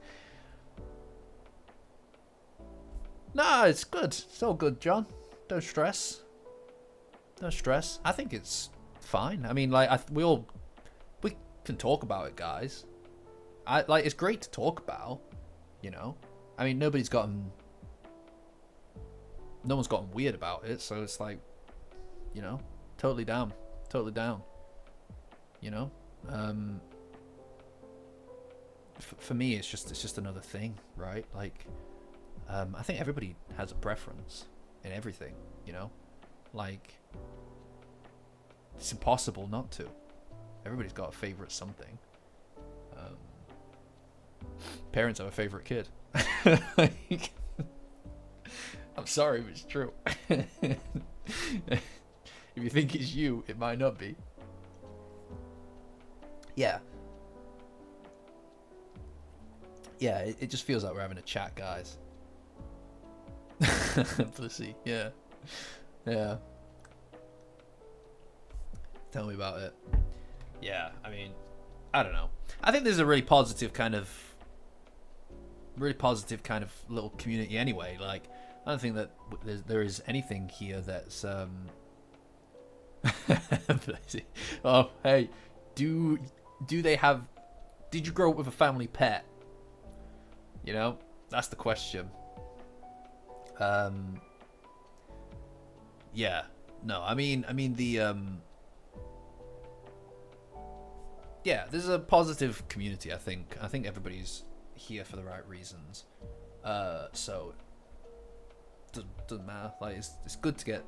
No, it's good. It's all good, John. Don't stress. Don't stress. I think it's fine. I mean, like, we can talk about it, guys. It's great to talk about, you know. I mean, no one's gotten weird about it, so it's like, you know, totally down, you know. For me, it's just another thing, right? Like, I think everybody has a preference in everything, you know. Like, it's impossible not to. Everybody's got a favorite something. Parents have a favorite kid. Like, I'm sorry, but it's true. If you think it's you, it might not be. Yeah. Yeah, it just feels like we're having a chat, guys. Pussy, yeah. Yeah. Tell me about it. Yeah, I mean, I don't know. I think there's a really positive kind of little community anyway. Like, I don't think that there is anything here that's oh, hey, did you grow up with a family pet? You know, that's the question. Yeah, no, I mean the yeah, there's a positive community. I think everybody's here for the right reasons. So doesn't matter. Like, it's good to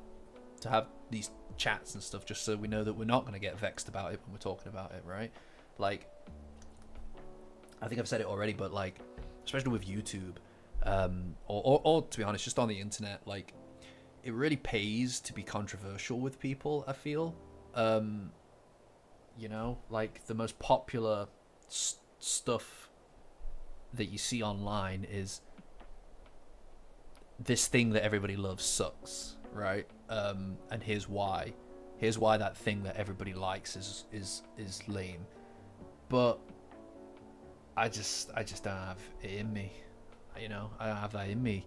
have these chats and stuff, just so we know that we're not going to get vexed about it when we're talking about it, right? Like, I think I've said it already, but like, especially with YouTube, or to be honest, just on the internet, like, it really pays to be controversial with people, I feel. You know, like, the most popular stuff that you see online is this thing that everybody loves sucks, right? And here's why that thing that everybody likes is lame. But I just don't have it in me, you know. I don't have that in me.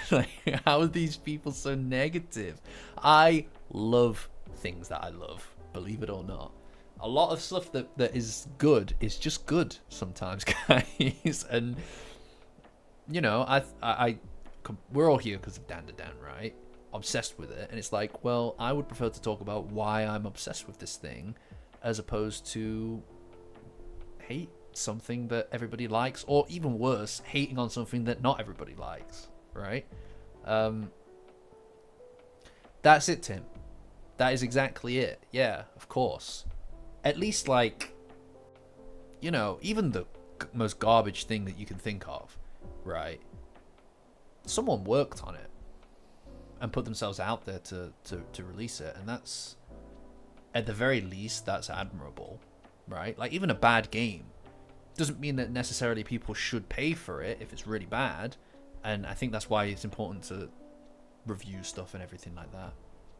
Like, how are these people so negative? I love things that I love, believe it or not. A lot of stuff that is good is just good sometimes, guys. And, you know, we're all here because of Dandadan, right? obsessed with it, and it's like, well, I would prefer to talk about why I'm obsessed with this thing as opposed to hate something that everybody likes, or even worse, hating on something that not everybody likes, right? That's it, Tim. That is exactly it. Yeah, of course. At least, like, you know, even the most garbage thing that you can think of, right? Someone worked on it and put themselves out there to release it, and that's, at the very least, that's admirable, right? Like, even a bad game doesn't mean that necessarily people should pay for it if it's really bad, and I think that's why it's important to review stuff and everything like that.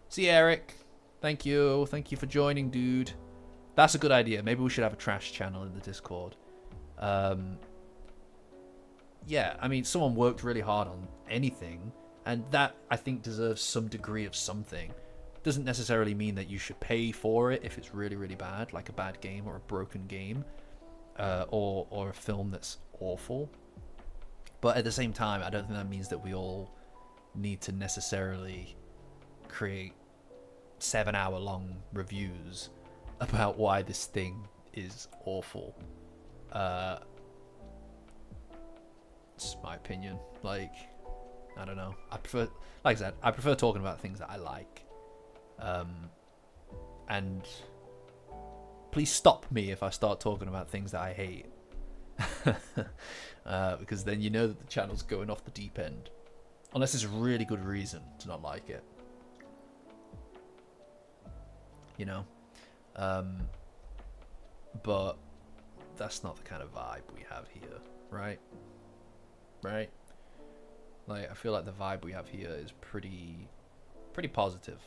See, Eric, thank you for joining, dude. That's a good idea. Maybe we should have a trash channel in the Discord. Yeah, I mean, someone worked really hard on anything, and that, I think, deserves some degree of something. Doesn't necessarily mean that you should pay for it if it's really, really bad, like a bad game or a broken game, or a film that's awful. But at the same time, I don't think that means that we all need to necessarily create 7-hour-long reviews about why this thing is awful. It's my opinion. Like, I don't know. I prefer, like I said, I prefer talking about things that I like. And please stop me if I start talking about things that I hate. Because then you know that the channel's going off the deep end. Unless there's a really good reason to not like it. You know? But that's not the kind of vibe we have here, right? Right? Like, I feel like the vibe we have here is pretty positive.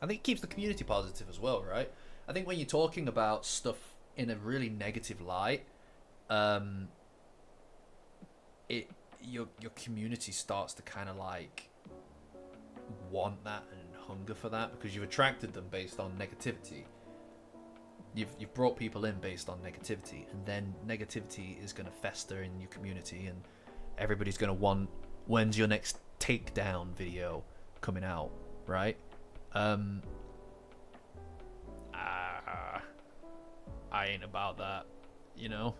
I think it keeps the community positive as well, right? I think when you're talking about stuff in a really negative light, your community starts to kind of like want that and hunger for that, because you've attracted them based on negativity. You've brought people in based on negativity, and then negativity is going to fester in your community, and everybody's going to want, when's your next takedown video coming out, right? I ain't about that, you know?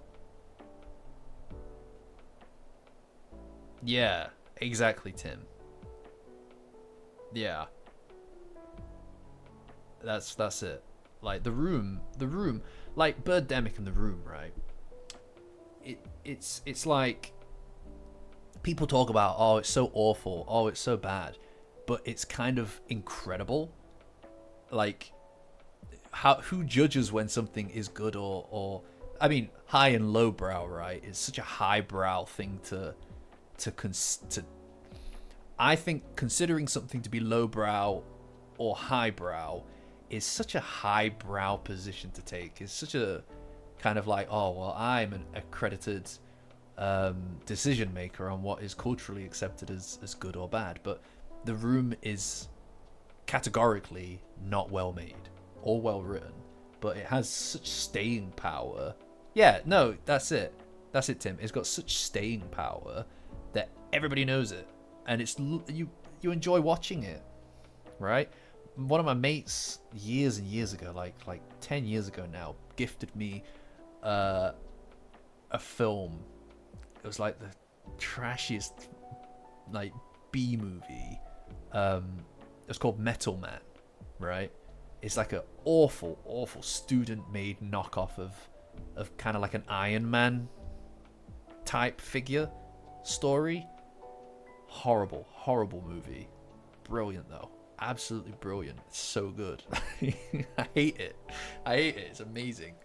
Yeah, exactly, Tim. Yeah. That's it. Like, the room, like Birdemic in the Room, right? It's like, people talk about, oh, it's so awful, oh, it's so bad, but it's kind of incredible. Like, who judges when something is good or I mean, high and lowbrow, right? It's such a highbrow thing to I think considering something to be lowbrow or highbrow is such a highbrow position to take. It's such a kind of like, oh, well, I'm an accredited decision maker on what is culturally accepted as good or bad. But The Room is categorically not well made or well written, but it has such staying power. Yeah, no, that's it, Tim. It's got such staying power that everybody knows it, and it's you enjoy watching it, right? One of my mates years and years ago, like 10 years ago now, gifted me a film. It was like the trashiest like B movie. It was called Metal Man, right? It's like an awful student-made knockoff of kind of like an Iron Man type figure story. Horrible movie. Brilliant though. Absolutely brilliant. It's so good. I hate it. It's amazing.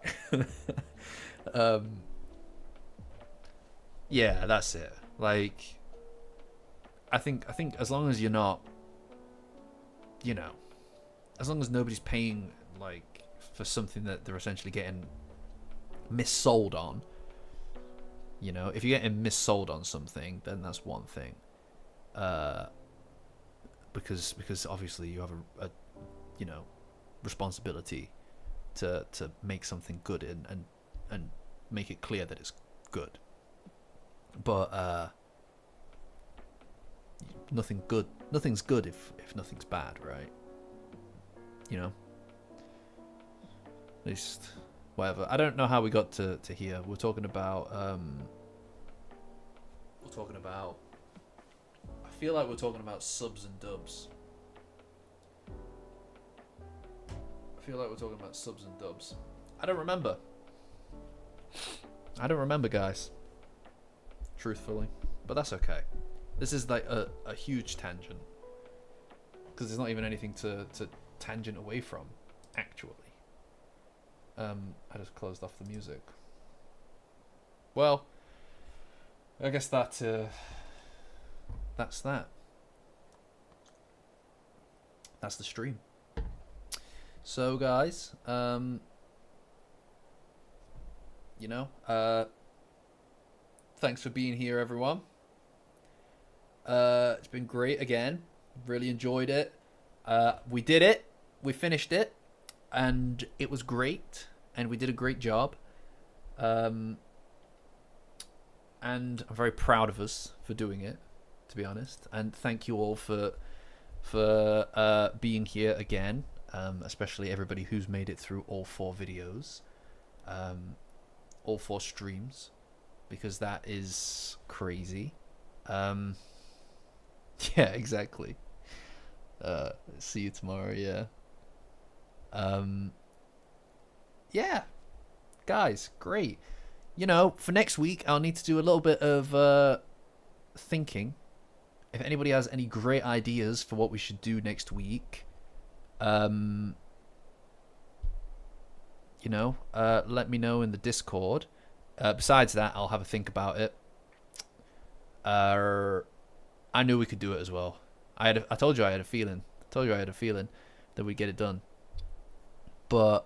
Yeah, that's it. Like, I think as long as you're not, you know, as long as nobody's paying like for something that they're essentially getting missold on, you know, if you're getting missold on something, then that's one thing. Because obviously you have a you know, responsibility to make something good and make it clear that it's good. But nothing good. Nothing's good if nothing's bad, right? You know. At least, whatever. I don't know how we got to here. We're talking about. I feel like we're talking about subs and dubs. I don't remember. Guys. Truthfully. But that's okay. This is like a huge tangent. Because there's not even anything to tangent away from, actually. I just closed off the music. Well, I guess that's that. That's the stream. So guys, you know, thanks for being here, everyone. It's been great again. Really enjoyed it. We did it. We finished it, and it was great, and we did a great job. And I'm very proud of us for doing it, to be honest. And thank you all for being here again, especially everybody who's made it through all 4 videos, all 4 streams, because that is crazy. Yeah, exactly. See you tomorrow. Yeah. Yeah, guys, great. You know, for next week, I'll need to do a little bit of thinking. If anybody has any great ideas for what we should do next week, you know, let me know in the Discord. Besides that, I'll have a think about it. I knew we could do it as well. I told you I had a feeling. That we'd get it done. But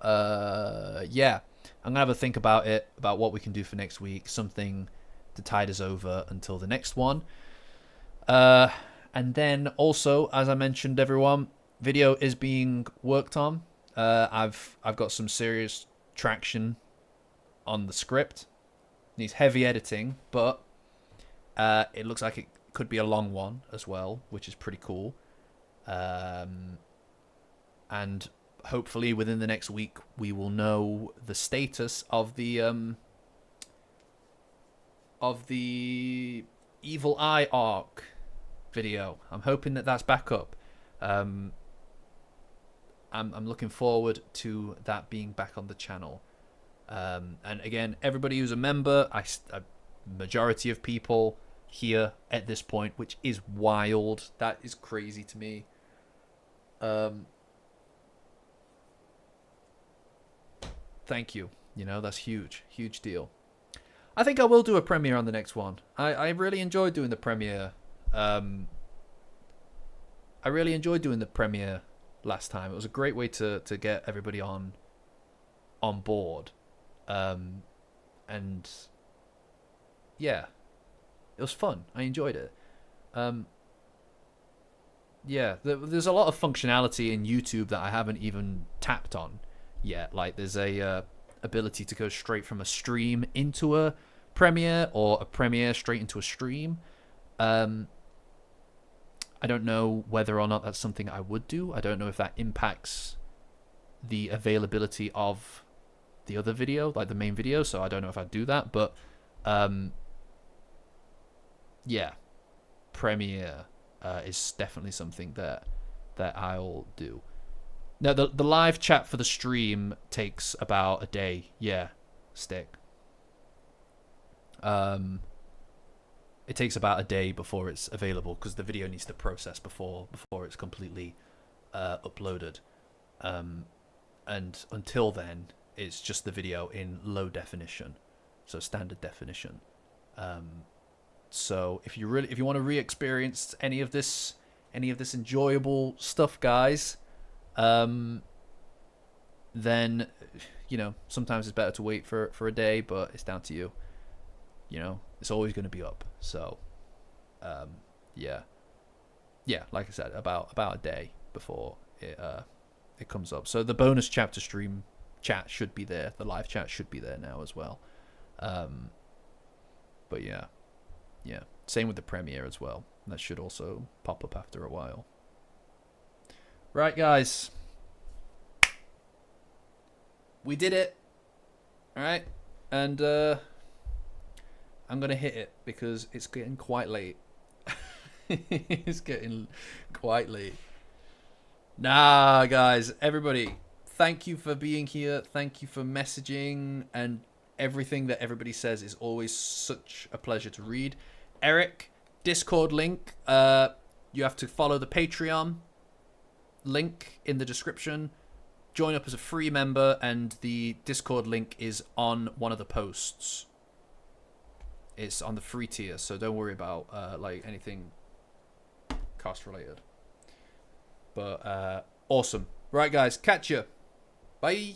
yeah, I'm gonna have a think about it, about what we can do for next week. Something to tide us over until the next one. And then also, as I mentioned, everyone, video is being worked on. I've got some serious traction on the script. Needs heavy editing, but it looks like it could be a long one as well, which is pretty cool. And hopefully within the next week we will know the status of the Evil Eye arc video. I'm hoping that that's back up. I'm looking forward to that being back on the channel. And again, everybody who's a member, a majority of people here at this point, which is wild. That is crazy to me. Thank you. You know, that's huge deal. I think I will do a premiere on the next one. I really enjoyed doing the premiere. I really enjoyed doing the premiere last time. It was a great way to get everybody on board. And yeah, it was fun. I enjoyed it. Yeah, there's a lot of functionality in YouTube that I haven't even tapped on yet. Like there's a ability to go straight from a stream into a premiere, or a premiere straight into a stream. I don't know whether or not that's something I would do. I don't know if that impacts the availability of the other video, like the main video, so I don't know if I'd do that, but yeah, premiere is definitely something that I'll do. Now, the live chat for the stream takes about a day. Yeah, Stick. It takes about a day before it's available, because the video needs to process before it's completely uploaded. And until then, it's just the video in low definition, so standard definition. So if you want to re-experience any of this enjoyable stuff, guys, then you know, sometimes it's better to wait for a day, but it's down to you. You know, it's always going to be up. So yeah, like I said, about a day before it comes up. So the bonus chapter stream chat should be there. The live chat should be there now as well. But yeah. Same with the Premiere as well. That should also pop up after a while. Right, guys. We did it. All right. And I'm going to hit it because it's getting quite late. It's getting quite late. Nah, guys. Everybody, thank you for being here. Thank you for messaging. And everything that everybody says is always such a pleasure to read. Eric, Discord link. You have to follow the Patreon link in the description. Join up as a free member, and the Discord link is on one of the posts. It's on the free tier, so don't worry about like anything cost related. But awesome. Right, guys, catch ya. Bye.